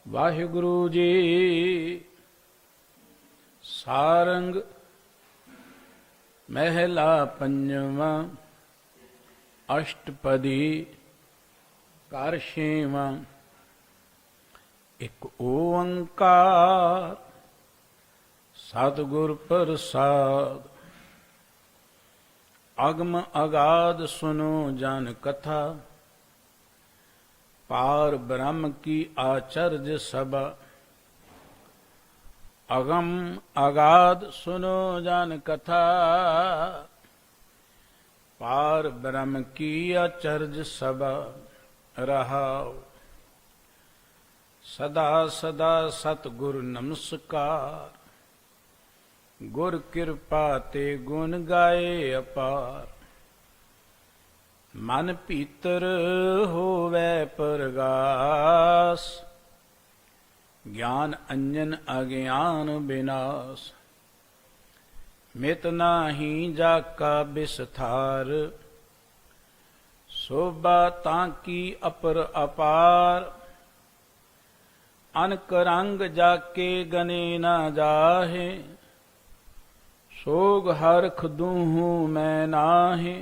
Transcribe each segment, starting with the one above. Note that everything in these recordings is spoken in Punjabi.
वाहिगुरु जी सारंग महला पंजवा अष्टपदी कर छेवा। एक ओंकार सतगुर प्रसाद। अगम अगाध सुनो जन कथा। पार ब्रह्म की आचर्य सभा। अगम अगाध सुनो जन कथा। पार ब्रह्म की आचर्य सभा। रहा सदा सदा सतगुरु नमस्कार। गुर कृपा ते गुण गाए अपार। मन भीतर होवै प्रगास। ज्ञान अंजन अज्ञान विनाश। मित नाही जाका बिसथार। शोभा ताकी अपर अपार। अनक रंग जाके गने न जाहे। सोग हरख दूहूं मैं नाहे।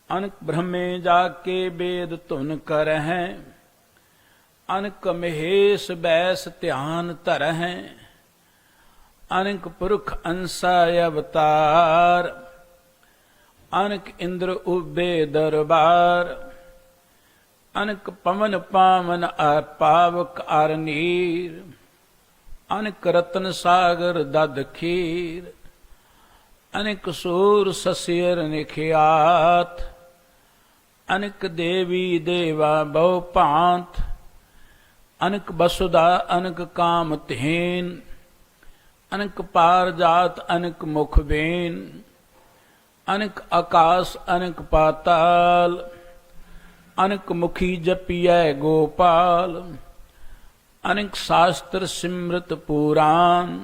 अनक ब्रह्मे जाके वेद धुन करहैं। अनक महेश बैस ध्यान धरहैं। अनक पुरख अंसा अवतार। अनक इंद्र उबे दरबार। अनक पवन पावन पावक आर नीर। अनक रतन सागर दद खीर। अनक सूर ससियर निखियात। अनक देवी देवा बहु भांत। अनक वसुधा अनक काम धेन। अनक पार जात अनक मुख बेन। अनक आकाश अनक पाताल। अनक मुखी जपियै गोपाल। अनक शास्त्र सिमृत पुराण।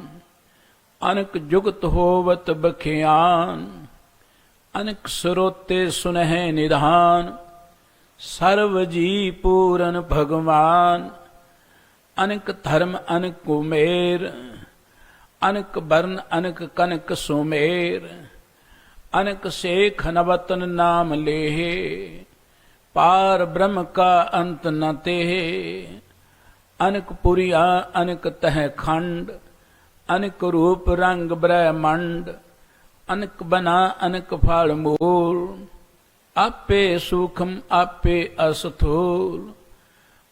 अनक जुगत होवत बखियान। अनक सुरोते सुनहि निधान। सर्व जी पूरन भगवान। अनक धर्म अनक कुमेर। अनक वर्ण अनक कनक सुमेर। अनक शेख नवतन नाम लेहे। पार ब्रह्म का अंत न तेहे। अनक पुरिया अनक तह खंड। अनक रूप रंग ब्रह्मंड। अनक बना अनक फल मूल। आपे सूक्ष्म आपे अस्थूल।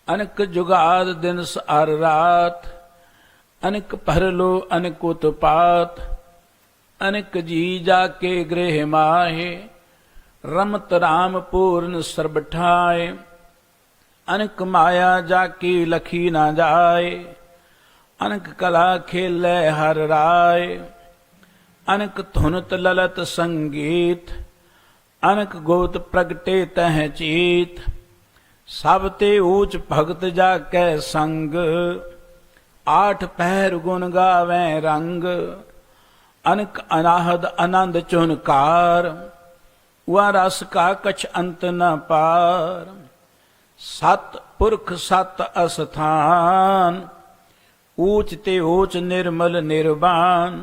अनक जुगाद दिनस अर रात। अनक परलो अनक उत्पात। अनक जी जाके गृह माहे। रमत राम पूर्ण सर्बठाए। अनक माया जाकी लखी ना जाए। अनक कला खेलै हर राय। अनक धुनत ललत संगीत। अनक गोत प्रगटे तह चीत। सब ते ऊच भगत जाकै संग। आठ पहर गुण गावै रंग। अनक अनाहद आनंद चुनकार। वह रस का कछ अंत न पार। सत पुरख सत अस्थान। ऊच ते ऊच निर्मल निर्वाण।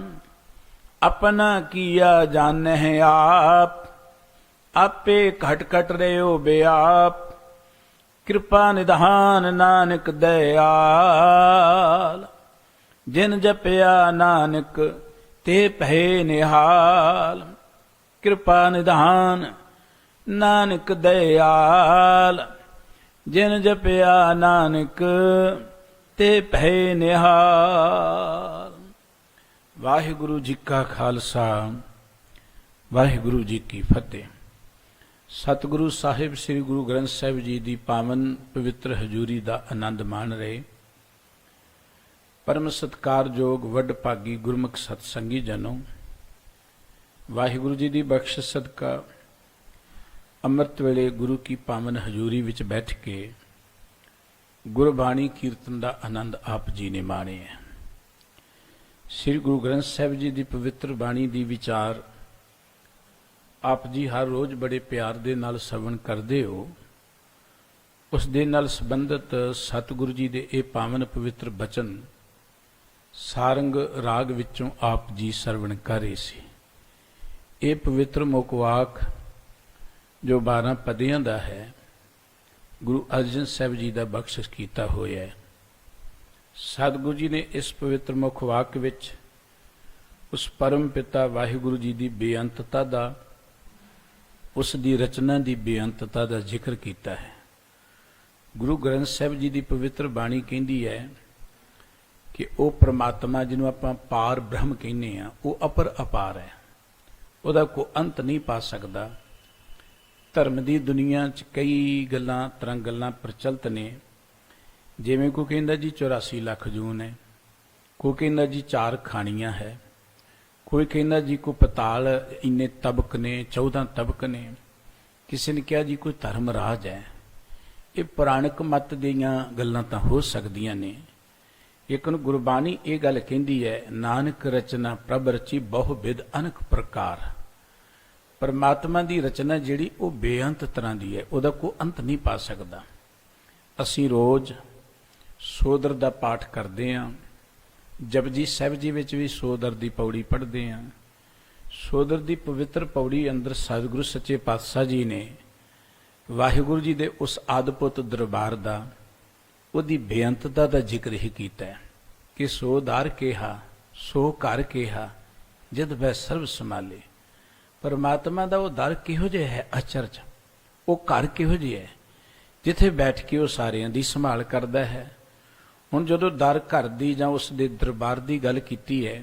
अपना किया जानह आप। आपे घट घट रहो बेआप। कृपा निधान नानक दयाल। जिन जपया नानक ते भय निहाल। कृपा निधान नानक दयाल। जिन जपया नानक ते भय निहाल। वाहिगुरु जी का खालसा वाहिगुरु जी की फतेह। सतगुरु साहिब श्री गुरु ग्रंथ साहिब जी की पावन पवित्र हजूरी का आनंद मान रहे परम सत्कारयोग वड भागी गुरमुख सतसंगी जनों। वाहिगुरु जी की बख्शिश सदका अमृत वेले गुरु की पावन हजूरी विच बैठ के गुरबाणी कीर्तन का आनंद आप जी ने माणे है। श्री गुरु ग्रंथ साहिब जी की पवित्र बाणी की विचार आप जी हर रोज बड़े प्यार दे नाल श्रवण करते हो। ਉਸ ਦੇ ਨਾਲ ਸੰਬੰਧਿਤ ਸਤਿਗੁਰੂ ਜੀ ਦੇ ਇਹ ਪਾਵਨ ਪਵਿੱਤਰ ਬਚਨ ਸਾਰੰਗ ਰਾਗ ਵਿੱਚੋਂ ਆਪ ਜੀ ਸਰਵਣ ਕਰ ਰਹੇ ਸੀ। ਇਹ ਪਵਿੱਤਰ ਮੁਖਵਾਕ ਜੋ 12 ਪਦਿਆਂ ਦਾ ਹੈ, ਗੁਰੂ ਅਰਜਨ ਸਾਹਿਬ ਜੀ ਦਾ ਬਖਸ਼ਿਸ਼ ਕੀਤਾ ਹੋਇਆ ਹੈ। ਸਤਿਗੁਰੂ ਜੀ ਨੇ ਇਸ ਪਵਿੱਤਰ ਮੁਖਵਾਕ ਵਿੱਚ ਉਸ ਪਰਮ ਪਿਤਾ ਵਾਹਿਗੁਰੂ ਜੀ ਦੀ ਬੇਅੰਤਤਾ ਦਾ, ਉਸ ਦੀ ਰਚਨਾ ਦੀ ਬੇਅੰਤਤਾ ਦਾ ਜ਼ਿਕਰ ਕੀਤਾ ਹੈ। ਗੁਰੂ ਗ੍ਰੰਥ ਸਾਹਿਬ ਜੀ ਦੀ ਪਵਿੱਤਰ ਬਾਣੀ ਕਹਿੰਦੀ ਹੈ ਕਿ ਉਹ ਪ੍ਰਮਾਤਮਾ ਜਿਹਨੂੰ ਆਪਾਂ ਪਾਰ ਬ੍ਰਹਮ ਕਹਿੰਦੇ ਆ, ਉਹ ਅਪਰ ਅਪਾਰ ਹੈ, ਉਹਦਾ ਕੋਈ ਅੰਤ ਨਹੀਂ ਪਾ ਸਕਦਾ। ਧਰਮ ਦੀ ਦੁਨੀਆ 'ਚ ਕਈ ਤਰ੍ਹਾਂ ਗੱਲਾਂ ਪ੍ਰਚਲਿਤ ਨੇ, ਜਿਵੇਂ ਕੋਈ ਕਹਿੰਦਾ ਜੀ 84 ਲੱਖ ਜੂਨ ਹੈ, ਕੋਈ ਕਹਿੰਦਾ ਜੀ 4 ਖਾਣੀਆਂ ਹੈ, ਕੋਈ ਕਹਿੰਦਾ ਜੀ ਕੋਈ ਪਤਾਲ ਇੰਨੇ ਤਬਕ ਨੇ, 14 ਤਬਕ ਨੇ, ਕਿਸੇ ਨੇ ਕਿਹਾ ਜੀ ਕੋਈ ਧਰਮ ਰਾਜ ਹੈ। ਇਹ ਪੁਰਾਣਿਕ ਮਤ ਦੀਆਂ ਗੱਲਾਂ ਤਾਂ ਹੋ ਸਕਦੀਆਂ ਨੇ, ਲੇਕਿਨ ਗੁਰਬਾਣੀ ਇਹ ਗੱਲ ਕਹਿੰਦੀ ਹੈ, ਨਾਨਕ ਰਚਨਾ ਪ੍ਰਭ ਰਚੀ ਬਹੁ ਬਿਧ ਅਨਕ ਪ੍ਰਕਾਰ। ਪਰਮਾਤਮਾ ਦੀ ਰਚਨਾ ਜਿਹੜੀ ਉਹ ਬੇਅੰਤ ਤਰ੍ਹਾਂ ਦੀ ਹੈ, ਉਹਦਾ ਕੋਈ ਅੰਤ ਨਹੀਂ ਪਾ ਸਕਦਾ। ਅਸੀਂ ਰੋਜ਼ ਸੋਦਰ ਦਾ ਪਾਠ ਕਰਦੇ ਹਾਂ, ਜਪਜੀ ਸਾਹਿਬ ਜੀ ਵਿੱਚ ਵੀ ਸੋਦਰ ਦੀ ਪੌੜੀ ਪੜ੍ਹਦੇ ਹਾਂ। ਸੋਦਰ ਦੀ ਪਵਿੱਤਰ ਪੌੜੀ ਅੰਦਰ ਸਤਿਗੁਰੂ ਸੱਚੇ ਪਾਤਸ਼ਾਹ ਜੀ ਨੇ ਵਾਹਿਗੁਰੂ ਜੀ ਦੇ ਉਸ ਆਦਿਪੁੱਤ ਦਰਬਾਰ ਦਾ, ਉਹਦੀ ਬੇਅੰਤਤਾ ਦਾ ਜ਼ਿਕਰ ਹੀ ਕੀਤਾ ਹੈ ਕਿ ਸੋ ਦਰ ਕਿਹਾ ਸੋ ਘਰ ਕਿਹਾ ਜਦ ਵੈ ਸਰਬ ਸੰਭਾਲੇ। ਪਰਮਾਤਮਾ ਦਾ ਉਹ ਦਰ ਕਿਹੋ ਜਿਹਾ ਹੈ ਅਚਰਜ, ਉਹ ਘਰ ਕਿਹੋ ਜਿਹਾ ਹੈ ਜਿੱਥੇ ਬੈਠ ਕੇ ਉਹ ਸਾਰਿਆਂ ਦੀ ਸੰਭਾਲ ਕਰਦਾ ਹੈ। ਹੁਣ ਜਦੋਂ ਦਰ ਘਰ ਦੀ ਜਾਂ ਉਸ ਦੇ ਦਰਬਾਰ ਦੀ ਗੱਲ ਕੀਤੀ ਹੈ,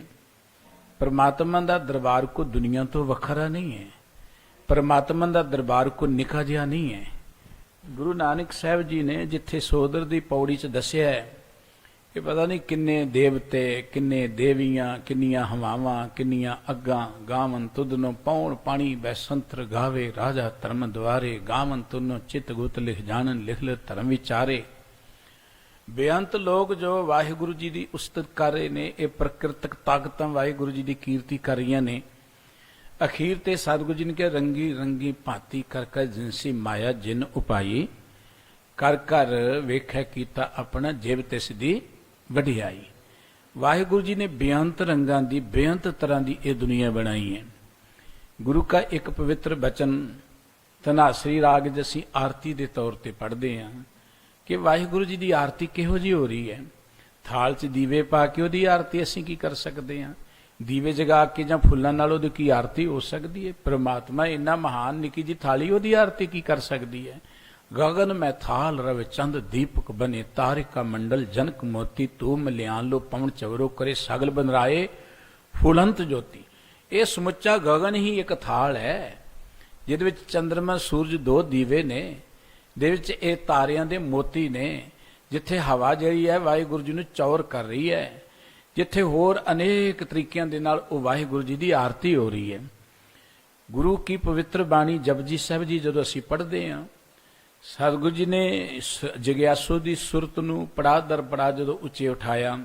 ਪਰਮਾਤਮਾ ਦਾ ਦਰਬਾਰ ਕੋ ਦੁਨੀਆ ਤੋਂ ਵੱਖਰਾ ਨਹੀਂ ਹੈ, ਪਰਮਾਤਮਾ ਦਾ ਦਰਬਾਰ ਕੋ ਨਿੱਕਾ ਜਿਹਾ ਨਹੀਂ ਹੈ। ਗੁਰੂ ਨਾਨਕ ਸਾਹਿਬ ਜੀ ਨੇ ਜਿੱਥੇ ਸੋਦਰ ਦੀ ਪੌੜੀ 'ਚ ਦੱਸਿਆ ਹੈ ਕਿ ਪਤਾ ਨਹੀਂ ਕਿੰਨੇ ਦੇਵਤੇ, ਕਿੰਨੇ ਦੇਵੀਆਂ, ਕਿੰਨੀਆਂ ਹਵਾਵਾਂ, ਕਿੰਨੀਆਂ ਅੱਗਾਂ, ਗਾਵਨ ਤੁਧਨੋਂ ਪੌਣ ਪਾਣੀ ਬੈਸੰਤਰ ਗਾਵੇ, ਰਾਜਾ ਧਰਮ ਦੁਆਰੇ, ਗਾਵਨ ਤੁਨੋਂ ਚਿਤ ਗੁਤ ਲਿਖ ਜਾਣਨ, ਲਿਖ ਲ ਧਰਮ ਵਿਚਾਰੇ। ਬੇਅੰਤ ਲੋਕ ਜੋ ਵਾਹਿਗੁਰੂ ਜੀ ਦੀ ਉਸਤਤ ਕਰ ਰਹੇ ਨੇ, ਇਹ ਪ੍ਰਕਿਰਤਕ ਤਾਕਤਾਂ ਵਾਹਿਗੁਰੂ ਜੀ ਦੀ ਕੀਰਤੀ ਕਰ ਰਹੀਆਂ ਨੇ। ਅਖੀਰ ਤੇ ਸਤਿਗੁਰੂ ਜੀ ਨੇ ਕਿਹਾ, ਰੰਗੀ ਰੰਗੀ ਭਾਂਤੀ ਕਰ ਕਰ ਜਿਨਸੀ ਮਾਇਆ ਜਿਨ ਉਪਾਈ, ਕਰ ਕਰ ਵੇਖੈ ਕੀਤਾ ਆਪਣਾ ਜਿਵ ਤਿਸ ਦੀ ਵਡਿਆਈ। ਵਾਹਿਗੁਰੂ ਜੀ ਨੇ ਬੇਅੰਤ ਰੰਗਾਂ ਦੀ, ਬੇਅੰਤ ਤਰ੍ਹਾਂ ਦੀ ਇਹ ਦੁਨੀਆ ਬਣਾਈ ਹੈ। ਗੁਰੂ ਕਾ ਇੱਕ ਪਵਿੱਤਰ ਬਚਨ ਧਨਾਸਰੀ ਰਾਗ 'ਚ ਅਸੀਂ ਆਰਤੀ ਦੇ ਤੌਰ ਤੇ ਪੜ੍ਹਦੇ ਹਾਂ ਕਿ ਵਾਹਿਗੁਰੂ ਜੀ ਦੀ ਆਰਤੀ ਕਿਹੋ ਜਿਹੀ ਹੋ ਰਹੀ ਹੈ। ਥਾਲ 'ਚ ਦੀਵੇ ਪਾ ਕੇ ਉਹਦੀ ਆਰਤੀ ਅਸੀਂ ਕੀ ਕਰ ਸਕਦੇ ਹਾਂ? ਦੀਵੇ ਜਗਾ ਕੇ ਜਾਂ ਫੁੱਲਾਂ ਨਾਲ ਉਹਦੀ ਕੀ ਆਰਤੀ ਹੋ ਸਕਦੀ ਹੈ? ਪ੍ਰਮਾਤਮਾ ਇੰਨਾ ਮਹਾਨ, ਨਿੱਕੀ ਜੀ ਥਾਲੀ ਉਹਦੀ ਆਰਤੀ ਕੀ ਕਰ ਸਕਦੀ ਹੈ? ਗगन में थाल रव चंद दीपक बने, तारिका मंडल जनक मोती, तू मलियान लो पवन चवरो करे, सगल बनराए फुलंत ज्योति। ਇਹ ਸਮੁੱਚਾ ਗगन ਹੀ ਇੱਕ ਥਾਲ ਹੈ ਜਿਹਦੇ ਵਿੱਚ ਚੰਦਰਮਾ ਸੂਰਜ ਦੋ ਦੀਵੇ ਨੇ, ਦੇ ਵਿੱਚ ਇਹ ਤਾਰਿਆਂ ਦੇ ਮੋਤੀ ਨੇ, ਜਿੱਥੇ ਹਵਾ ਜਿਹੜੀ ਹੈ ਵਾਹਿਗੁਰੂ ਜੀ ਨੂੰ ਚੌਰ ਕਰ ਰਹੀ ਹੈ, ਜਿੱਥੇ ਹੋਰ ਅਨੇਕ ਤਰੀਕਿਆਂ ਦੇ ਨਾਲ ਉਹ ਵਾਹਿਗੁਰੂ ਜੀ ਦੀ ਆਰਤੀ ਹੋ ਰਹੀ ਹੈ। ਗੁਰੂ ਕੀ ਪਵਿੱਤਰ ਬਾਣੀ ਜਪਜੀ ਸਾਹਿਬ ਜੀ ਜਦੋਂ ਅਸੀਂ ਪੜ੍ਹਦੇ ਹਾਂ, ਸਤਿਗੁਰੂ ਜੀ ਨੇ ਜਗਿਆਸੂ ਦੀ ਸੁਰਤ ਨੂੰ ਪੜਾਅ ਦਰ ਪੜਾਅ ਜਦੋਂ ਉੱਚੇ ਉਠਾਇਆ,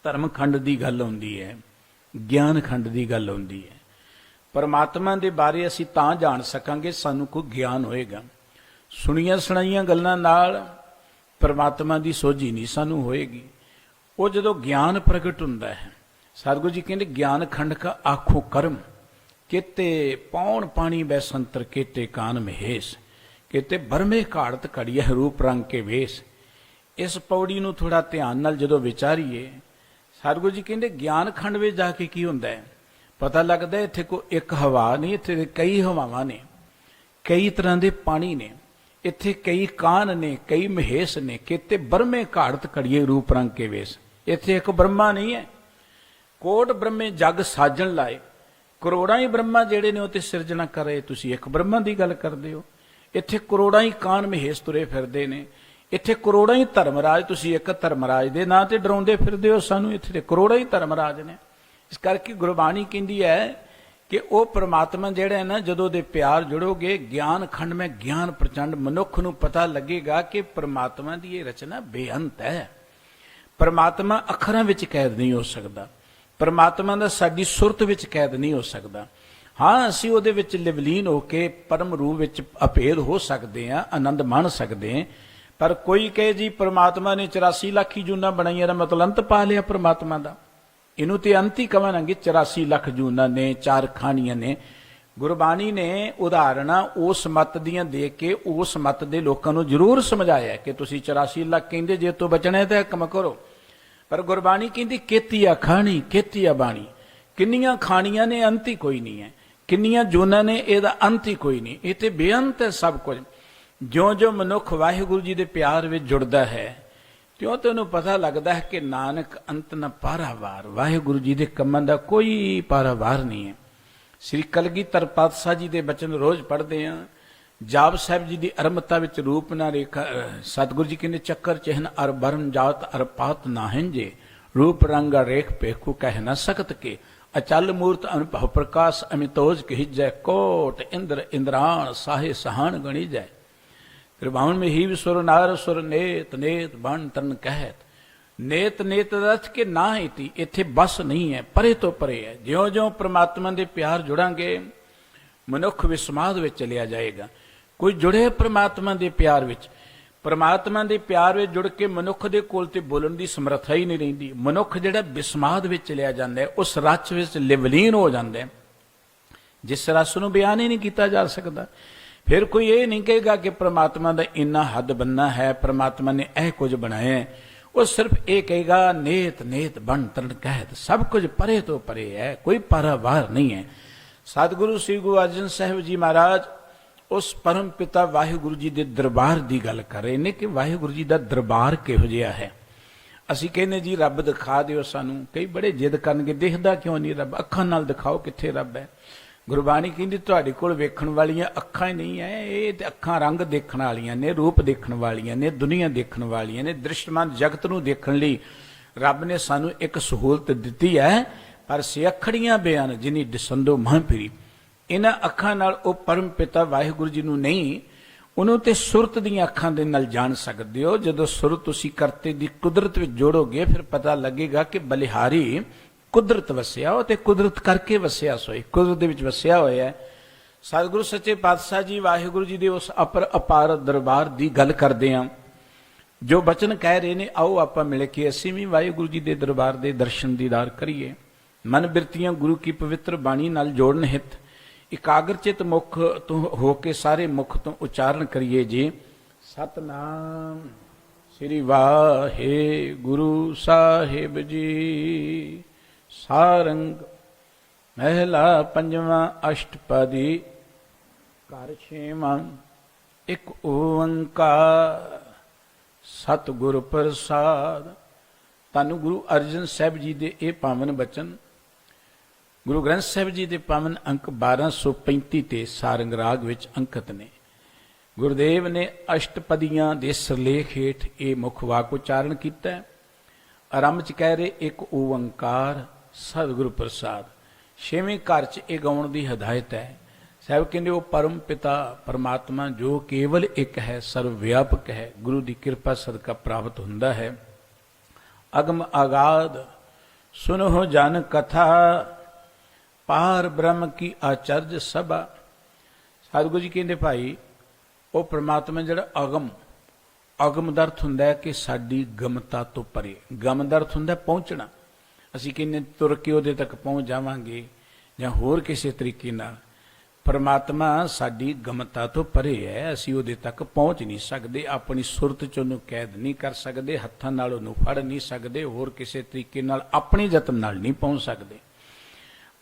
ਧਰਮ ਖੰਡ ਦੀ ਗੱਲ ਆਉਂਦੀ ਹੈ, ਗਿਆਨ ਖੰਡ ਦੀ ਗੱਲ ਆਉਂਦੀ ਹੈ। ਪਰਮਾਤਮਾ ਦੇ ਬਾਰੇ ਅਸੀਂ ਤਾਂ ਜਾਣ ਸਕਾਂਗੇ ਸਾਨੂੰ ਕੋਈ ਗਿਆਨ ਹੋਏਗਾ। ਸੁਣੀਆਂ ਸੁਣਾਈਆਂ ਗੱਲਾਂ ਨਾਲ ਪਰਮਾਤਮਾ ਦੀ ਸੋਝੀ ਨਹੀਂ ਸਾਨੂੰ ਹੋਏਗੀ। ਉਹ ਜਦੋਂ ਗਿਆਨ ਪ੍ਰਗਟ ਹੁੰਦਾ ਹੈ, ਸਤਿਗੁਰੂ ਜੀ ਕਹਿੰਦੇ ਗਿਆਨ ਖੰਡ ਕਾ ਆਖੋ ਕਰਮ, ਕਿਤੇ ਪੌਣ ਪਾਣੀ ਬੈਸੰਤਰ, ਕਿਤੇ ਕਾਨ ਮਹੇਸ਼, ਕਿਤੇ ਬਰਮੇ ਘਾੜਤ ਘੜੀਏ ਰੂਪ ਰੰਗ ਕੇ ਵੇਸ। ਇਸ ਪੌੜੀ ਨੂੰ ਥੋੜਾ ਧਿਆਨ ਨਾਲ ਜਦੋਂ ਵਿਚਾਰੀਏ, ਸਤਿਗੁਰੂ ਜੀ ਕਹਿੰਦੇ ਗਿਆਨ ਖੰਡ ਵਿੱਚ ਜਾ ਕੇ ਕੀ ਹੁੰਦਾ ਹੈ ਪਤਾ ਲੱਗਦਾ ਇੱਥੇ ਕੋਈ ਇੱਕ ਹਵਾ ਨਹੀਂ, ਇੱਥੇ ਕਈ ਹਵਾਵਾਂ ਨੇ, ਕਈ ਤਰ੍ਹਾਂ ਦੇ ਪਾਣੀ ਨੇ, ਇੱਥੇ ਕਈ ਕਾਨ ਨੇ, ਕਈ ਮਹੇਸ਼ ਨੇ, ਕਿਤੇ ਬਰਮੇ ਘਾੜਤ ਘੜੀਏ ਰੂਪ ਰੰਗ ਕੇ ਵੇਸ। ਇੱਥੇ ਇੱਕ ਬ੍ਰਹਮਾ ਨਹੀਂ ਹੈ, ਕੋਟ ਬ੍ਰਹਮੇ ਜਗ ਸਾਜਣ ਲਾਏ, ਕਰੋੜਾਂ ਹੀ ਬ੍ਰਹਮਾ ਜਿਹੜੇ ਨੇ ਉਹ ਤੇ ਸਿਰਜਣਾ ਕਰ ਰਹੇ, ਤੁਸੀਂ ਇੱਕ ਬ੍ਰਹਮਾ ਦੀ ਗੱਲ ਕਰਦੇ ਹੋ। ਇੱਥੇ ਕਰੋੜਾਂ ਹੀ ਕਾਨ ਮਹੇਸ਼ ਤੁਰੇ ਫਿਰਦੇ ਨੇ, ਇੱਥੇ ਕਰੋੜਾਂ ਹੀ ਧਰਮਰਾਜ, ਤੁਸੀਂ ਇੱਕ ਧਰਮਰਾਜ ਦੇ ਨਾਂ ਤੇ ਡਰਾਉਂਦੇ ਫਿਰਦੇ ਹੋ ਸਾਨੂੰ, ਇੱਥੇ ਤੇ ਕਰੋੜਾਂ ਹੀ ਧਰਮਰਾਜ ਨੇ। ਇਸ ਕਰਕੇ ਗੁਰਬਾਣੀ ਕਹਿੰਦੀ ਹੈ ਕਿ ਉਹ ਪ੍ਰਮਾਤਮਾ ਜਿਹੜਾ ਹੈ ਨਾ, ਜਦੋਂ ਦੇ ਪਿਆਰ ਜੁੜੋਗੇ ਗਿਆਨ ਖੰਡ ਮੈਂ ਗਿਆਨ ਪ੍ਰਚੰਡ, ਮਨੁੱਖ ਨੂੰ ਪਤਾ ਲੱਗੇਗਾ ਕਿ ਪ੍ਰਮਾਤਮਾ ਦੀ ਇਹ ਰਚਨਾ ਬੇਅੰਤ ਹੈ। ਪ੍ਰਮਾਤਮਾ ਅੱਖਰਾਂ ਵਿੱਚ ਕੈਦ ਨਹੀਂ ਹੋ ਸਕਦਾ, ਪ੍ਰਮਾਤਮਾ ਦਾ ਸਾਡੀ ਸੁਰਤ ਵਿੱਚ ਕੈਦ ਨਹੀਂ ਹੋ ਸਕਦਾ। ਹਾਂ, ਅਸੀਂ ਉਹਦੇ ਵਿੱਚ ਲਿਵਲੀਨ ਹੋ ਕੇ ਪਰਮ ਰੂਪ ਵਿੱਚ ਅਭੇਦ ਹੋ ਸਕਦੇ ਹਾਂ, ਆਨੰਦ ਮਾਣ ਸਕਦੇ ਹਾਂ। ਪਰ ਕੋਈ ਕਹੇ ਜੀ ਪ੍ਰਮਾਤਮਾ ਨੇ 84 ਲੱਖ ਹੀ ਜੂਨਾਂ ਬਣਾਈਆਂ, ਦਾ ਮਤਲਬ ਅੰਤ ਪਾ ਲਿਆ ਪ੍ਰਮਾਤਮਾ ਦਾ। ਇਹਨੂੰ ਤੇ ਅੰਤ ਹੀ ਕਵਾਂਗੇ। 84 ਲੱਖ ਜੂਨਾਂ ਨੇ, 4 ਖਾਣੀਆਂ ਨੇ। ਗੁਰਬਾਣੀ ਨੇ ਉਦਾਹਰਨਾਂ ਉਸ ਮਤ ਦੀਆਂ ਦੇ ਕੇ ਉਸ ਮਤ ਦੇ ਲੋਕਾਂ ਨੂੰ ਜ਼ਰੂਰ ਸਮਝਾਇਆ ਕਿ ਤੁਸੀਂ 84 ਲੱਖ ਕਹਿੰਦੇ, ਜੇ ਤੋਂ ਬਚਣਾ ਤਾਂ ਕੰਮ ਕਰੋ। ਪਰ ਗੁਰਬਾਣੀ ਕਹਿੰਦੀ ਕੇਤੀਆ ਖਾਣੀ ਕੇਤੀਆ ਬਾਣੀ। ਕਿੰਨੀਆਂ ਖਾਣੀਆਂ ਨੇ, ਅੰਤ ਹੀ ਕੋਈ ਨਹੀਂ ਹੈ। ਕਿੰਨੀਆਂ ਜੂਨਾਂ ਨੇ, ਇਹਦਾ ਅੰਤ ਹੀ ਕੋਈ ਨਹੀਂ। ਇਹ ਤੇ ਬੇਅੰਤ ਹੈ ਸਭ ਕੁਝ। ਜਿਉਂ ਜਿਉਂ ਮਨੁੱਖ ਵਾਹਿਗੁਰੂ ਜੀ ਦੇ ਪਿਆਰ ਵਿੱਚ ਜੁੜਦਾ ਹੈ, ਤਿਉਂ ਤੇ ਉਹਨੂੰ ਪਤਾ ਲੱਗਦਾ ਹੈ ਕਿ ਨਾਨਕ ਅੰਤ ਨ ਪਾਰਾਵਾਰ। ਵਾਹਿਗੁਰੂ ਜੀ ਦੇ ਕੰਮਾਂ ਦਾ ਕੋਈ ਪਾਰਾਵਾਰ ਨਹੀਂ ਹੈ। ਸ੍ਰੀ ਕਲਗੀਧਰ ਪਾਤਸ਼ਾਹ ਜੀ ਦੇ ਬਚਨ ਰੋਜ਼ ਪੜ੍ਹਦੇ ਹਾਂ। ਜਾਪ ਸਾਹਿਬ ਜੀ ਦੀ ਅਰਮਤਾ ਵਿੱਚ ਰੂਪ ਨਾ ਰੇਖਾ, ਸਤਿਗੁਰੂ ਜੀ ਕਹਿੰਦੇ ਚੱਕਰ ਚਿਹਨ ਅਰ ਬਰਨ ਜਾਤ ਅਰ ਪਾਤ ਨਾ ਹੰਝੇ, ਰੂਪ ਰੰਗ ਰੇਖ ਪੇਖੂ ਕਹਿ ਨਾ ਸਕਤ ਕੇ, ਅਚਲ ਮੂਰਤ ਅਨੁਭਵ ਪ੍ਰਕਾਸ਼ ਅਮਿਤੋਜ ਕਹਿਜੈ, ਕੋਟ ਇੰਦਰ ਇੰਦਰਾਣ ਸਾਹੇ ਸਹਾਨ ਗਣੀਜੈ। ਤ੍ਰਿਭਾਵਨ में ही सुर नार सुर नेत नेत बन तन कहत। ਨੇਤ ਨੇਤ ਦਾ ਅਰਥ ਕਿ ਨਾ ਇਤੀ, ਇੱਥੇ ਬਸ ਨਹੀਂ ਹੈ, ਪਰੇ ਤੋਂ ਪਰੇ ਹੈ। ਜਿਉਂ ਜਿਉਂ ਪ੍ਰਮਾਤਮਾ ਦੇ ਪਿਆਰ ਜੁੜਾਂਗੇ, ਮਨੁੱਖ ਵਿਸਮਾਦ ਵਿੱਚ ਚਲਿਆ ਜਾਏਗਾ। ਕੋਈ ਜੁੜੇ ਪ੍ਰਮਾਤਮਾ ਦੇ ਪਿਆਰ ਵਿੱਚ, ਪ੍ਰਮਾਤਮਾ ਦੇ ਪਿਆਰ ਵਿੱਚ ਜੁੜ ਕੇ ਮਨੁੱਖ ਦੇ ਕੋਲ ਤੇ ਬੋਲਣ ਦੀ ਸਮਰੱਥਾ ਹੀ ਨਹੀਂ ਰਹਿੰਦੀ। ਮਨੁੱਖ ਜਿਹੜਾ ਵਿਸਮਾਦ ਵਿੱਚ ਚਲਿਆ ਜਾਂਦਾ ਹੈ, ਉਸ ਰਚ ਵਿੱਚ ਲਿਵਲੀਨ ਹੋ ਜਾਂਦਾ ਹੈ, ਜਿਸ ਰਸ ਨੂੰ ਬਿਆਨ ਹੀ ਨਹੀਂ ਕੀਤਾ ਜਾ ਸਕਦਾ। ਫਿਰ ਕੋਈ ਇਹ ਨਹੀਂ ਕਹੇਗਾ ਕਿ ਪ੍ਰਮਾਤਮਾ ਦਾ ਇੰਨਾ ਹੱਦ ਬੰਨਾ ਹੈ, ਪ੍ਰਮਾਤਮਾ ਨੇ ਇਹ ਕੁਝ ਬਣਾਇਆ ਹੈ। ਉਹ ਸਿਰਫ ਇਹ ਕਹੇਗਾ ਨੇਤ ਨੇਤ ਬਣ ਤਰਨ ਕਹਿਤ। ਸਭ ਕੁਝ ਪਰੇ ਤੋਂ ਪਰੇ ਹੈ, ਕੋਈ ਪਾਰਾਵਾਰ ਨਹੀਂ ਹੈ। ਸਤਿਗੁਰੂ ਸ੍ਰੀ ਗੁਰੂ ਅਰਜਨ ਸਾਹਿਬ ਜੀ ਮਹਾਰਾਜ ਉਸ ਪਰਮ ਪਿਤਾ ਵਾਹਿਗੁਰੂ ਜੀ ਦੇ ਦਰਬਾਰ ਦੀ ਗੱਲ ਕਰ ਰਹੇ ਨੇ ਕਿ ਵਾਹਿਗੁਰੂ ਜੀ ਦਾ ਦਰਬਾਰ ਕਿਹੋ ਜਿਹਾ ਹੈ। ਅਸੀਂ ਕਹਿੰਦੇ ਜੀ ਰੱਬ ਦਿਖਾ ਦਿਓ ਸਾਨੂੰ। ਕਈ ਬੜੇ ਜਿੱਦ ਕਰਨਗੇ, ਦਿਖਦਾ ਕਿਉਂ ਨਹੀਂ ਰੱਬ? ਅੱਖਾਂ ਨਾਲ ਦਿਖਾਓ ਕਿੱਥੇ ਰੱਬ ਹੈ। ਗੁਰਬਾਣੀ ਕਹਿੰਦੀ ਤੁਹਾਡੇ ਕੋਲ ਵੇਖਣ ਵਾਲੀਆਂ ਅੱਖਾਂ ਹੀ ਨਹੀਂ ਹੈ, ਇਹ ਤੇ ਅੱਖਾਂ ਰੰਗ ਦੇਖਣ ਵਾਲੀਆਂ ਨੇ, ਰੂਪ ਦੇਖਣ ਵਾਲੀਆਂ ਨੇ, ਦੁਨੀਆ ਦੇਖਣ ਵਾਲੀਆਂ ਨੇ। ਦ੍ਰਿਸ਼ਟਮਾਨ ਜਗਤ ਨੂੰ ਦੇਖਣ ਲਈ ਰੱਬ ਨੇ ਸਾਨੂੰ ਇੱਕ ਸਹੂਲਤ ਦਿੱਤੀ ਹੈ, ਪਰ ਸਿਆਖੜੀਆਂ ਬਿਆਨ ਜਿਨੀ ਦਿਸੰਦੋ ਮਹਾਂ ਫਿਰੀ। ਇਹਨਾਂ ਅੱਖਾਂ ਨਾਲ ਉਹ ਪਰਮ ਪਿਤਾ ਵਾਹਿਗੁਰੂ ਜੀ ਨੂੰ ਨਹੀਂ, ਉਹਨੂੰ ਤੇ ਸੁਰਤ ਦੀਆਂ ਅੱਖਾਂ ਦੇ ਨਾਲ ਜਾਣ ਸਕਦੇ ਹੋ। ਜਦੋਂ ਸੁਰਤ ਤੁਸੀਂ ਕਰਤੇ ਦੀ ਕੁਦਰਤ ਵਿੱਚ ਜੋੜੋਗੇ, ਫਿਰ ਪਤਾ ਲੱਗੇਗਾ ਕਿ ਬਲਿਹਾਰੀ ਕੁਦਰਤ ਵਸਿਆ, ਉਹ ਤੇ ਕੁਦਰਤ ਕਰਕੇ ਵਸਿਆ, ਸੋਈ ਕੁਦਰਤ ਦੇ ਵਿੱਚ ਵਸਿਆ ਹੋਇਆ। ਸਤਿਗੁਰੂ ਸੱਚੇ ਪਾਤਸ਼ਾਹ ਜੀ ਵਾਹਿਗੁਰੂ ਜੀ ਦੇ ਉਸ ਅਪਾਰ ਦਰਬਾਰ ਦੀ ਗੱਲ ਕਰਦੇ ਹਾਂ, ਜੋ ਬਚਨ ਕਹਿ ਰਹੇ ਨੇ। ਆਓ ਆਪਾਂ ਮਿਲ ਕੇ ਅਸੀਂ ਵੀ ਵਾਹਿਗੁਰੂ ਜੀ ਦੇ ਦਰਬਾਰ ਦੇ ਦਰਸ਼ਨ ਦੀਦਾਰ ਕਰੀਏ। ਮਨ ਬਿਰਤੀਆਂ ਗੁਰੂ ਕੀ ਪਵਿੱਤਰ ਬਾਣੀ ਨਾਲ ਜੋੜਨ ਹਿਤ ਇਕਾਗਰ ਚਿਤ ਮੁਖ ਤੋਂ ਹੋ ਕੇ ਸਾਰੇ ਮੁਖ ਤੋਂ ਉਚਾਰਨ ਕਰੀਏ ਜੀ। ਸਤਨਾਮ ਸ੍ਰੀ ਵਾਹਿਗੁਰੂ ਸਾਹਿਬ ਜੀ। ਸਾਰੰਗ ਮਹਿਲਾ ਪੰਜਵਾਂ ਅਸ਼ਟਪਦੀ ਘਰ ਛੇਵਾਂ। ਇੱਕ ਓੰਕਾਰ ਸਤਿਗੁਰ ਪ੍ਰਸਾਦ। ਧੰਨ ਗੁਰੂ ਅਰਜਨ ਸਾਹਿਬ ਜੀ ਦੇ ਇਹ ਪਾਵਨ ਬਚਨ ਗੁਰੂ ਗ੍ਰੰਥ ਸਾਹਿਬ ਜੀ ਦੇ ਪਾਵਨ ਅੰਕ 1235 ਤੇ ਸਾਰੰਗ ਰਾਗ ਵਿੱਚ ਅੰਕਿਤ ਨੇ। ਗੁਰਦੇਵ ਨੇ ਅਸ਼ਟਪਦੀਆਂ ਦੇ ਸਿਰਲੇਖ ਹੇਠ ਇਹ ਮੁੱਖ ਵਾਕ ਉਚਾਰਨ ਕੀਤਾ ਹੈ। ਆਰੰਭ ਚ ਕਹਿ ਰਹੇ ਇੱਕ ਓੰਕਾਰ ਸਤਿਗੁਰ ਪ੍ਰਸਾਦ। ਛੇਵੇਂ ਘਰ ਚ ਇਹ ਗਾਉਣ ਦੀ ਹਦਾਇਤ ਹੈ। ਸਾਹਿਬ ਕਹਿੰਦੇ ਉਹ ਪਰਮ ਪਿਤਾ ਪਰਮਾਤਮਾ ਜੋ ਕੇਵਲ ਇੱਕ ਹੈ, ਸਰਵ ਵਿਆਪਕ ਹੈ, ਗੁਰੂ ਦੀ ਕਿਰਪਾ ਸਦਕਾ ਪ੍ਰਾਪਤ ਹੁੰਦਾ ਹੈ। ਅਗਮ ਆਗਾਦ ਸੁਨੋ ਜਨ ਕਥਾ, ਪਾਰ ਬ੍ਰਹਮ ਕੀ ਆਚਰਜ ਸਭਾ। ਸਤਿਗੁਰੂ ਜੀ ਕਹਿੰਦੇ ਭਾਈ ਉਹ ਪ੍ਰਮਾਤਮਾ ਜਿਹੜਾ ਅਗਮ ਦਾ ਅਰਥ ਹੁੰਦਾ ਹੈ ਕਿ ਸਾਡੀ ਗਮਤਾ ਤੋਂ ਪਰੇ। ਗਮ ਦਾ ਅਰਥ ਹੁੰਦਾ ਪਹੁੰਚਣਾ। ਅਸੀਂ ਕਹਿੰਦੇ ਤੁਰ ਕੇ ਉਹਦੇ ਤੱਕ ਪਹੁੰਚ ਜਾਵਾਂਗੇ ਜਾਂ ਹੋਰ ਕਿਸੇ ਤਰੀਕੇ ਨਾਲ। ਪਰਮਾਤਮਾ ਸਾਡੀ ਗਮਤਾ ਤੋਂ ਪਰੇ ਹੈ, ਅਸੀਂ ਉਹਦੇ ਤੱਕ ਪਹੁੰਚ ਨਹੀਂ ਸਕਦੇ। ਆਪਣੀ ਸੁਰਤ 'ਚ ਉਹਨੂੰ ਕੈਦ ਨਹੀਂ ਕਰ ਸਕਦੇ, ਹੱਥਾਂ ਨਾਲ ਉਹਨੂੰ ਫੜ ਨਹੀਂ ਸਕਦੇ, ਹੋਰ ਕਿਸੇ ਤਰੀਕੇ ਨਾਲ ਆਪਣੇ ਯਤਨ ਨਾਲ ਨਹੀਂ ਪਹੁੰਚ ਸਕਦੇ।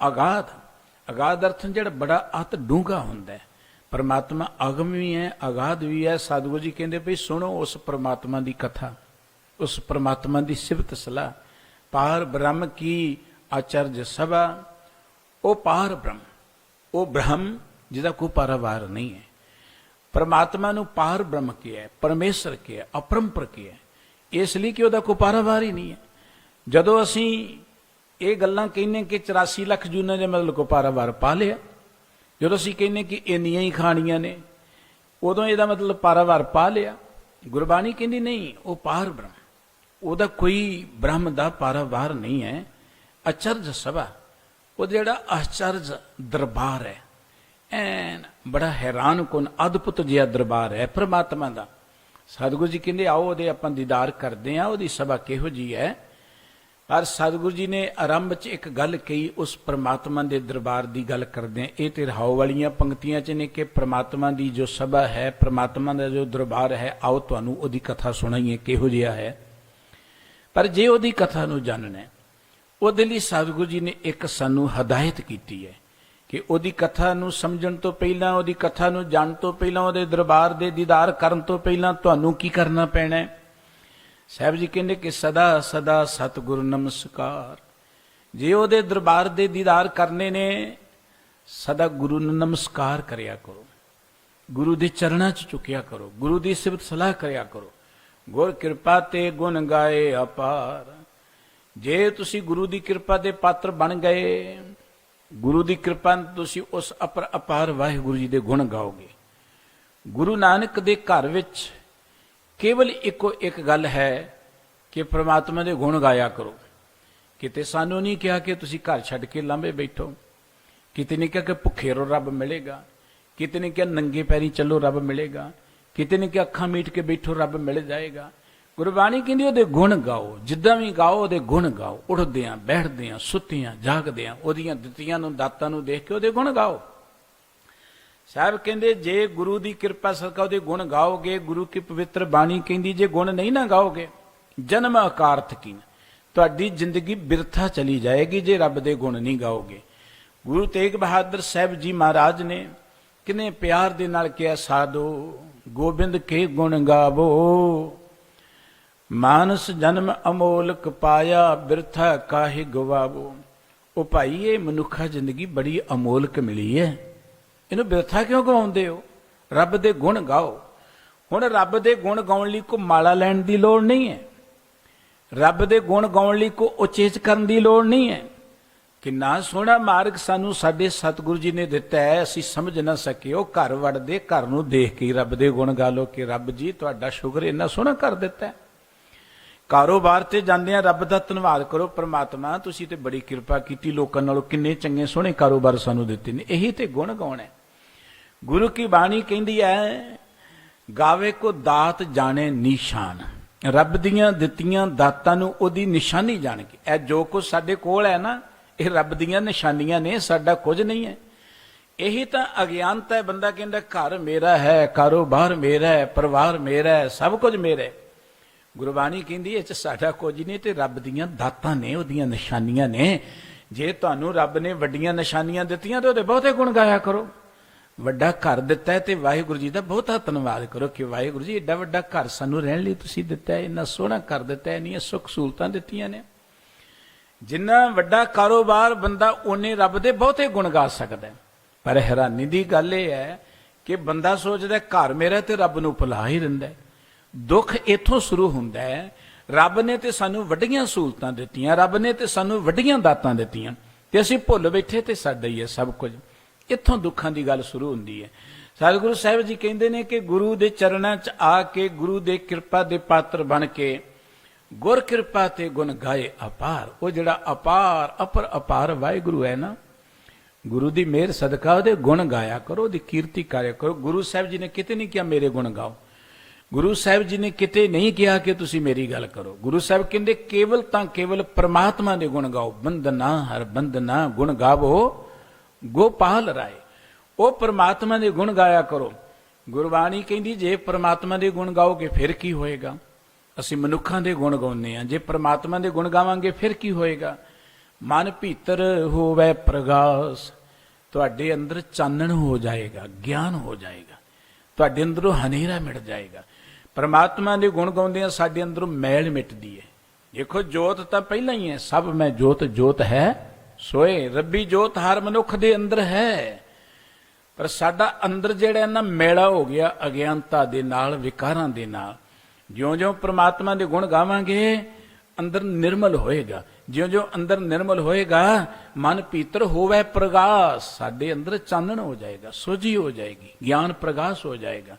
ਅਗਾਧ ਅਰਥ ਜਿਹੜਾ ਬੜਾ ਅਤ ਡੂੰਘਾ ਹੁੰਦਾ ਹੈ। ਪਰਮਾਤਮਾ ਅਗਮ ਵੀ ਹੈ, ਅਗਾਧ ਵੀ ਹੈ। ਸਤਿਗੁਰੂ ਜੀ ਕਹਿੰਦੇ ਭਈ ਸੁਣੋ ਉਸ ਪਰਮਾਤਮਾ ਦੀ ਕਥਾ, ਉਸ ਪਰਮਾਤਮਾ ਦੀ ਸਿਫਤ ਸਲਾਹ। ਪਾਰ ਬ੍ਰਹਮ ਕੀ ਆਚਰਜ ਸਭਾ। ਉਹ ਪਾਰ ਬ੍ਰਹਮ, ਉਹ ਬ੍ਰਹਮ ਜਿਹਦਾ ਕੋਈ ਪਾਰਾਵਾਰ ਨਹੀਂ ਹੈ। ਪਰਮਾਤਮਾ ਨੂੰ ਪਾਰ ਬ੍ਰਹਮ ਕਿਹਾ, ਪਰਮੇਸ਼ਰ ਕਿਹਾ, ਅਪਰੰਪਰ ਕਿਹਾ, ਇਸ ਲਈ ਕਿ ਉਹਦਾ ਕੋਈ ਪਾਰਾਵਾਰ ਹੀ ਨਹੀਂ ਹੈ। ਜਦੋਂ ਅਸੀਂ ਇਹ ਗੱਲਾਂ ਕਹਿੰਦੇ ਕਿ 84 ਲੱਖ ਜੂਨਾਂ ਦੇ ਮਤਲਬ ਕੋਈ ਪਾਰਾਵਾਰ ਪਾ ਲਿਆ, ਜਦੋਂ ਅਸੀਂ ਕਹਿੰਦੇ ਕਿ ਇੰਨੀਆਂ ਹੀ ਖਾਣੀਆਂ ਨੇ, ਉਦੋਂ ਇਹਦਾ ਮਤਲਬ ਪਾਰਾਵਾਰ ਪਾ ਲਿਆ। ਗੁਰਬਾਣੀ ਕਹਿੰਦੀ ਨਹੀਂ, ਉਹ ਪਾਰ ਬ੍ਰਹਮ, ਉਹਦਾ ਕੋਈ ਬ੍ਰਹਮ ਦਾ ਪਾਰਾਵਾਰ ਨਹੀਂ ਹੈ। ਅਚਰਜ ਸਭਾ, ਉਹ ਜਿਹੜਾ ਆਸ਼ਚਰਜ ਦਰਬਾਰ ਹੈ, ਐਨ ਬੜਾ ਹੈਰਾਨ ਕੁਨ ਅਦਭੁਤ ਜਿਹਾ ਦਰਬਾਰ ਹੈ ਪ੍ਰਮਾਤਮਾ ਦਾ। ਸਤਿਗੁਰੂ ਜੀ ਕਹਿੰਦੇ ਆਓ ਉਹਦੇ ਆਪਾਂ ਦੀਦਾਰ ਕਰਦੇ ਹਾਂ, ਉਹਦੀ ਸਭਾ ਕਿਹੋ ਜਿਹੀ ਹੈ। ਪਰ ਸਤਿਗੁਰੂ ਜੀ ਨੇ ਆਰੰਭ 'ਚ ਇੱਕ ਗੱਲ ਕਹੀ, ਉਸ ਪ੍ਰਮਾਤਮਾ ਦੇ ਦਰਬਾਰ ਦੀ ਗੱਲ ਕਰਦੇ ਹਾਂ। ਇਹ ਤੇ ਰਹਾਉ ਵਾਲੀਆਂ ਪੰਕਤੀਆਂ 'ਚ ਨੇ ਕਿ ਪ੍ਰਮਾਤਮਾ ਦੀ ਜੋ ਸਭਾ ਹੈ, ਪ੍ਰਮਾਤਮਾ ਦਾ ਜੋ ਦਰਬਾਰ ਹੈ, ਆਓ ਤੁਹਾਨੂੰ ਉਹਦੀ ਕਥਾ ਸੁਣਾਈਏ ਕਿਹੋ ਜਿਹਾ ਹੈ। ਪਰ ਜੇ ਉਹਦੀ ਕਥਾ ਨੂੰ ਜਾਣਨਾ ਹੈ, ਉਹਦੇ ਲਈ ਸਤਿਗੁਰੂ ਜੀ ਨੇ ਇੱਕ ਸਾਨੂੰ ਹਦਾਇਤ ਕੀਤੀ ਹੈ ਕਿ ਉਹਦੀ ਕਥਾ ਨੂੰ ਸਮਝਣ ਤੋਂ ਪਹਿਲਾਂ, ਉਹਦੀ ਕਥਾ ਨੂੰ ਜਾਣਨ ਤੋਂ ਪਹਿਲਾਂ, ਉਹਦੇ ਦਰਬਾਰ ਦੇ ਦੀਦਾਰ ਕਰਨ ਤੋਂ ਪਹਿਲਾਂ ਤੁਹਾਨੂੰ ਕੀ ਕਰਨਾ ਪੈਣਾ ਹੈ। ਸਾਹਿਬ ਜੀ ਕਹਿੰਦੇ ਕਿ ਸਦਾ ਸਦਾ ਸਤਿਗੁਰੂ ਨਮਸਕਾਰ। ਜੇ ਉਹਦੇ ਦਰਬਾਰ ਦੇ ਦੀਦਾਰ ਕਰਨੇ ਨੇ, ਸਦਾ ਗੁਰੂ ਨੂੰ ਨਮਸਕਾਰ ਕਰਿਆ ਕਰੋ, ਗੁਰੂ ਦੇ ਚਰਨਾਂ 'ਚ ਝੁਕਿਆ ਕਰੋ, ਗੁਰੂ ਦੀ ਸਿਫਤ ਸਲਾਹ ਕਰਿਆ ਕਰੋ। ਗੁਰ ਕਿਰਪਾ ਤੇ ਗੁਣ ਗਾਏ ਅਪਾਰ। ਜੇ ਤੁਸੀਂ ਗੁਰੂ ਦੀ ਕਿਰਪਾ ਦੇ ਪਾਤਰ ਬਣ ਗਏ, ਗੁਰੂ ਦੀ ਕਿਰਪਾ ਤੁਸੀਂ ਉਸ ਅਪਾਰ ਵਾਹਿਗੁਰੂ ਜੀ ਦੇ ਗੁਣ ਗਾਓਗੇ। ਗੁਰੂ ਨਾਨਕ ਦੇ ਘਰ ਵਿੱਚ ਕੇਵਲ ਇੱਕੋ ਇੱਕ ਗੱਲ ਹੈ ਕਿ ਪ੍ਰਮਾਤਮਾ ਦੇ ਗੁਣ ਗਾਇਆ ਕਰੋ। ਕਿਤੇ ਸਾਨੂੰ ਨਹੀਂ ਕਿਹਾ ਕਿ ਤੁਸੀਂ ਘਰ ਛੱਡ ਕੇ ਲਾਂਭੇ ਬੈਠੋ, ਕਿਤੇ ਨਹੀਂ ਕਿਹਾ ਕਿ ਭੁੱਖੇ ਰਹੋ ਰੱਬ ਮਿਲੇਗਾ, ਕਿਤੇ ਨਹੀਂ ਕਿਹਾ ਨੰਗੇ ਪੈਰੀ ਚੱਲੋ ਰੱਬ ਮਿਲੇਗਾ, ਕਿਤੇ ਨਹੀਂ ਕਿਹਾ ਅੱਖਾਂ ਮੀਟ ਕੇ ਬੈਠੋ ਰੱਬ ਮਿਲ ਜਾਏਗਾ। ਗੁਰਬਾਣੀ ਕਹਿੰਦੀ ਉਹਦੇ ਗੁਣ ਗਾਓ, ਜਿੱਦਾਂ ਵੀ ਗਾਓ ਉਹਦੇ ਗੁਣ ਗਾਓ। ਉੱਠਦਿਆਂ ਬੈਠਦਿਆਂ ਸੁੱਤਿਆਂ ਜਾਗਦਿਆਂ ਉਹਦੀਆਂ ਦਿੱਤੀਆਂ ਨੂੰ ਦਾਤਾਂ ਨੂੰ ਦੇਖ ਕੇ ਉਹਦੇ ਗੁਣ ਗਾਓ। ਸਾਹਿਬ ਕਹਿੰਦੇ ਜੇ ਗੁਰੂ ਦੀ ਕਿਰਪਾ ਸਦਕਾ ਉਹਦੇ ਗੁਣ ਗਾਓਗੇ, ਗੁਰੂ ਕੀ ਪਵਿੱਤਰ ਬਾਣੀ ਕਹਿੰਦੀ ਜੇ ਗੁਣ ਨਹੀਂ ਨਾ ਗਾਓਗੇ, ਜਨਮ ਅਕਾਰਥ ਕੀਨ, ਤੁਹਾਡੀ ਜ਼ਿੰਦਗੀ ਬਿਰਥਾ ਚਲੀ ਜਾਏਗੀ ਜੇ ਰੱਬ ਦੇ ਗੁਣ ਨਹੀਂ ਗਾਓਗੇ। ਗੁਰੂ ਤੇਗ ਬਹਾਦਰ ਸਾਹਿਬ ਜੀ ਮਹਾਰਾਜ ਨੇ ਕਿੰਨੇ ਪਿਆਰ ਦੇ ਨਾਲ ਕਿਹਾ, ਸਾਧੋ ਗੋਬਿੰਦ ਕੇ ਗੁਣ ਗਾਵੋ, ਮਾਨਸ ਜਨਮ ਅਮੋਲਕ ਪਾਇਆ, ਬਿਰਥਾ ਕਾਹੇ ਗਵਾਵੋ। ਉਹ ਭਾਈ ਇਹ ਮਨੁੱਖਾ ਜ਼ਿੰਦਗੀ ਬੜੀ ਅਮੋਲਕ ਮਿਲੀ ਹੈ, ਇਹਨੂੰ ਬਿਰਥਾ ਕਿਉਂ ਗਵਾਉਂਦੇ ਹੋ? ਰੱਬ ਦੇ ਗੁਣ ਗਾਓ। ਹੁਣ ਰੱਬ ਦੇ ਗੁਣ ਗਾਉਣ ਲਈ ਕੋਈ ਮਾਲਾ ਲੈਣ ਦੀ ਲੋੜ ਨਹੀਂ ਹੈ, ਰੱਬ ਦੇ ਗੁਣ ਗਾਉਣ ਲਈ ਕੋਈ ਉਚੇਚ ਕਰਨ ਦੀ ਲੋੜ ਨਹੀਂ ਹੈ। ਕਿੰਨਾ ਸੋਹਣਾ ਮਾਰਗ ਸਾਨੂੰ ਸਾਡੇ ਸਤਿਗੁਰੂ ਜੀ ਨੇ ਦਿੱਤਾ ਹੈ, ਅਸੀਂ ਸਮਝ ਨਾ ਸਕੇ। ਉਹ ਘਰ ਵੜਦੇ ਘਰ ਨੂੰ ਦੇਖ ਕੇ ਰੱਬ ਦੇ ਗੁਣ ਗਾ ਲੋ ਕਿ ਰੱਬ ਜੀ ਤੁਹਾਡਾ ਸ਼ੁਕਰ, ਇੰਨਾ ਸੋਹਣਾ ਕਰ ਦਿੱਤਾ। ਕਾਰੋਬਾਰ ਤੇ ਜਾਂਦੇ ਆ ਰੱਬ ਦਾ ਧੰਨਵਾਦ ਕਰੋ, ਪ੍ਰਮਾਤਮਾ ਤੁਸੀਂ ਤੇ ਬੜੀ ਕਿਰਪਾ ਕੀਤੀ, ਲੋਕਾਂ ਨਾਲੋਂ ਕਿੰਨੇ ਚੰਗੇ ਸੋਹਣੇ ਕਾਰੋਬਾਰ ਸਾਨੂੰ ਦਿੱਤੇ ਨੇ। ਇਹੀ ਤੇ ਗੁਣ ਗਾਉਣਾ ਹੈ। ਗੁਰੂ ਕੀ ਬਾਣੀ ਕਹਿੰਦੀ ਹੈ, ਗਾਵੇ ਕੋ ਦਾਤ ਜਾਣੇ ਨਿਸ਼ਾਨ। ਰੱਬ ਦੀਆਂ ਦਿੱਤੀਆਂ ਦਾਤਾਂ ਨੂੰ ਉਹਦੀ ਨਿਸ਼ਾਨੀ ਜਾਣ ਕੇ, ਇਹ ਜੋ ਕੁਝ ਸਾਡੇ ਕੋਲ ਹੈ ਨਾ, ਇਹ ਰੱਬ ਦੀਆਂ ਨਿਸ਼ਾਨੀਆਂ ਨੇ, ਸਾਡਾ ਕੁਝ ਨਹੀਂ ਹੈ। ਇਹੀ ਤਾਂ ਅਗਿਆਨਤਾ ਹੈ। ਬੰਦਾ ਕਹਿੰਦਾ ਘਰ ਮੇਰਾ ਹੈ, ਕਾਰੋਬਾਰ ਮੇਰਾ ਹੈ, ਪਰਿਵਾਰ ਮੇਰਾ ਹੈ, ਸਭ ਕੁਝ ਮੇਰਾ ਹੈ। ਗੁਰਬਾਣੀ ਕਹਿੰਦੀ ਇਹ 'ਚ ਸਾਡਾ ਕੁਝ ਨਹੀਂ, ਤੇ ਰੱਬ ਦੀਆਂ ਦਾਤਾਂ ਨੇ, ਉਹਦੀਆਂ ਨਿਸ਼ਾਨੀਆਂ ਨੇ। ਜੇ ਤੁਹਾਨੂੰ ਰੱਬ ਨੇ ਵੱਡੀਆਂ ਨਿਸ਼ਾਨੀਆਂ ਦਿੱਤੀਆਂ ਤੇ ਉਹਦੇ ਬਹੁਤੇ ਗੁਣ ਗਾਇਆ ਕਰੋ। ਵੱਡਾ ਘਰ ਦਿੱਤਾ ਹੈ ਤੇ ਵਾਹਿਗੁਰੂ ਜੀ ਦਾ ਬਹੁਤਾ ਧੰਨਵਾਦ ਕਰੋ ਕਿ ਵਾਹਿਗੁਰੂ ਜੀ ਏਡਾ ਵੱਡਾ ਘਰ ਸਾਨੂੰ ਰਹਿਣ ਲਈ ਤੁਸੀਂ ਦਿੱਤਾ ਹੈ, ਇੰਨਾ ਸੋਹਣਾ ਘਰ ਦਿੱਤਾ ਹੈ, ਇੰਨੀਆਂ ਸੁੱਖ ਸਹੂਲਤਾਂ ਦਿੱਤੀਆਂ ਨੇ। ਜਿੰਨਾ ਵੱਡਾ ਕਾਰੋਬਾਰ ਬੰਦਾ ਉਹਨੇ ਰੱਬ ਦੇ ਬਹੁਤੇ ਗੁਣ ਗਾ ਸਕਦਾ। ਪਰ ਹੈਰਾਨੀ ਦੀ ਗੱਲ ਇਹ ਹੈ ਕਿ ਬੰਦਾ ਸੋਚਦਾ ਘਰ ਮੇਰਾ ਤੇ ਰੱਬ ਨੂੰ ਭੁਲਾ ਹੀ ਰਹਿੰਦਾ। ਦੁੱਖ ਇੱਥੋਂ ਸ਼ੁਰੂ ਹੁੰਦਾ ਹੈ। ਰੱਬ ਨੇ ਤੇ ਸਾਨੂੰ ਵੱਡੀਆਂ ਸਹੂਲਤਾਂ ਦਿੱਤੀਆਂ, ਰੱਬ ਨੇ ਤੇ ਸਾਨੂੰ ਵੱਡੀਆਂ ਦਾਤਾਂ ਦਿੱਤੀਆਂ, ਤੇ ਅਸੀਂ ਭੁੱਲ ਬੈਠੇ ਤੇ ਸਾਡਾ ਹੀ ਹੈ ਸਭ ਕੁਝ। ਇੱਥੋਂ ਦੁੱਖਾਂ ਦੀ ਗੱਲ ਸ਼ੁਰੂ ਹੁੰਦੀ ਹੈ। ਸਤਿਗੁਰੂ ਸਾਹਿਬ ਜੀ ਕਹਿੰਦੇ ਨੇ ਕਿ ਗੁਰੂ ਦੇ ਚਰਨਾਂ 'ਚ ਆ ਕੇ, ਗੁਰੂ ਦੇ ਕਿਰਪਾ ਦੇ ਪਾਤਰ ਬਣ ਕੇ, ਗੁਰ ਕਿਰਪਾ ਤੇ ਗੁਣ ਗਾਏ ਅਪਾਰ। ਉਹ ਜਿਹੜਾ ਅਪਾਰ ਅਪਾਰ ਵਾਹਿਗੁਰੂ ਹੈ ਨਾ, ਗੁਰੂ ਦੀ ਮਿਹਰ ਸਦਕਾ ਉਹਦੇ ਗੁਣ ਗਾਇਆ ਕਰੋ, ਉਹਦੀ ਕੀਰਤੀ ਕਰਿਆ ਕਰੋ। ਗੁਰੂ ਸਾਹਿਬ ਜੀ ਨੇ ਕਿਤੇ ਨਹੀਂ ਕਿਹਾ ਮੇਰੇ ਗੁਣ ਗਾਓ, ਗੁਰੂ ਸਾਹਿਬ ਜੀ ਨੇ ਕਿਤੇ ਨਹੀਂ ਕਿਹਾ ਕਿ ਤੁਸੀਂ ਮੇਰੀ ਗੱਲ ਕਰੋ। ਗੁਰੂ ਸਾਹਿਬ ਕਹਿੰਦੇ ਕੇਵਲ ਤਾਂ ਕੇਵਲ ਪ੍ਰਮਾਤਮਾ ਦੇ ਗੁਣ ਗਾਓ। ਬੰਦਨਾ ਹਰ ਬੰਦਨਾ ਗੁਣ ਗਾਵੋ ਗੋਪਾਲ ਰਾਏ। ਉਹ ਪ੍ਰਮਾਤਮਾ ਦੇ ਗੁਣ ਗਾਇਆ ਕਰੋ। ਗੁਰਬਾਣੀ ਕਹਿੰਦੀ ਜੇ ਪ੍ਰਮਾਤਮਾ ਦੇ ਗੁਣ ਗਾਓਗੇ ਫਿਰ ਕੀ ਹੋਏਗਾ? ਅਸੀਂ ਮਨੁੱਖਾਂ ਦੇ ਗੁਣ ਗਾਉਂਦੇ ਹਾਂ, ਜੇ ਪ੍ਰਮਾਤਮਾ ਦੇ ਗੁਣ ਗਾਵਾਂਗੇ ਫਿਰ ਕੀ ਹੋਏਗਾ? ਮਨ ਭੀਤਰ ਹੋਵੇ ਪ੍ਰਗਾਸ, ਤੁਹਾਡੇ ਅੰਦਰ ਚਾਨਣ ਹੋ ਜਾਏਗਾ, ਗਿਆਨ ਹੋ ਜਾਏਗਾ, ਤੁਹਾਡੇ ਅੰਦਰੋਂ ਹਨੇਰਾ ਮਿਟ ਜਾਏਗਾ। ਪ੍ਰਮਾਤਮਾ ਦੇ ਗੁਣ ਗਾਉਂਦੇ ਆ, ਸਾਡੇ ਅੰਦਰੋਂ ਮੈਲ ਮਿਟਦੀ ਹੈ। ਦੇਖੋ ਜੋਤ ਤਾਂ ਪਹਿਲਾਂ ਹੀ ਹੈ, ਸਭ ਮੈਂ ਜੋਤ ਜੋਤ ਹੈ ਸੋਏ, ਰੱਬੀ ਜੋਤ ਹਰ ਮਨੁੱਖ ਦੇ ਅੰਦਰ ਹੈ। ਪਰ ਸਾਡਾ ਅੰਦਰ ਜਿਹੜਾ ਨਾ ਮੈਲਾ ਹੋ ਗਿਆ ਅਗਿਆਨਤਾ ਦੇ ਨਾਲ, ਵਿਕਾਰਾਂ ਦੇ ਨਾਲ। ਜਿਉਂ-ਜਿਉਂ ਪ੍ਰਮਾਤਮਾ ਦੇ ਗੁਣ ਗਾਵਾਂਗੇ ਅੰਦਰ ਨਿਰਮਲ ਹੋਏਗਾ, ਜਿਉਂ-ਜਿਉਂ ਅੰਦਰ ਨਿਰਮਲ ਹੋਏਗਾ ਮਨ ਭੀਤਰ ਹੋਵੇ ਪ੍ਰਗਾਸ, ਸਾਡੇ ਅੰਦਰ ਚਾਨਣ ਹੋ ਜਾਏਗਾ, ਸੋਝੀ ਹੋ ਜਾਏਗੀ, ਗਿਆਨ ਪ੍ਰਗਾਸ ਹੋ ਜਾਏਗਾ।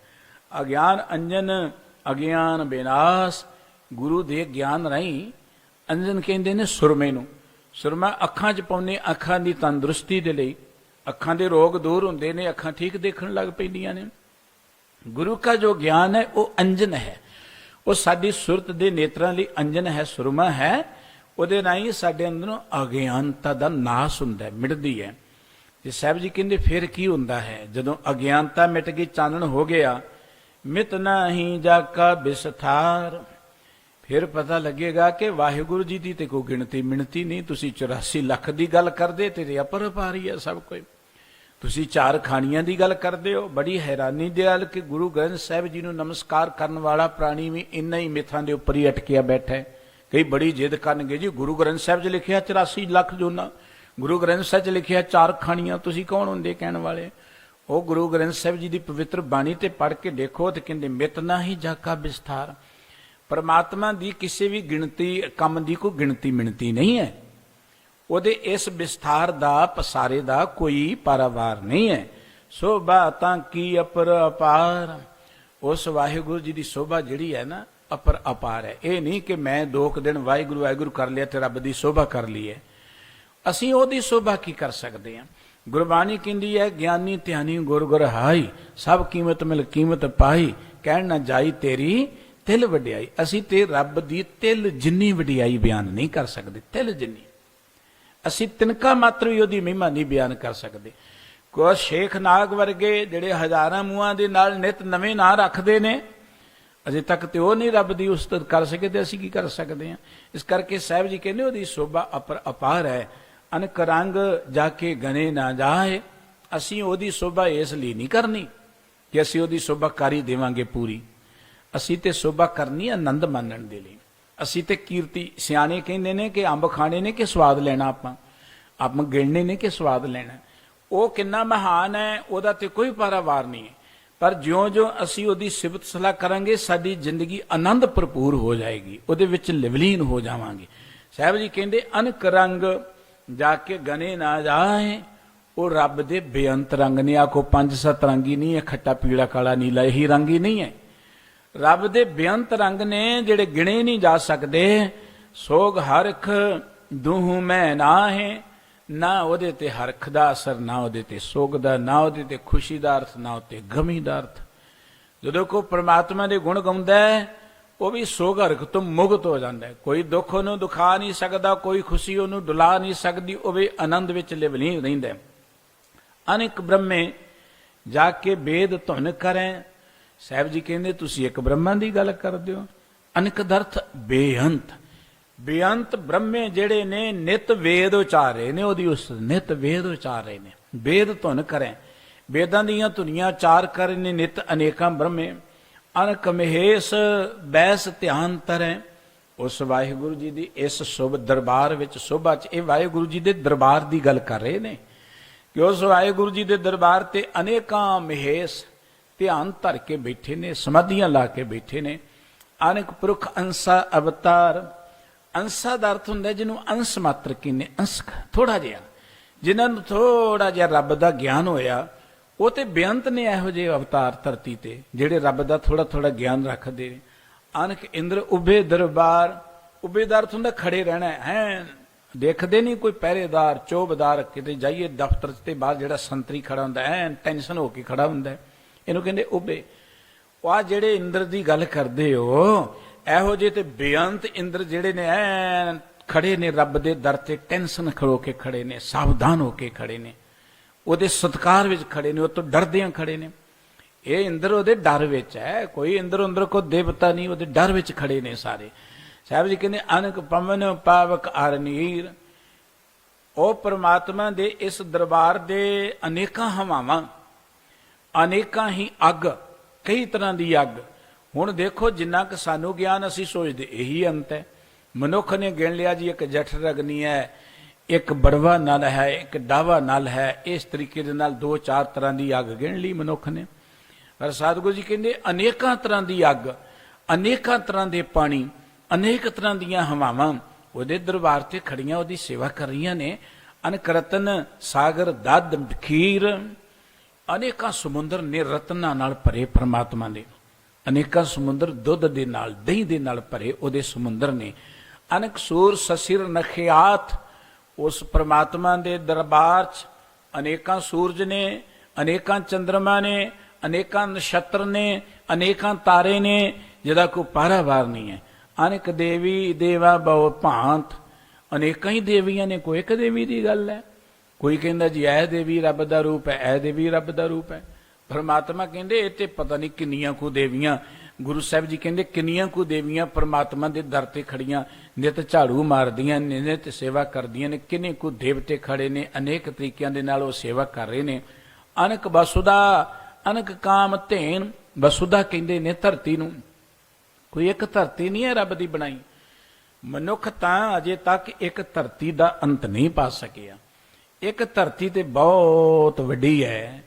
ਅਗਿਆਨ ਅੰਜਨ ਅਗਿਆਨ ਬਿਨਾਸ਼, ਗੁਰੂ ਦੇ ਗਿਆਨ ਰਾਹੀਂ ਅੰਜਨ ਕਹਿੰਦੇ ਨੇ ਸੁਰਮੇ ਨੂੰ। ਸੁਰਮਾ ਅੱਖਾਂ 'ਚ ਪਾਉਂਦੇ, ਅੱਖਾਂ ਦੀ ਤੰਦਰੁਸਤੀ ਦੇ ਲਈ। ਅੱਖਾਂ ਦੇ ਰੋਗ ਦੂਰ ਹੁੰਦੇ ਨੇ, ਅੱਖਾਂ ਠੀਕ ਦੇਖਣ ਲੱਗ ਪੈਂਦੀਆਂ ਨੇ। ਗੁਰੂ ਕਾ ਜੋ ਗਿਆਨ ਹੈ ਉਹ ਅੰਜਨ ਹੈ, ਉਹ ਸਾਡੀ ਸੁਰਤ ਦੇ ਨੇਤਰਾਂ ਲਈ ਅੰਜਨ ਹੈ, ਸੁਰਮਾ ਹੈ। ਉਹਦੇ ਨਾਲ ਹੀ ਸਾਡੇ ਅੰਦਰੋਂ ਅਗਿਆਨਤਾ ਦਾ ਨਾਸ ਹੁੰਦਾ ਹੈ, ਮਿਟਦੀ ਹੈ। ਤੇ ਸਾਹਿਬ ਜੀ ਕਹਿੰਦੇ ਫਿਰ ਕੀ ਹੁੰਦਾ ਹੈ ਜਦੋਂ ਅਗਿਆਨਤਾ ਮਿਟ ਗਈ, ਚਾਨਣ ਹੋ ਗਿਆ। ਮਿਤ ਨਾਹੀਂ ਜਾਕਾ ਬਿਸਥਾਰ, ਫਿਰ ਪਤਾ ਲੱਗੇਗਾ ਕਿ ਵਾਹਿਗੁਰੂ ਜੀ ਦੀ ਤੇ ਕੋਈ ਗਿਣਤੀ ਮਿਣਤੀ ਨਹੀਂ। ਤੁਸੀਂ 84 ਲੱਖ ਦੀ ਗੱਲ ਕਰਦੇ ਤੇ ਅਪਰਪਾਰੀ ਹੈ ਸਭ ਕੋਈ। ਤੁਸੀਂ 4 ਖਾਣੀਆਂ ਦੀ ਗੱਲ ਕਰਦੇ ਹੋ। ਬੜੀ ਹੈਰਾਨੀ ਦੀ ਗੱਲ ਕਿ ਗੁਰੂ ਗ੍ਰੰਥ ਸਾਹਿਬ ਜੀ ਨੂੰ ਨਮਸਕਾਰ ਕਰਨ ਵਾਲਾ ਪ੍ਰਾਣੀ ਵੀ ਇੰਨਾ ਹੀ ਮਿੱਥਾਂ ਦੇ ਉੱਪਰ ਹੀ ਅਟਕਿਆ ਬੈਠਾ ਹੈ। ਕਈ ਬੜੀ ਜਿੱਦ ਕਰਨਗੇ ਜੀ ਗੁਰੂ ਗ੍ਰੰਥ ਸਾਹਿਬ 'ਚ ਲਿਖਿਆ 84 ਲੱਖ ਜੋਨਾ, ਗੁਰੂ ਗ੍ਰੰਥ ਸਾਹਿਬ 'ਚ ਲਿਖਿਆ 4 ਖਾਣੀਆਂ, ਤੁਸੀਂ ਕੌਣ ਹੁੰਦੇ ਕਹਿਣ ਵਾਲੇ? ਉਹ ਗੁਰੂ ਗ੍ਰੰਥ ਸਾਹਿਬ ਜੀ ਦੀ ਪਵਿੱਤਰ ਬਾਣੀ ਤੇ ਪੜ੍ਹ ਕੇ ਦੇਖੋ ਤੇ ਕਹਿੰਦੇ ਮਿਤ ਨਾਹੀਂ ਜਾਕਾ ਬਿਸਥਾਰ। ਪਰਮਾਤਮਾ ਦੀ ਕਿਸੇ ਵੀ ਗਿਣਤੀ ਕੰਮ ਦੀ ਕੋਈ ਗਿਣਤੀ ਮਿਣਤੀ ਨਹੀਂ ਹੈ। ਉਹਦੇ ਇਸ ਵਿਸਥਾਰ ਦਾ ਪਸਾਰੇ ਦਾ ਕੋਈ ਪਾਰਾਵਾਰ ਨਹੀਂ ਹੈ। ਸੋਭਾ ਤਾਂ ਕੀ ਅਪਰ ਅਪਾਰ, ਉਸ ਵਾਹਿਗੁਰੂ ਜੀ ਦੀ ਸੋਭਾ ਜਿਹੜੀ ਹੈ ਨਾ ਅਪਰ ਅਪਾਰ ਹੈ। ਇਹ ਨਹੀਂ ਕਿ ਮੈਂ 2 ਦਿਨ ਵਾਹਿਗੁਰੂ ਵਾਹਿਗੁਰੂ ਕਰ ਲਿਆ ਤੇ ਰੱਬ ਦੀ ਸੋਭਾ ਕਰ ਲਈ ਹੈ। ਅਸੀਂ ਉਹਦੀ ਸੋਭਾ ਕੀ ਕਰ ਸਕਦੇ ਹਾਂ? ਗੁਰਬਾਣੀ ਕਹਿੰਦੀ ਹੈ ਗਿਆਨੀ ਧਿਆਨੀ ਗੁਰ ਗੁਰ ਹਾਈ, ਸਭ ਕੀਮਤ ਮਿਲ ਕੀਮਤ ਪਾਈ, ਕਹਿਣ ਨਾ ਜਾਈ ਤੇਰੀ ਤਿਲ ਵਡਿਆਈ। ਅਸੀਂ ਤੇ ਰੱਬ ਦੀ ਤਿਲ ਜਿੰਨੀ ਵਡਿਆਈ ਬਿਆਨ ਨਹੀਂ ਕਰ ਸਕਦੇ, ਤਿਲ ਜਿੰਨੀ। ਅਸੀਂ ਤਿਨਕਾ ਮਾਤਰ ਵੀ ਉਹਦੀ ਮਹਿਮਾ ਨਹੀਂ ਬਿਆਨ ਕਰ ਸਕਦੇ। ਕੋ ਸ਼ੇਖ ਨਾਗ ਵਰਗੇ ਜਿਹੜੇ ਹਜ਼ਾਰਾਂ ਮੂੰਹਾਂ ਦੇ ਨਾਲ ਨਿਤ ਨਵੇਂ ਨਾਂ ਰੱਖਦੇ ਨੇ, ਅਜੇ ਤੱਕ ਤੇ ਉਹ ਨਹੀਂ ਰੱਬ ਦੀ ਉਸਤਤ ਕਰ ਸਕੇ ਤੇ ਅਸੀਂ ਕੀ ਕਰ ਸਕਦੇ ਹਾਂ? ਇਸ ਕਰਕੇ ਸਾਹਿਬ ਜੀ ਕਹਿੰਦੇ ਉਹਦੀ ਸੋਭਾ ਅਪਰ ਅਪਾਰ ਹੈ, ਅਨਕ ਰੰਗ ਜਾ ਕੇ ਗਣੇ ਨਾ ਜਾਏ। ਅਸੀਂ ਉਹਦੀ ਸੋਭਾ ਇਸ ਲਈ ਨਹੀਂ ਕਰਨੀ ਕਿ ਅਸੀਂ ਉਹਦੀ ਸੋਭਾ ਕਰ ਹੀ ਦੇਵਾਂਗੇ ਪੂਰੀ। ਅਸੀਂ ਤੇ ਸੋਭਾ ਕਰਨੀ ਆਨੰਦ ਮਾਣਨ ਦੇ ਲਈ। ਅਸੀਂ ਤੇ ਕੀਰਤੀ, ਸਿਆਣੇ ਕਹਿੰਦੇ ਨੇ ਕਿ ਅੰਬ ਖਾਣੇ ਨੇ ਕਿ ਸਵਾਦ ਲੈਣਾ, ਆਪਾਂ ਗਿਣਨੇ ਨੇ ਕਿ ਸਵਾਦ ਲੈਣਾ। ਉਹ ਕਿੰਨਾ ਮਹਾਨ ਹੈ ਉਹਦਾ ਤੇ ਕੋਈ ਪਾਰਾਵਾਰ ਨਹੀਂ ਹੈ। ਪਰ ਜਿਉਂ-ਜਿਉਂ ਅਸੀਂ ਉਹਦੀ ਸਿਫਤ ਸਲਾਹ ਕਰਾਂਗੇ ਸਾਡੀ ਜ਼ਿੰਦਗੀ ਆਨੰਦ ਭਰਪੂਰ ਹੋ ਜਾਏਗੀ, ਉਹਦੇ ਵਿੱਚ ਲਿਵਲੀਨ ਹੋ ਜਾਵਾਂਗੇ। ਸਾਹਿਬ ਜੀ ਕਹਿੰਦੇ ਅਨਕ ਰੰਗ ਜਾ ਕੇ ਗਨੇ ਨਾ ਜਾਏ, ਉਹ ਰੱਬ ਦੇ ਬੇਅੰਤ ਰੰਗ ਨੇ। ਆਖੋ 5-7 ਰੰਗ ਹੀ ਨਹੀਂ ਹੈ, ਖੱਟਾ ਪੀਲਾ ਕਾਲਾ ਨੀਲਾ, ਇਹੀ ਰੰਗ ਹੀ ਨਹੀਂ ਹੈ। ਰੱਬ ਦੇ ਬੇਅੰਤ ਰੰਗ ਨੇ ਜਿਹੜੇ ਗਿਣੇ ਨਹੀਂ ਜਾ ਸਕਦੇ। ਸੋਗ ਹਰਖ ਦੂਹੂ ਮੈਂ ਨਾ ਹੈ, ਨਾ ਉਹਦੇ ਤੇ ਹਰਖ ਦਾ ਅਸਰ, ਨਾ ਉਹਦੇ ਤੇ ਸੋਗ ਦਾ, ਨਾ ਉਹਦੇ ਤੇ ਖੁਸ਼ੀ ਦਾ ਅਰਥ, ਨਾ ਉਹਤੇ ਗਮੀ ਦਾ ਅਰਥ। ਜਦੋਂ ਕੋਈ ਪ੍ਰਮਾਤਮਾ ਦੇ ਗੁਣ ਗਾਉਂਦਾ ਹੈ ਉਹ ਵੀ ਸੋਗ ਹਰਖ ਤੋਂ ਮੁਕਤ ਹੋ ਜਾਂਦਾ ਹੈ। ਕੋਈ ਦੁੱਖ ਉਹਨੂੰ ਦੁਖਾ ਨਹੀਂ ਸਕਦਾ, ਕੋਈ ਖੁਸ਼ੀ ਉਹਨੂੰ ਡੁਲਾ ਨਹੀਂ ਸਕਦੀ, ਉਹ ਵੀ ਆਨੰਦ ਵਿੱਚ ਲਿਵਲੀਨ ਰਹਿੰਦਾ। ਅਨੇਕ ਬ੍ਰਹਮੇ ਜਾ ਕੇ ਵੇਦ ਧੁਨ ਕਰੈ, ਸਾਹਿਬ ਜੀ ਕਹਿੰਦੇ ਤੁਸੀਂ ਇੱਕ ਬ੍ਰਹਮਾ ਦੀ ਗੱਲ ਕਰਦੇ ਹੋ। ਅਨੇਕ ਦਾ ਅਰਥ ਬੇਅੰਤ, ਬੇਅੰਤ ਬ੍ਰਹਮੇ ਜਿਹੜੇ ਨੇ ਨਿਤ ਵੇਦ ਉਚਾਰ ਰਹੇ ਨੇ, ਉਹਦੀ ਉਸ ਨਿਤ ਵੇਦ ਉਚਾਰ ਰਹੇ ਨੇ। ਵੇਦ ਧੁਨ ਕਰੈ, ਵੇਦਾਂ ਦੀਆਂ ਧੁਨੀਆਂ ਉਚਾਰ ਕਰ ਨੇ ਨਿਤ ਅਨੇਕਾਂ ਬ੍ਰਹਮੇ। ਅਨਕ ਮਹੇਸ਼ ਬੈਸ ਧਿਆਨ ਤਰੈ, ਉਸ ਵਾਹਿਗੁਰੂ ਜੀ ਦੀ ਇਸ ਸ਼ੁਭ ਦਰਬਾਰ ਵਿੱਚ ਸ਼ੋਭਾ ਚ, ਇਹ ਵਾਹਿਗੁਰੂ ਜੀ ਦੇ ਦਰਬਾਰ ਦੀ ਗੱਲ ਕਰ ਰਹੇ ਨੇ ਕਿ ਉਸ ਵਾਹਿਗੁਰੂ ਜੀ ਦੇ ਦਰਬਾਰ ਤੇ ਅਨੇਕਾਂ ਮਹੇਸ਼ ਧਿਆਨ ਧਰ ਕੇ ਬੈਠੇ ਨੇ, ਸਮਾਧੀਆਂ ਲਾ ਕੇ ਬੈਠੇ ਨੇ। ਅਨੇਕ ਪੁਰਖ ਅੰਸਾ ਅਵਤਾਰ, ਅੰਸਾ ਦਾ ਅਰਥ ਹੁੰਦਾ ਜਿਹਨੂੰ ਅੰਸ਼ ਮਾਤਰ ਕਹਿੰਦੇ, ਅੰਸ਼ ਥੋੜਾ ਜਿਹਾ, ਜਿਨ੍ਹਾਂ ਨੂੰ ਥੋੜਾ ਜਿਹਾ ਰੱਬ ਦਾ ਗਿਆਨ ਹੋਇਆ, ਉਹ ਤੇ ਬੇਅੰਤ ਨੇ ਇਹੋ ਜਿਹੇ ਅਵਤਾਰ ਧਰਤੀ ਤੇ ਜਿਹੜੇ ਰੱਬ ਦਾ ਥੋੜਾ ਥੋੜਾ ਗਿਆਨ ਰੱਖਦੇ ਨੇ। ਅਨਕ ਇੰਦਰ ਉਭੇ ਦਰਬਾਰ, ਉਭੇ ਦਾ ਅਰਥ ਹੁੰਦਾ ਖੜੇ ਰਹਿਣਾ ਹੈ, ਦੇਖਦੇ ਨਹੀਂ ਕੋਈ ਪਹਿਰੇਦਾਰ ਚੌਬਦਾਰ, ਕਿਤੇ ਜਾਈਏ ਦਫ਼ਤਰ ਤੇ ਬਾਹਰ ਜਿਹੜਾ ਸੰਤਰੀ ਖੜਾ ਹੁੰਦਾ ਹੈ ਟੈਨਸ਼ਨ ਹੋ ਕੇ ਖੜਾ ਹੁੰਦਾ, ਇਹਨੂੰ ਕਹਿੰਦੇ ਉਭੇ। ਉਹ ਆ ਜਿਹੜੇ ਇੰਦਰ ਦੀ ਗੱਲ ਕਰਦੇ ਹੋ, ਇਹੋ ਜਿਹੇ ਤੇ ਬੇਅੰਤ ਇੰਦਰ ਜਿਹੜੇ ਨੇ ਐ ਖੜੇ ਨੇ ਰੱਬ ਦੇ ਦਰ ਤੇ, ਟੈਨਸ਼ਨ ਖੜੋ ਕੇ ਖੜੇ ਨੇ, ਸਾਵਧਾਨ ਹੋ ਕੇ ਖੜੇ ਨੇ, ਉਹਦੇ ਸਤਕਾਰ ਵਿੱਚ ਖੜੇ ਨੇ, ਉਹ ਤੋਂ ਡਰਦਿਆਂ ਖੜੇ ਨੇ। ਇਹ ਇੰਦਰ ਉਹਦੇ ਡਰ ਵਿੱਚ ਹੈ, ਕੋਈ ਇੰਦਰ ਅੰਦਰ ਕੋ ਦੇਵਤਾ ਨਹੀਂ, ਉਹਦੇ ਡਰ ਵਿੱਚ ਖੜੇ ਨੇ ਸਾਰੇ। ਸਾਹਿਬ ਜੀ ਕਹਿੰਦੇ ਅਨਕ ਪਵਨ ਪਾਵਕ ਅਰਨੀਰ, ਉਹ ਪਰਮਾਤਮਾ ਦੇ ਇਸ ਦਰਬਾਰ ਦੇ ਅਨੇਕਾਂ ਹਵਾਵਾਂ, ਅਨੇਕਾਂ ਹੀ ਅੱਗ, ਕਈ ਤਰ੍ਹਾਂ ਦੀ ਅੱਗ। ਹੁਣ ਦੇਖੋ ਜਿੰਨਾ ਕੁ ਸਾਨੂੰ ਗਿਆਨ ਅਸੀਂ ਸੋਚਦੇ ਇਹੀ ਅੰਤ ਹੈ। ਮਨੁੱਖ ਨੇ ਗਿਣ ਲਿਆ ਜੀ ਇੱਕ ਜਠਰ ਅਗਨੀ ਹੈ, ਇੱਕ ਬੜਵਾ ਨਲ ਹੈ, ਇੱਕ ਡਾਵਾ ਨਲ ਹੈ, ਇਸ ਤਰੀਕੇ ਦੇ ਨਾਲ 2-4 ਤਰ੍ਹਾਂ ਦੀ ਅੱਗ ਗਿਣ ਲਈ ਮਨੁੱਖ ਨੇ। ਪਰ ਸਤਿਗੁਰੂ ਜੀ ਕਹਿੰਦੇ ਅਨੇਕਾਂ ਤਰ੍ਹਾਂ ਦੀ ਅੱਗ, ਅਨੇਕਾਂ ਤਰ੍ਹਾਂ ਦੇ ਪਾਣੀ, ਅਨੇਕ ਤਰ੍ਹਾਂ ਦੀਆਂ ਹਵਾਵਾਂ ਉਹਦੇ ਦਰਬਾਰ ਤੇ ਖੜੀਆਂ ਉਹਦੀ ਸੇਵਾ ਕਰ ਰਹੀਆਂ ਨੇ। ਅਨਕ ਰਤਨ ਸਾਗਰ ਦੱਧ ਖੀਰ, ਅਨੇਕਾਂ ਸਮੁੰਦਰ ਨੇ ਰਤਨਾਂ ਨਾਲ ਭਰੇ ਪਰਮਾਤਮਾ ਦੇ, ਅਨੇਕਾਂ ਸਮੁੰਦਰ ਦੁੱਧ ਦੇ ਨਾਲ ਦਹੀਂ ਦੇ ਨਾਲ ਭਰੇ ਉਹਦੇ ਸਮੁੰਦਰ ਨੇ। ਅਨਕ ਸੂਰ ਸਸਿਰ ਨਖਿਆਤ, उस परमात्मा के दरबार च अनेकां सूरज ने, अनेकां चंद्रमा ने, अनेकां नक्षत्र ने, अनेकां तारे ने, जिहदा कोई पारावार नहीं है। अनेक देवी देवा बहु भांत, अनेकां ही देवियां ने, कोई एक देवी की गल है। कोई कहंदा जी ऐ देवी रब दा रूप है, ऐ देवी रब दा रूप है। परमात्मा कहंदे इह ते पता नहीं किन्नियां को देवियां। गुरु साहिब जी कहंदे किन्नियां को देवियां परमात्मा दे दर ते खड़ियां, नित झाड़ू मारदियां ने, नित सेवा करदियां ने। किन्ने को देवते खड़े ने, अनेक तरीकिਆਂ ਦੇ ਨਾਲ ਉਹ सेवा कर रहे ने। अनक वसुदा अनक काम धेन, वसुदा कहंदे ने धरती नूं। कोई एक धरती नहीं है रब दी बनाई। मनुख तां अजे तक एक धरती दा अंत नहीं पा सकिया। एक धरती ते बहुत वड्डी है,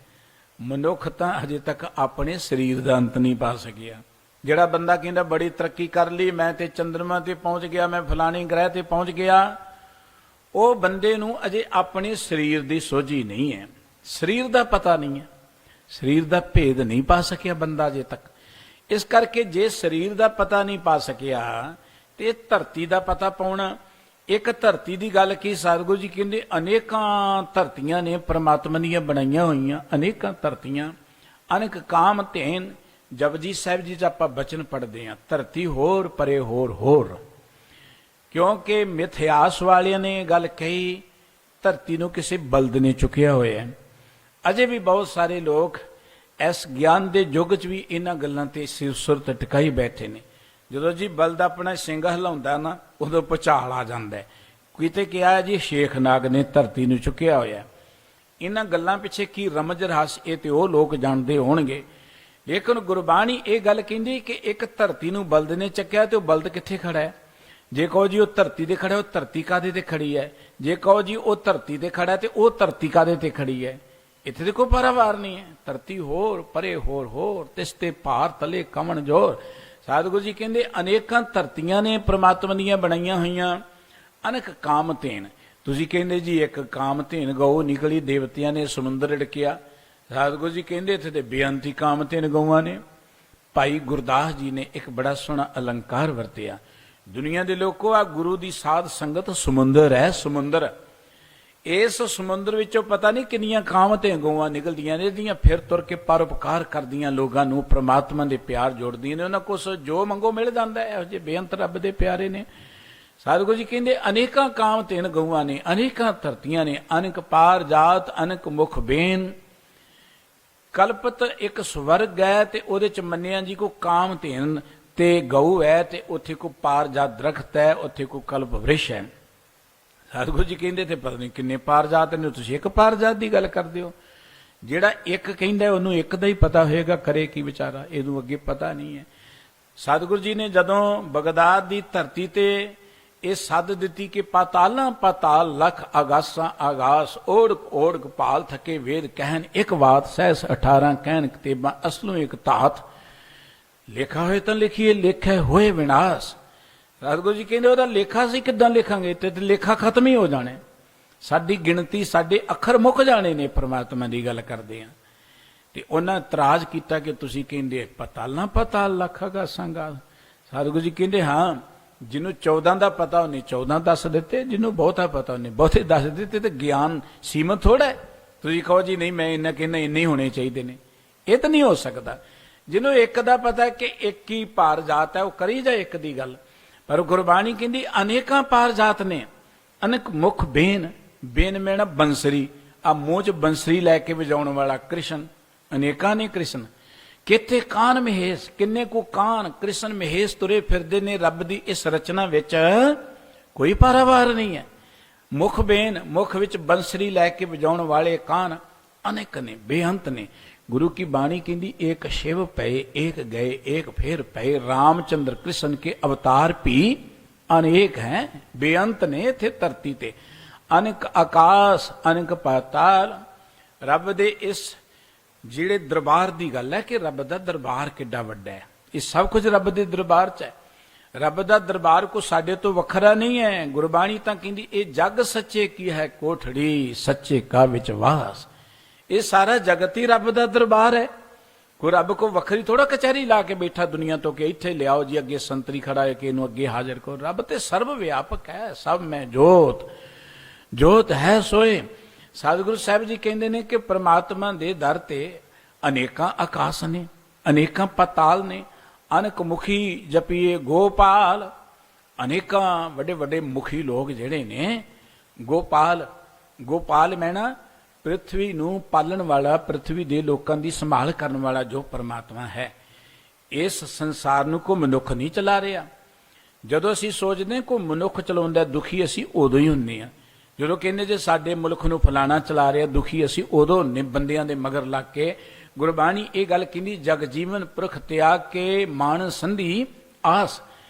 मनुख तां अजे तक अपने शरीर दा अंत नहीं पा सकिया। ਜਿਹੜਾ ਬੰਦਾ ਕਹਿੰਦਾ ਬੜੀ ਤਰੱਕੀ ਕਰ ਲਈ, ਮੈਂ ਤੇ ਚੰਦਰਮਾ ਤੇ ਪਹੁੰਚ ਗਿਆ, ਮੈਂ ਫਲਾਣੀ ਗ੍ਰਹਿ ਤੇ ਪਹੁੰਚ ਗਿਆ, ਉਹ ਬੰਦੇ ਨੂੰ ਅਜੇ ਆਪਣੇ ਸਰੀਰ ਦੀ ਸੋਝੀ ਨਹੀਂ ਹੈ, ਸਰੀਰ ਦਾ ਪਤਾ ਨਹੀਂ ਹੈ, ਸਰੀਰ ਦਾ ਭੇਦ ਨਹੀਂ ਪਾ ਸਕਿਆ ਬੰਦਾ ਅਜੇ ਤੱਕ। ਇਸ ਕਰਕੇ ਜੇ ਸਰੀਰ ਦਾ ਪਤਾ ਨਹੀਂ ਪਾ ਸਕਿਆ ਤੇ ਧਰਤੀ ਦਾ ਪਤਾ ਪਾਉਣਾ। ਇੱਕ ਧਰਤੀ ਦੀ ਗੱਲ ਕੀ ਸਤਿਗੁਰੂ ਜੀ ਕਹਿੰਦੇ ਅਨੇਕਾਂ ਧਰਤੀਆਂ ਨੇ ਪ੍ਰਮਾਤਮਾ ਦੀਆਂ ਬਣਾਈਆਂ ਹੋਈਆਂ, ਅਨੇਕਾਂ ਧਰਤੀਆਂ। ਅਨੇਕ ਕਾਮ ਧੇਨ, जपजी साहिब जी आप बचन पढ़ते हैं, धरती होर परे होर होर। क्योंकि मिथयास वाले ने गल कही धरती नूं किसी बल्द ने चुकिया होया है। अजे भी बहुत सारे लोग इस ज्ञान के युग च भी इन्हां गल्लां ते सिर सुरत टिकाई बैठे ने। जदों जी बल्द अपना सिंग हिलाउंदा ना, उदों भुचाल आ जांदा है। किते क्या है जी शेखनाग ने धरती नूं चुकिया होया। इन्हां गल्लां पिछे की रमज रहस ये तो वो लोग जानते होणगे। लेकिन गुरबाणी ये गल कहती कि एक धरती नूं बल्द ने चक्या तो बल्द कित्थे खड़ा है। जे कहो जी वो धरती ते खड़ा, वो धरती कादे ते खड़ी है। जे कहो जी वो धरती ते खड़ा तो वो धरती कादे ते खड़ी है। इत्थे तो कोई पारावार नहीं है। धरती होर परे होर होर, तिसते भार तले कमन जोर। सतगुरु जी कहंदे अनेकां धरतियां ने परमात्मा दीयां बनाईयां होईयां। अनेक काम धेन, तुसीं कहंदे जी एक काम धेन गौ निकली, देवतियां ने समुंदर ढकिया। सतगुरु जी कहते इत्थे ते बेअंती काम तीन गौआं ने। भाई गुरदास जी ने एक बड़ा सोहना अलंकार वरतिया। दुनिया के लोगों आ गुरु की साध संगत समुंदर है, समुंदर। इस समुंदर विचों पता नहीं किन्नियां काम ते गौआं निकलदियां ने, जिहदियां फिर तुर के परोपकार करदियां लोगां नूं, परमात्मा दे प्यार जोड़दियां ने। उन्हां कोल जो मंगो मिल जांदा है। इहो जिहे बेअंत रब दे प्यारे ने। सतगुरु जी कहंदे अनेकां काम तीन गौआं ने, अनेकां धरतियां ने, अनेक पार जात, अनेक मुख बेन। कल्पत एक स्वर्ग है ते उहदे च मन्निया जी को काम धेन ते गऊ है, ते उत्थे को पारजात दरख्त है, उत्थे को कल्प वृक्ष है। सतगुरु जी कहंदे ते पता नहीं किन्ने पारजात ने, तुसीं एक पारजात की गल करदे हो। जिहड़ा एक कहंदा उहनूं एक दा ही पता होएगा, करे की विचारा, इहनूं अगे पता नहीं है। सतगुरु जी ने जदों बगदाद की धरती ते ਇਹ ਸੱਦ ਦਿੱਤੀ ਕਿ ਪਾਤਾਲਾਂ ਪਾਤਾਲ ਲਖ ਆਗਾਸਾਂ ਆਗਾਸ, ਓੜਕ ਓੜਕ ਪਾਲ ਥਕੇ ਵੇਦ ਕਹਿਣ ਇੱਕ ਬਾਤ, ਸਹਿਸ 18 ਕਹਿਣ ਕਿਤਾਬਾਂ ਅਸਲੋਂ ਇੱਕ ਧਾਤ। ਲੇਖਾ ਹੋਏ ਤਾਂ ਲਿਖੀਏ, ਲੇਖੇ ਹੋਏ ਵਿਨਾਸ਼। ਸਤਿਗੁਰੂ ਜੀ ਕਹਿੰਦੇ ਉਹਦਾ ਲੇਖਾ ਸੀ ਕਿੱਦਾਂ ਲਿਖਾਂਗੇ, ਤੇ ਲੇਖਾ ਖਤਮ ਹੀ ਹੋ ਜਾਣਾ। ਸਾਡੀ ਗਿਣਤੀ, ਸਾਡੇ ਅੱਖਰ ਮੁੱਕ ਜਾਣੇ ਨੇ। ਪਰਮਾਤਮਾ ਦੀ ਗੱਲ ਕਰਦੇ ਹਾਂ ਤੇ ਉਹਨਾਂ ਇਤਰਾਜ਼ ਕੀਤਾ ਕਿ ਤੁਸੀਂ ਕਹਿੰਦੇ ਪਾਤਾਲਾਂ ਪਾਤਾਲ ਲਖ ਆਗਾਸਾਂ ਆਗਾਸ। ਸਤਿਗੁਰੂ ਜੀ ਕਹਿੰਦੇ ਹਾਂ, जिन्हों 14 का पता उन्हें 14 दस दिते, जिन्हों बहुता पता उन्हें बहुते दस दिते। तो ज्ञान सीमित थोड़ा है। तुसीं कहो जी नहीं मैं इन्ना कहना इन्ने होने चाहिए ने, ये तो नहीं हो सकता। जिन्हों एक का पता है कि एक ही पार जात है, वो करी जाए एक की गल। पर गुरबाणी कहती अनेकां पार जात ने, अनेक मुख बेन। बेन में ना बंसरी, आ मूँह च बंसरी लैके वजाउण वाला कृष्ण। अनेकां ने कृष्ण। किथे कान महेश, किन्ने को कान कृष्ण महेश तुरे फिरदे ने। रब दी इस रचना विच कोई पारावार नहीं है। मुख बेन, मुख विच बंसरी लैके वजाउण वाले कान अनेक ने, बेअंत ने। गुरु की बाणी कहती एक शिव पए, एक गए, एक फिर पए। रामचंद्र कृष्ण के अवतार भी अनेक हैं, बेअंत ने थे धरती ते। अनेक आकाश, अनेक पाताल। रब दे इस ਜਿਹੜੇ दरबार की गल है कि रब का दरबार किड्डा वड्डा है। ये सब कुछ रब के दरबार च है। रब का दरबार को साडे तो वखरा नहीं है। गुरबाणी तो कहती ये जग सच्चे की है कोठड़ी, सच्चे का विच वास। ये सारा जगत ही रब का दरबार है। कोई रब को वखरी थोड़ा कचहरी ला के बैठा दुनिया तो कि इत्थे लियाओ जी अगे संतरी खड़ा है कि इनू अगे हाजिर करो। रब तो सर्व व्यापक है, सब में जोत। ਜੋਤ ਹੈ ਸੋਏ। ਸਤਿਗੁਰੂ ਸਾਹਿਬ ਜੀ ਕਹਿੰਦੇ ਨੇ ਕਿ ਪ੍ਰਮਾਤਮਾ ਦੇ ਦਰ ਤੇ ਅਨੇਕਾਂ ਆਕਾਸ਼ ਨੇ, ਅਨੇਕਾਂ ਪਤਾਲ ਨੇ। ਅਨਕ ਮੁਖੀ ਜਪੀਏ ਗੋਪਾਲ, ਅਨੇਕਾਂ ਵੱਡੇ ਵੱਡੇ ਮੁਖੀ ਲੋਕ ਜਿਹੜੇ ਨੇ ਗੋਪਾਲ। ਗੋਪਾਲ ਮੈਨਾ ਪ੍ਰਿਥਵੀ ਨੂੰ ਪਾਲਣ ਵਾਲਾ, ਪ੍ਰਿਥਵੀ ਦੇ ਲੋਕਾਂ ਦੀ ਸੰਭਾਲ ਕਰਨ ਵਾਲਾ ਜੋ ਪਰਮਾਤਮਾ ਹੈ। ਇਸ ਸੰਸਾਰ ਨੂੰ ਕੋਈ ਮਨੁੱਖ ਨਹੀਂ ਚਲਾ ਰਿਹਾ। ਜਦੋਂ ਅਸੀਂ ਸੋਚਦੇ ਹਾਂ ਕੋਈ ਮਨੁੱਖ ਚਲਾਉਂਦਾ, ਦੁਖੀ ਅਸੀਂ ਉਦੋਂ ਹੀ ਹੁੰਦੇ ਹਾਂ। ਜਦੋਂ ਕਹਿੰਦੇ ਜੇ ਸਾਡੇ ਮੁਲਕ ਨੂੰ ਫਲਾਣਾ ਚਲਾ ਰਿਹਾ, ਦੁਖੀ ਅਸੀਂ ਉਦੋਂ ਹੁੰਦੇ ਬੰਦਿਆਂ ਦੇ ਮਗਰ ਲੱਗ ਕੇ। ਗੁਰਬਾਣੀ ਇਹ ਗੱਲ ਕਹਿੰਦੀ, ਜਗ ਜੀਵਨ ਪੁਰਖ ਤਿਆਗ ਕੇ ਮਾਨ ਸੰਧੀ ਆਸ।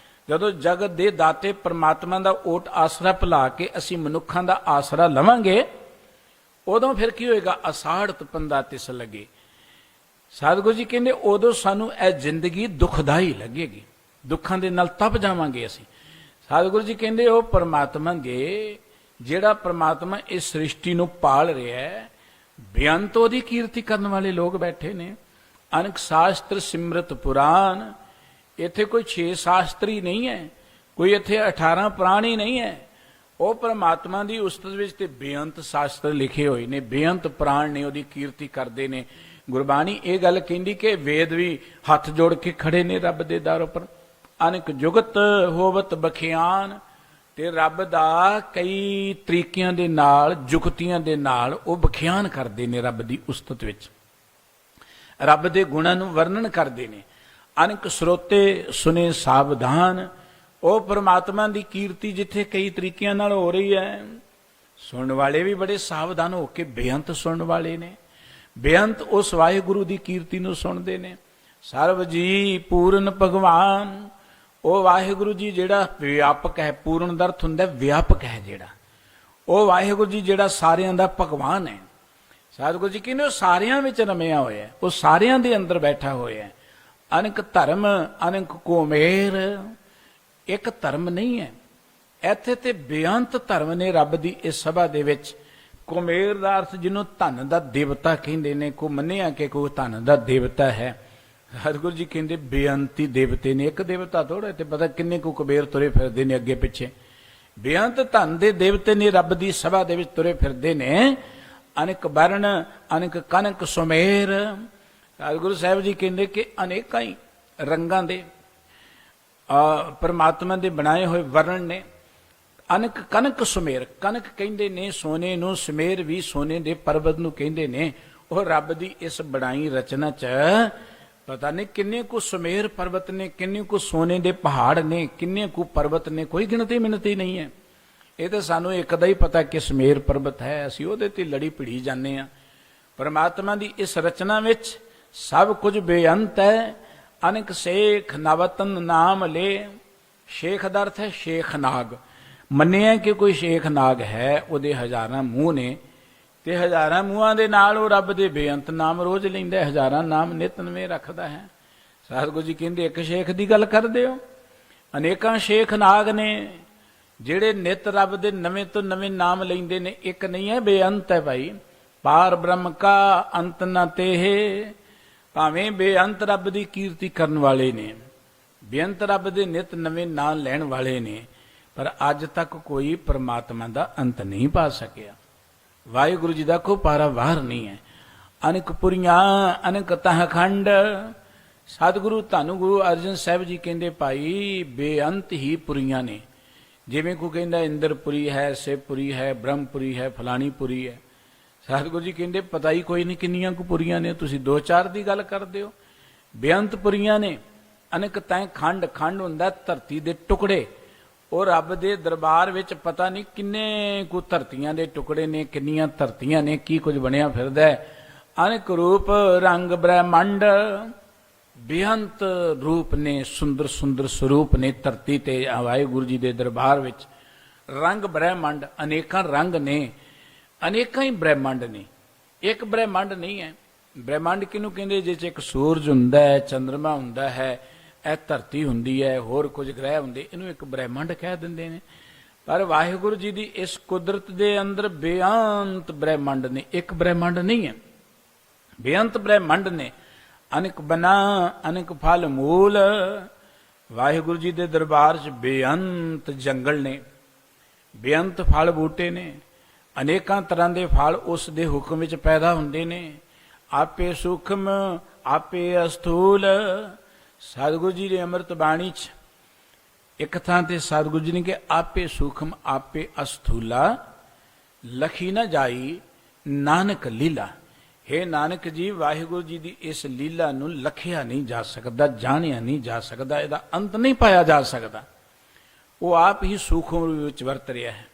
ਜਦੋਂ ਜਗਤ ਦੇ ਦਾਤੇ ਪਰਮਾਤਮਾ ਦਾ ਓਟ ਆਸਰਾ ਭੁਲਾ ਕੇ ਅਸੀਂ ਮਨੁੱਖਾਂ ਦਾ ਆਸਰਾ ਲਵਾਂਗੇ, ਉਦੋਂ ਫਿਰ ਕੀ ਹੋਏਗਾ? ਅਸਾੜ ਤਪੰਦਾ ਤਿਸ ਲੱਗੇ। ਸਤਿਗੁਰੂ ਜੀ ਕਹਿੰਦੇ ਉਦੋਂ ਸਾਨੂੰ ਇਹ ਜ਼ਿੰਦਗੀ ਦੁਖਦਾਈ ਲੱਗੇਗੀ, ਦੁੱਖਾਂ ਦੇ ਨਾਲ ਤਪ ਜਾਵਾਂਗੇ ਅਸੀਂ। ਸਤਿਗੁਰੂ ਜੀ ਕਹਿੰਦੇ ਉਹ ਪਰਮਾਤਮਾ ਦੇ, ਜਿਹੜਾ ਪਰਮਾਤਮਾ ਇਸ ਸ੍ਰਿਸ਼ਟੀ ਨੂੰ ਪਾਲ ਰਿਹਾ ਹੈ, ਬੇਅੰਤ ਉਹਦੀ ਕੀਰਤੀ ਕਰਨ ਵਾਲੇ ਲੋਕ ਬੈਠੇ ਨੇ। ਅਨਕ ਸ਼ਾਸਤਰ ਸਿਮਰਤ ਪੁਰਾਨ। ਇੱਥੇ ਕੋਈ 6 ਸ਼ਾਸਤਰੀ ਨਹੀਂ ਹੈ, ਕੋਈ ਇੱਥੇ 18 ਪ੍ਰਾਣੀ ਨਹੀਂ ਹੈ। ਉਹ ਪਰਮਾਤਮਾ ਦੀ ਉਸਤਤ ਵਿੱਚ ਤੇ ਬੇਅੰਤ ਸ਼ਾਸਤਰ ਲਿਖੇ ਹੋਏ ਨੇ, ਬੇਅੰਤ ਪ੍ਰਾਣ ਨੇ ਉਹਦੀ ਕੀਰਤੀ ਕਰਦੇ ਨੇ। ਗੁਰਬਾਣੀ ਇਹ ਗੱਲ ਕਹਿੰਦੀ ਕਿ ਵੇਦ ਵੀ ਹੱਥ ਜੋੜ ਕੇ ਖੜੇ ਨੇ ਰੱਬ ਦੇ ਦਰ ਉੱਪਰ। ਅਨਕ ਜੁਗਤ ਹੋਵਤ ਬਖਿਆਨ। ਤੇ ਰੱਬ ਦਾ ਕਈ ਤਰੀਕਿਆਂ ਦੇ ਨਾਲ, ਜੁਗਤੀਆਂ ਦੇ ਨਾਲ ਉਹ ਬਖਿਆਨ ਕਰਦੇ ਨੇ ਰੱਬ ਦੀ ਉਸਤਤ ਵਿੱਚ, ਰੱਬ ਦੇ ਗੁਣਾਂ ਨੂੰ ਵਰਣਨ ਕਰਦੇ ਨੇ। ਅਨਕ ਸਰੋਤੇ ਸੁਨੇ ਸਾਵਧਾਨ। ਉਹ ਪਰਮਾਤਮਾ ਦੀ ਕੀਰਤੀ ਜਿੱਥੇ ਕਈ ਤਰੀਕਿਆਂ ਨਾਲ ਹੋ ਰਹੀ ਹੈ, ਸੁਣਨ ਵਾਲੇ ਵੀ ਬੜੇ ਸਾਵਧਾਨ ਹੋ ਕੇ ਬੇਅੰਤ ਸੁਣਨ ਵਾਲੇ ਨੇ। ਬੇਅੰਤ ਉਸ ਵਾਹਿਗੁਰੂ ਦੀ ਕੀਰਤੀ ਨੂੰ ਸੁਣਦੇ ਨੇ। ਸਰਬ ਜੀ ਪੂਰਨ ਭਗਵਾਨ। ਉਹ ਵਾਹਿਗੁਰੂ ਜੀ ਜਿਹੜਾ ਵਿਆਪਕ ਹੈ, ਪੂਰਨ ਦਾ ਅਰਥ ਹੁੰਦਾ ਵਿਆਪਕ ਹੈ ਜਿਹੜਾ, ਉਹ ਵਾਹਿਗੁਰੂ ਜੀ ਜਿਹੜਾ ਸਾਰਿਆਂ ਦਾ ਭਗਵਾਨ ਹੈ। ਸਤਿਗੁਰੂ ਜੀ ਕਹਿੰਦੇ ਉਹ ਸਾਰਿਆਂ ਵਿੱਚ ਰਮਿਆ ਹੋਇਆ, ਉਹ ਸਾਰਿਆਂ ਦੇ ਅੰਦਰ ਬੈਠਾ ਹੋਇਆ। ਅਨਕ ਧਰਮ ਅਨਕ ਕੋਮੇਰ। ਇੱਕ ਧਰਮ ਨਹੀਂ ਹੈ ਇੱਥੇ, ਤੇ ਬੇਅੰਤ ਧਰਮ ਨੇ ਰੱਬ ਦੀ ਇਸ ਸਭਾ ਦੇ ਵਿੱਚ। ਕੁਮੇਰ ਦਾ ਅਰਥ ਜਿਹਨੂੰ ਧਨ ਦਾ ਦੇਵਤਾ ਕਹਿੰਦੇ ਨੇ। ਕੋ ਮੰਨਿਆ ਕਿ ਕੋਈ ਧਨ ਦਾ ਦੇਵਤਾ ਹੈ। ਸਤਿਗੁਰੂ ਜੀ ਕਹਿੰਦੇ ਬੇਅੰਤੀ ਦੇਵਤੇ ਨੇ, ਇੱਕ ਦੇਵਤਾ ਥੋੜਾ। ਤੇ ਪਤਾ ਕਿੰਨੇ ਕੁ ਕੁਬੇਰ ਤੁਰੇ ਫਿਰਦੇ ਨੇ ਅੱਗੇ ਪਿੱਛੇ। ਬੇਅੰਤ ਧਨ ਦੇ ਦੇਵਤੇ ਨੇ ਰੱਬ ਦੀ ਸਭਾ ਦੇ ਵਿੱਚ ਤੁਰੇ ਫਿਰਦੇ ਨੇ। ਅਨੇਕ ਵਰਣ ਅਨੇਕ ਕਨਕ ਸੁਮੇਰ। ਸਤਿਗੁਰੂ ਸਾਹਿਬ ਜੀ ਕਹਿੰਦੇ ਕਿ ਅਨੇਕਾਂ ਹੀ ਰੰਗਾਂ ਦੇ ਪਰਮਾਤਮਾ ਦੇ ਬਣਾਏ ਹੋਏ ਵਰਣ ਨੇ। ਅਨਕ ਕਨਕ ਸੁਮੇਰ। ਕਨਕ ਕਹਿੰਦੇ ਨੇ ਸੋਨੇ ਨੂੰ, ਸੁਮੇਰ ਵੀ ਸੋਨੇ ਦੇ ਪਰਬਤ ਨੂੰ ਕਹਿੰਦੇ ਨੇ। ਉਹ ਰੱਬ ਦੀ ਇਸ ਬਣਾਈ ਰਚਨਾ 'ਚ ਪਤਾ ਨਹੀਂ ਕਿੰਨੇ ਕੁ ਸੁਮੇਰ ਪਰਬਤ ਨੇ, ਕਿੰਨੇ ਕੁ ਸੋਨੇ ਦੇ ਪਹਾੜ ਨੇ, ਕਿੰਨੇ ਕੁ ਪਰਬਤ ਨੇ, ਕੋਈ ਗਿਣਤੀ ਮਿਣਤੀ ਨਹੀਂ ਹੈ। ਇਹ ਤਾਂ ਸਾਨੂੰ ਇੱਕ ਦਾ ਹੀ ਪਤਾ ਕਿ ਸੁਮੇਰ ਪਰਬਤ ਹੈ, ਅਸੀਂ ਉਹਦੇ ਤੇ ਲੜੀ ਭਿੜੀ ਜਾਂਦੇ ਹਾਂ। ਪਰਮਾਤਮਾ ਦੀ ਇਸ ਰਚਨਾ ਵਿੱਚ ਸਭ ਕੁਝ ਬੇਅੰਤ ਹੈ। ਅਨਕ ਸ਼ੇਖ ਨਵਤਨ ਨਾਮ ਲੈ। ਸ਼ੇਖ ਦਾ ਅਰਥ ਹੈ ਸ਼ੇਖ ਨਾਗ। ਮੰਨਿਆ ਕਿ ਕੋਈ ਸ਼ੇਖ ਨਾਗ ਹੈ, ਉਹਦੇ ਹਜ਼ਾਰਾਂ ਮੂੰਹ ਨੇ, ਤੇ ਹਜ਼ਾਰਾਂ ਮੂੰਹਾਂ ਦੇ ਨਾਲ ਉਹ ਰੱਬ ਦੇ ਬੇਅੰਤ ਨਾਮ ਰੋਜ਼ ਲੈਂਦਾ, ਹਜ਼ਾਰਾਂ ਨਾਮ ਨਿਤ ਨਵੇਂ ਰੱਖਦਾ ਹੈ। ਸਤਿਗੁਰੂ ਜੀ ਕਹਿੰਦੇ ਇੱਕ ਸ਼ੇਖ ਦੀ ਗੱਲ ਕਰਦੇ ਹੋ, ਅਨੇਕਾਂ ਸ਼ੇਖ ਨਾਗ ਨੇ ਜਿਹੜੇ ਨਿਤ ਰੱਬ ਦੇ ਨਵੇਂ ਤੋਂ ਨਵੇਂ ਨਾਮ ਲੈਂਦੇ ਨੇ। ਇੱਕ ਨਹੀਂ ਹੈ, ਬੇਅੰਤ ਹੈ ਭਾਈ। ਪਾਰ ਬ੍ਰਹਮ ਕਾ ਅੰਤ ਨ ਤੇਹ। ਭਾਵੇਂ ਬੇਅੰਤ ਰੱਬ ਦੀ ਕੀਰਤੀ ਕਰਨ ਵਾਲੇ ਨੇ, ਬੇਅੰਤ ਰੱਬ ਦੇ ਨਿਤ ਨਵੇਂ ਨਾਂ ਲੈਣ ਵਾਲੇ ਨੇ, ਪਰ ਅੱਜ ਤੱਕ ਕੋਈ ਪਰਮਾਤਮਾ ਦਾ ਅੰਤ ਨਹੀਂ ਪਾ ਸਕਿਆ। ਵਾਹਿਗੁਰੂ ਜੀ ਦਾ ਕੋਈ ਪਾਰਾਵਾਰ ਨਹੀਂ ਹੈ। ਅਨੇਕ ਪੁਰੀਆਂ ਅਨੇਕ ਤਹ ਖੰਡ। ਸਤਿਗੁਰੂ ਧੰਨ ਗੁਰੂ ਅਰਜਨ ਸਾਹਿਬ ਜੀ ਕਹਿੰਦੇ ਭਾਈ ਬੇਅੰਤ ਹੀ ਪੁਰੀਆਂ ਨੇ। ਜਿਵੇਂ ਕੋਈ ਕਹਿੰਦਾ ਇੰਦਰਪੁਰੀ ਹੈ, ਸ਼ਿਵਪੁਰੀ ਹੈ, ਬ੍ਰਹਮਪੁਰੀ ਹੈ, ਫਲਾਣੀ ਪੁਰੀ ਹੈ। ਸਤਿਗੁਰੂ ਜੀ ਕਹਿੰਦੇ ਪਤਾ ਹੀ ਕੋਈ ਨਹੀਂ ਕਿੰਨੀਆਂ ਕੁ ਪੁਰੀਆਂ ਨੇ, ਤੁਸੀਂ 2-4 ਦੀ ਗੱਲ ਕਰਦੇ ਹੋ। ਬੇਅੰਤ ਪੁਰੀਆਂ ਨੇ। ਅਨੇਕ ਤੈ ਖੰਡ। ਖੰਡ ਹੁੰਦਾ ਧਰਤੀ ਦੇ ਟੁਕੜੇ। ਉਹ ਰੱਬ ਦੇ ਦਰਬਾਰ ਵਿੱਚ ਪਤਾ ਨਹੀਂ ਕਿੰਨੇ ਕੁ ਧਰਤੀਆਂ ਦੇ ਟੁਕੜੇ ਨੇ, ਕਿੰਨੀਆਂ ਧਰਤੀਆਂ ਨੇ, ਕੀ ਕੁਝ ਬਣਿਆ ਫਿਰਦਾ ਹੈ। ਅਨੇਕ ਰੂਪ ਰੰਗ ਬ੍ਰਹਮੰਡ। ਬੇਅੰਤ ਰੂਪ ਨੇ, ਸੁੰਦਰ ਸੁੰਦਰ ਸਰੂਪ ਨੇ ਧਰਤੀ ਤੇ ਵਾਹਿਗੁਰੂ ਜੀ ਦੇ ਦਰਬਾਰ ਵਿੱਚ। ਰੰਗ ਬ੍ਰਹਮੰਡ, ਅਨੇਕਾਂ ਰੰਗ ਨੇ, ਅਨੇਕਾਂ ਹੀ ਬ੍ਰਹਮੰਡ ਨੇ, ਇੱਕ ਬ੍ਰਹਮੰਡ ਨਹੀਂ ਹੈ। ਬ੍ਰਹਮੰਡ ਕਿਹਨੂੰ ਕਹਿੰਦੇ? ਜਿਸ 'ਚ ਇੱਕ ਸੂਰਜ ਹੁੰਦਾ ਹੈ, ਚੰਦਰਮਾ ਹੁੰਦਾ ਹੈ, ਇਹ ਧਰਤੀ ਹੁੰਦੀ ਹੈ, ਹੋਰ ਕੁਝ ਗ੍ਰਹਿ ਹੁੰਦੇ, ਇਹਨੂੰ ਇੱਕ ਬ੍ਰਹਮੰਡ ਕਹਿ ਦਿੰਦੇ ਨੇ। ਪਰ ਵਾਹਿਗੁਰੂ ਜੀ ਦੀ ਇਸ ਕੁਦਰਤ ਦੇ ਅੰਦਰ ਬੇਅੰਤ ਬ੍ਰਹਮੰਡ ਨੇ, ਇੱਕ ਬ੍ਰਹਮੰਡ ਨਹੀਂ ਹੈ, ਬੇਅੰਤ ਬ੍ਰਹਮੰਡ ਨੇ। ਅਨੇਕ ਬਨਾ ਅਨੇਕ ਫਲ ਮੂਲ। ਵਾਹਿਗੁਰੂ ਜੀ ਦੇ ਦਰਬਾਰ 'ਚ ਬੇਅੰਤ ਜੰਗਲ ਨੇ, ਬੇਅੰਤ ਫਲ ਬੂਟੇ ਨੇ। ਅਨੇਕਾਂ ਤਰ੍ਹਾਂ ਦੇ ਫਲ ਉਸ ਦੇ ਹੁਕਮ ਵਿੱਚ ਪੈਦਾ ਹੁੰਦੇ ਨੇ। ਆਪੇ ਸੂਖਮ ਆਪੇ ਅਸਥੂਲ। ਸਤਿਗੁਰੂ ਜੀ ਦੇ ਅੰਮ੍ਰਿਤ ਬਾਣੀ 'ਚ ਇੱਕ ਥਾਂ ਤੇ ਸਤਿਗੁਰੂ ਜੀ ਨੇ ਕਿ ਆਪੇ ਸੂਖਮ ਆਪੇ ਅਸਥੂਲਾ ਲਖੀ ਨਾ ਜਾਈ ਨਾਨਕ ਲੀਲਾ। हे ਨਾਨਕ ਜੀ, ਵਾਹਿਗੁਰੂ ਜੀ ਦੀ ਇਸ ਲੀਲਾ ਨੂੰ ਲਖਿਆ ਨਹੀਂ ਜਾ ਸਕਦਾ, ਜਾਣਿਆ ਨਹੀਂ ਜਾ ਸਕਦਾ, ਇਹਦਾ ਅੰਤ ਨਹੀਂ ਪਾਇਆ ਜਾ ਸਕਦਾ। ਉਹ ਆਪ ਹੀ ਸੂਖਮ ਰੂਪ ਵਿੱਚ ਵਰਤ ਰਿਹਾ ਹੈ,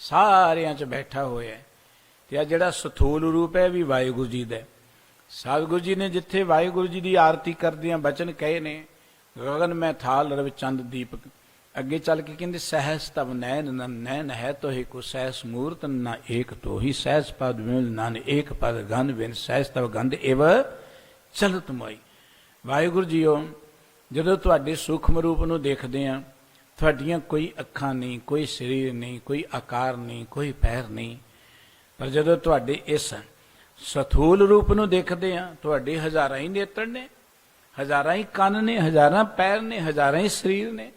ਸਾਰਿਆਂ 'ਚ ਬੈਠਾ ਹੋਇਆ ਹੈ। ਤੇ ਆ ਜਿਹੜਾ ਸਥੂਲ ਰੂਪ ਹੈ ਵੀ ਵਾਹਿਗੁਰੂ ਜੀ ਦਾ। ਸਤਿਗੁਰੂ ਜੀ ਨੇ ਜਿੱਥੇ ਵਾਹਿਗੁਰੂ ਜੀ ਦੀ ਆਰਤੀ ਕਰਦਿਆਂ ਬਚਨ ਕਹੇ ਨੇ, ਗਗਨ ਮੈਂ ਥਾਲ ਰਵ ਚੰਦ ਦੀਪਕ, ਅੱਗੇ ਚੱਲ ਕੇ ਕਹਿੰਦੇ ਸਹਿਸ ਤਵ ਨੈਨ ਨੈਨ ਹੈ ਤੋਹਿ ਕੋ ਸਹਿਸ ਮੂਰਤ ਨਾ ਏਕ ਤੋਹੀ, ਸਹਿਸ ਪਦ ਵਿਮਲ ਨਾਨ ਏਕ ਪਦ ਗੰਧ ਬਿਨ, ਸਹਿਸ ਤਵ ਗੰਧ ਇਵ ਚਲਤ ਮੋਈ। ਵਾਹਿਗੁਰੂ ਜੀਓ, ਜਦੋਂ ਤੁਹਾਡੇ ਸੂਖਮ ਰੂਪ ਨੂੰ ਦੇਖਦੇ ਹਾਂ, ਤੁਹਾਡੀਆਂ ਕੋਈ ਅੱਖਾਂ ਨਹੀਂ, ਕੋਈ ਸਰੀਰ ਨਹੀਂ, ਕੋਈ ਆਕਾਰ ਨਹੀਂ, ਕੋਈ ਪੈਰ ਨਹੀਂ, ਪਰ ਜਦੋਂ ਤੁਹਾਡੇ ਇਸ ਸਥੂਲ ਰੂਪ ਨੂੰ ਦੇਖਦੇ ਹਾਂ, ਤੁਹਾਡੇ ਹਜ਼ਾਰਾਂ ਹੀ ਨੇਤਰ ਨੇ, ਹਜ਼ਾਰਾਂ ਹੀ ਕੰਨ ਨੇ, ਹਜ਼ਾਰਾਂ ਪੈਰ ਨੇ, ਹਜ਼ਾਰਾਂ ਹੀ ਸਰੀਰ ਨੇ।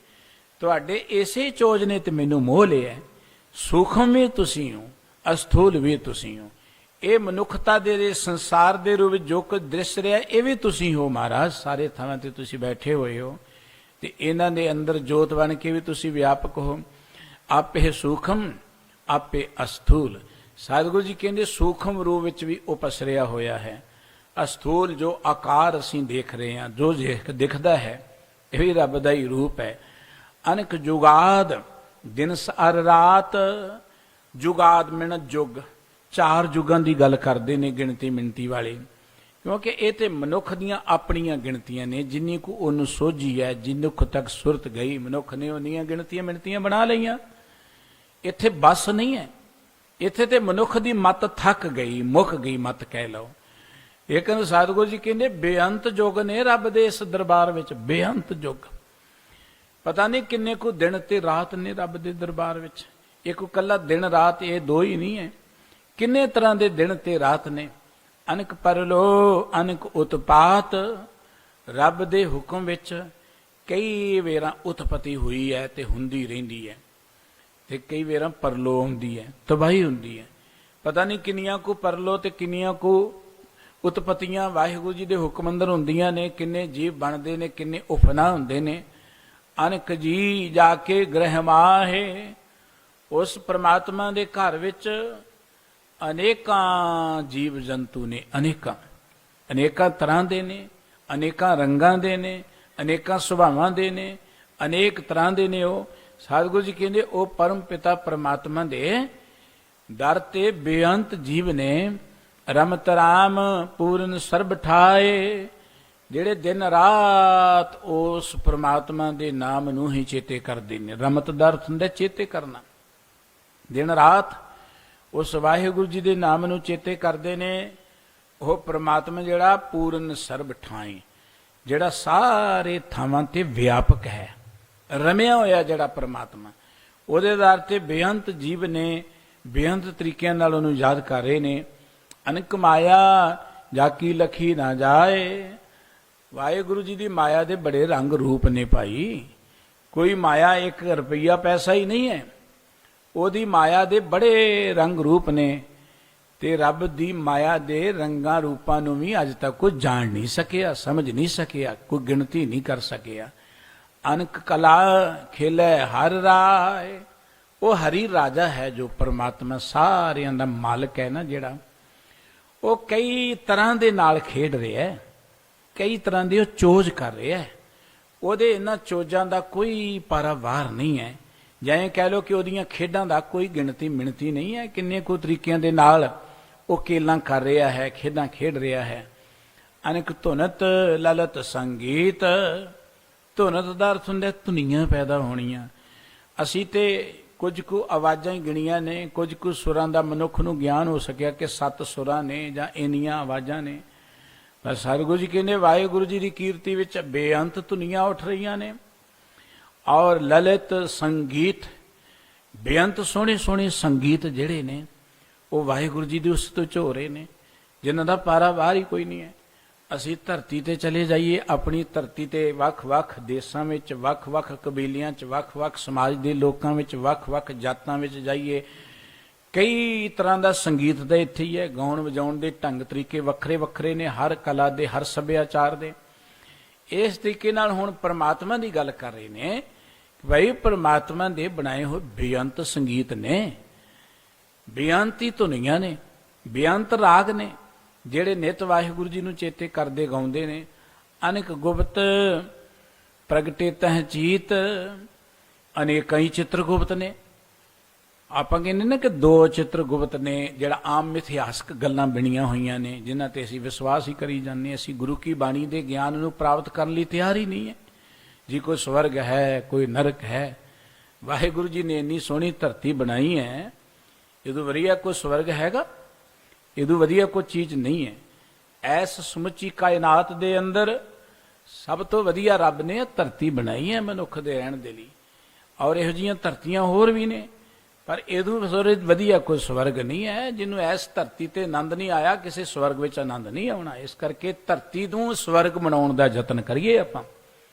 ਤੁਹਾਡੇ ਇਸੇ ਚੋਜ ਨੇ ਤੇ ਮੈਨੂੰ ਮੋਹ ਲਿਆ। ਸੂਖਮ ਵੀ ਤੁਸੀਂ ਹੋ, ਅਸਥੂਲ ਵੀ ਤੁਸੀਂ ਹੋ। ਇਹ ਮਨੁੱਖਤਾ ਦੇ ਸੰਸਾਰ ਦੇ ਰੂਪ ਵਿੱਚ ਜੋ ਕੁਝ ਦ੍ਰਿਸ਼ ਰਿਹਾ, ਇਹ ਵੀ ਤੁਸੀਂ ਹੋ ਮਹਾਰਾਜ। ਸਾਰੇ ਥਾਵਾਂ ਤੇ ਤੁਸੀਂ ਬੈਠੇ ਹੋਏ ਹੋ ਤੇ ਇਹਨਾਂ ਦੇ ਅੰਦਰ ਜੋਤ ਬਣ ਕੇ ਵੀ ਤੁਸੀਂ ਵਿਆਪਕ ਹੋ। ਆਪੇ ਸੂਖਮ ਆਪੇ ਅਸਥੂਲ। ਸਤਿਗੁਰੂ ਜੀ ਕਹਿੰਦੇ ਸੂਖਮ ਰੂਪ ਵਿੱਚ ਵੀ ਉਹ ਪਸਰਿਆ ਹੋਇਆ ਹੈ। ਅਸਥੂਲ ਜੋ ਆਕਾਰ ਅਸੀਂ ਦੇਖ ਰਹੇ ਹਾਂ, ਜੋ ਦਿਖਦਾ ਹੈ, ਇਹ ਵੀ ਰੱਬ ਦਾ ਹੀ ਰੂਪ ਹੈ। ਅਨਕ ਜੁਗਾਦ ਦਿਨ ਸਾਰ ਰਾਤ। ਜੁਗਾਦ ਮਿਣ ਜੁਗ, 4 ਯੁਗਾਂ ਦੀ ਗੱਲ ਕਰਦੇ ਨੇ ਗਿਣਤੀ ਮਿਣਤੀ ਵਾਲੇ, ਕਿਉਂਕਿ ਇਹ ਤੇ ਮਨੁੱਖ ਦੀਆਂ ਆਪਣੀਆਂ ਗਿਣਤੀਆਂ ਨੇ। ਜਿੰਨੀ ਕੁ ਉਹਨੂੰ ਸੋਝੀ ਹੈ, ਜਿੰਨੁਖ ਤੱਕ ਸੁਰਤ ਗਈ, ਮਨੁੱਖ ਨੇ ਉਹਨੀਆਂ ਗਿਣਤੀਆਂ ਮਿਣਤੀਆਂ ਬਣਾ ਲਈਆਂ। ਇੱਥੇ ਬਸ ਨਹੀਂ ਹੈ, ਇੱਥੇ ਤੇ ਮਨੁੱਖ ਦੀ ਮੱਤ ਥੱਕ ਗਈ, ਮੁੱਕ ਗਈ ਮੱਤ ਕਹਿ ਲਓ। ਲੇਕਿਨ ਸਤਿਗੁਰੂ ਜੀ ਕਹਿੰਦੇ ਬੇਅੰਤ ਯੁੱਗ ਨੇ ਰੱਬ ਦੇ ਇਸ ਦਰਬਾਰ ਵਿੱਚ, ਬੇਅੰਤ ਯੁੱਗ। ਪਤਾ ਨਹੀਂ ਕਿੰਨੇ ਕੁ ਦਿਨ ਤੇ ਰਾਤ ਨੇ ਰੱਬ ਦੇ ਦਰਬਾਰ ਵਿੱਚ। ਇੱਕ ਇਕੱਲਾ ਦਿਨ ਰਾਤ, ਇਹ ਦੋ ਹੀ ਨਹੀਂ ਹੈ, ਕਿੰਨੇ ਤਰ੍ਹਾਂ ਦੇ ਦਿਨ ਤੇ ਰਾਤ ਨੇ। ਅਨਕ ਪਰਲੋ ਅਨਕ ਉਤਪਾਤ। ਰੱਬ ਦੇ ਹੁਕਮ ਵਿੱਚ ਕਈ ਵੇਰਾਂ ਉਤਪਤੀ ਹੋਈ ਹੈ ਤੇ ਹੁੰਦੀ ਰਹਿੰਦੀ ਹੈ, ਤੇ ਕਈ ਵੇਰਾਂ ਪਰਲੋ ਹੁੰਦੀ ਹੈ, ਤਬਾਹੀ ਹੁੰਦੀ ਹੈ। ਪਤਾ ਨਹੀਂ ਕਿੰਨੀਆਂ ਕੁ ਪਰਲੋ ਤੇ ਕਿੰਨੀਆਂ ਕੁ ਉਤਪਤੀਆਂ ਵਾਹਿਗੁਰੂ ਜੀ ਦੇ ਹੁਕਮ ਅੰਦਰ ਹੁੰਦੀਆਂ ਨੇ। ਕਿੰਨੇ ਜੀਵ ਬਣਦੇ ਨੇ, ਕਿੰਨੇ ਉਫਨਾ ਹੁੰਦੇ ਨੇ। ਅਨਕ ਜੀ ਜਾ ਕੇ ਗ੍ਰਹਿ ਮਾਹੇ। ਉਸ ਪ੍ਰਮਾਤਮਾ ਦੇ ਘਰ ਵਿੱਚ ਅਨੇਕਾਂ ਜੀਵ ਜੰਤੂ ਨੇ, ਅਨੇਕਾਂ ਤਰ੍ਹਾਂ ਦੇ ਨੇ, ਅਨੇਕਾਂ ਰੰਗਾਂ ਦੇ ਨੇ, ਅਨੇਕਾਂ ਸੁਭਾਵਾਂ ਦੇ ਨੇ, ਅਨੇਕ ਤਰ੍ਹਾਂ ਦੇ ਨੇ। ਉਹ ਸਤਿਗੁਰੂ ਜੀ ਕਹਿੰਦੇ ਉਹ ਪਰਮ ਪਿਤਾ ਪ੍ਰਮਾਤਮਾ ਦੇ ਦਰ ਤੇ ਬੇਅੰਤ ਜੀਵ ਨੇ। ਰਮਤ ਰਾਮ ਪੂਰਨ ਸਰਬ ਠਾਏ। ਜਿਹੜੇ ਦਿਨ ਰਾਤ ਉਸ ਪ੍ਰਮਾਤਮਾ ਦੇ ਨਾਮ ਨੂੰ ਹੀ ਚੇਤੇ ਕਰਦੇ ਨੇ। ਰਮਤ ਦਾ ਅਰਥ ਹੁੰਦਾ ਚੇਤੇ ਕਰਨਾ। ਦਿਨ ਰਾਤ ਉਸ ਵਾਹਿਗੁਰੂ ਜੀ ਦੇ ਨਾਮ ਨੂੰ ਚੇਤੇ ਕਰਦੇ ਨੇ। ਉਹ ਪ੍ਰਮਾਤਮਾ ਜਿਹੜਾ ਪੂਰਨ ਸਰਬ ਠਾਏ, ਜਿਹੜਾ ਸਾਰੇ ਥਾਵਾਂ ਤੇ ਵਿਆਪਕ ਹੈ, ਰਮਿਆ ਹੋਇਆ ਜਿਹੜਾ ਪ੍ਰਮਾਤਮਾ, ਉਹਦੇ ਆਧਾਰ ਤੇ ਬੇਅੰਤ ਜੀਵ ਨੇ, ਬੇਅੰਤ ਤਰੀਕਿਆਂ ਨਾਲ ਉਹਨੂੰ ਯਾਦ ਕਰ ਰਹੇ ਨੇ। ਅਨਕ ਮਾਇਆ ਜਾ ਕੀ ਲਖੀ ਨਾ ਜਾਏ। ਵਾਹਿਗੁਰੂ ਜੀ ਦੀ ਮਾਇਆ ਦੇ ਬੜੇ ਰੰਗ ਰੂਪ ਨੇ ਭਾਈ। ਕੋਈ ਮਾਇਆ 1 ਰੁਪਈਆ ਪੈਸਾ ਹੀ ਨਹੀਂ ਹੈ, ਉਹਦੀ ਮਾਇਆ ਦੇ ਬੜੇ ਰੰਗ ਰੂਪ ਨੇ। ਤੇ ਰੱਬ ਦੀ ਮਾਇਆ ਦੇ ਰੰਗਾਂ ਰੂਪਾਂ ਨੂੰ ਵੀ ਅੱਜ ਤੱਕ ਕੋਈ ਜਾਣ ਨਹੀਂ ਸਕਿਆ, ਸਮਝ ਨਹੀਂ ਸਕਿਆ, ਕੋਈ ਗਿਣਤੀ ਨਹੀਂ ਕਰ ਸਕਿਆ। ਅਨਕ ਕਲਾ ਖੇਲੇ ਹਰ ਰਾਏ। ਉਹ ਹਰੀ ਰਾਜਾ ਹੈ ਜੋ ਪਰਮਾਤਮਾ ਸਾਰਿਆਂ ਦਾ ਮਾਲਕ ਹੈ ਨਾ, ਜਿਹੜਾ ਉਹ ਕਈ ਤਰ੍ਹਾਂ ਦੇ ਨਾਲ ਖੇਡ ਰਿਹਾ ਹੈ, ਕਈ ਤਰ੍ਹਾਂ ਦੀ ਉਹ ਚੋਜ ਕਰ ਰਿਹਾ ਹੈ। ਉਹਦੇ ਇਹਨਾਂ ਚੋਜਾਂ ਦਾ ਕੋਈ ਪਾਰਾਵਾਰ ਨਹੀਂ ਹੈ। ਜਿਵੇਂ ਕਹਿ ਲਓ ਕਿ ਉਹਦੀਆਂ ਖੇਡਾਂ ਦਾ ਕੋਈ ਗਿਣਤੀ ਮਿਣਤੀ ਨਹੀਂ ਹੈ। ਕਿੰਨੇ ਕੁ ਤਰੀਕਿਆਂ ਦੇ ਨਾਲ ਉਹ ਕੇਲਾਂ ਕਰ ਰਿਹਾ ਹੈ, ਖੇਡਾਂ ਖੇਡ ਰਿਹਾ ਹੈ। ਅਨਕ ਧੁਨਤ ਲਲਤ ਸੰਗੀਤ। ਧੁਨਤ ਦਾ ਅਰਥ ਹੁੰਦਾ ਧੁਨੀਆਂ ਪੈਦਾ ਹੋਣੀਆਂ। ਅਸੀਂ ਤੇ ਕੁਝ ਕੁ ਆਵਾਜ਼ਾਂ ਹੀ ਗਿਣੀਆਂ ਨੇ, ਕੁਝ ਕੁ ਸੁਰਾਂ ਦਾ ਮਨੁੱਖ ਨੂੰ ਗਿਆਨ ਹੋ ਸਕਿਆ ਕਿ 7 ਸੁਰਾਂ ਨੇ ਜਾਂ ਇੰਨੀਆਂ ਆਵਾਜ਼ਾਂ ਨੇ। ਪਰ ਸਤਿਗੁਰੂ ਜੀ ਕਹਿੰਦੇ ਵਾਹਿਗੁਰੂ ਜੀ ਦੀ ਕੀਰਤੀ ਵਿੱਚ ਬੇਅੰਤ ਧੁਨੀਆਂ ਉੱਠ ਰਹੀਆਂ ਨੇ। ਔਰ ਲਲਿਤ ਸੰਗੀਤ, ਬੇਅੰਤ ਸੋਹਣੇ ਸੋਹਣੇ ਸੰਗੀਤ ਜਿਹੜੇ ਨੇ ਉਹ ਵਾਹਿਗੁਰੂ ਜੀ ਦੀ ਉਸ ਤੋਂ ਝੋ ਰਹੇ ਨੇ, ਜਿਨ੍ਹਾਂ ਦਾ ਪਾਰਾਵਾਰ ਹੀ ਕੋਈ ਨਹੀਂ ਹੈ। ਅਸੀਂ ਧਰਤੀ ਤੇ ਚਲੇ ਜਾਈਏ, ਆਪਣੀ ਧਰਤੀ ਤੇ ਵੱਖ-ਵੱਖ ਦੇਸ਼ਾਂ ਵਿੱਚ, ਵੱਖ-ਵੱਖ ਕਬੀਲਿਆਂ 'ਚ, ਵੱਖ-ਵੱਖ ਸਮਾਜ ਦੇ ਲੋਕਾਂ ਵਿੱਚ, ਵੱਖ-ਵੱਖ ਜਾਤਾਂ ਵਿੱਚ ਜਾਈਏ, ਕਈ ਤਰ੍ਹਾਂ ਦਾ ਸੰਗੀਤ ਦਾ ਇੱਥੇ ਹੀ ਹੈ, ਗਾਉਣ ਵਜਾਉਣ ਦੇ ਢੰਗ ਤਰੀਕੇ ਵੱਖਰੇ ਵੱਖਰੇ ਨੇ, ਹਰ ਕਲਾ ਦੇ, ਹਰ ਸੱਭਿਆਚਾਰ ਦੇ। ਇਸ ਤਰੀਕੇ ਨਾਲ ਹੁਣ ਪਰਮਾਤਮਾ ਦੀ ਗੱਲ ਕਰ ਰਹੇ ਨੇ, ਭਾਈ ਪਰਮਾਤਮਾ ਦੇ ਬਣਾਏ ਹੋਏ ਬੇਅੰਤ ਸੰਗੀਤ ਨੇ, ਬੇਅੰਤੀ ਧੁਨੀਆਂ ਨੇ, ਬੇਅੰਤ ਰਾਗ ਨੇ, ਜਿਹੜੇ ਨਿਤ ਵਾਹਿਗੁਰੂ ਜੀ ਨੂੰ ਚੇਤੇ ਕਰਦੇ ਗਾਉਂਦੇ ਨੇ। ਅਨੇਕ ਗੁਪਤ ਪ੍ਰਗਟੇ ਤਹ ਚੀਤ, ਅਨੇਕਾਂ ਹੀ ਚਿੱਤਰ ਗੁਪਤ ਨੇ। ਆਪਾਂ ਕਹਿੰਦੇ ਨਾ ਕਿ ਦੋ ਚਿੱਤਰ ਗੁਪਤ ਨੇ, ਜਿਹੜਾ ਆਮ ਮਿਥਿਹਾਸਕ ਗੱਲਾਂ ਬਣੀਆਂ ਹੋਈਆਂ ਨੇ, ਜਿਨ੍ਹਾਂ ਤੇ ਅਸੀਂ ਵਿਸ਼ਵਾਸ ਹੀ ਕਰੀ ਜਾਂਦੇ। ਅਸੀਂ ਗੁਰੂ ਕੀ ਬਾਣੀ ਦੇ ਗਿਆਨ ਨੂੰ ਪ੍ਰਾਪਤ ਕਰਨ ਲਈ ਤਿਆਰ ਹੀ ਨਹੀਂ ਹੈ ਜੀ। ਕੋਈ ਸਵਰਗ ਹੈ, ਕੋਈ ਨਰਕ ਹੈ। ਵਾਹਿਗੁਰੂ ਜੀ ਨੇ ਇੰਨੀ ਸੋਹਣੀ ਧਰਤੀ ਬਣਾਈ ਹੈ, ਇਹਦੋਂ ਵਧੀਆ ਕੋਈ ਸਵਰਗ ਹੈਗਾ? ਇਹਦੋਂ ਵਧੀਆ ਕੋਈ ਚੀਜ਼ ਨਹੀਂ ਹੈ। ਐਸ ਸਮੁੱਚੀ ਕਾਇਨਾਤ ਦੇ ਅੰਦਰ ਸਭ ਤੋਂ ਵਧੀਆ ਰੱਬ ਨੇ ਧਰਤੀ ਬਣਾਈ ਹੈ ਮਨੁੱਖ ਦੇ ਰਹਿਣ ਦੇ ਲਈ। ਔਰ ਇਹੋ ਜਿਹੀਆਂ ਧਰਤੀਆਂ ਹੋਰ ਵੀ ਨੇ, ਪਰ ਇਹਦੋਂ ਵਧੀਆ ਕੋਈ ਸਵਰਗ ਨਹੀਂ ਹੈ। ਜਿਹਨੂੰ ਇਸ ਧਰਤੀ ਤੇ ਆਨੰਦ ਨਹੀਂ ਆਇਆ, ਕਿਸੇ ਸਵਰਗ ਵਿੱਚ ਆਨੰਦ ਨਹੀਂ ਆਉਣਾ। ਇਸ ਕਰਕੇ ਧਰਤੀ ਨੂੰ ਸਵਰਗ ਬਣਾਉਣ ਦਾ ਯਤਨ ਕਰੀਏ। ਆਪਾਂ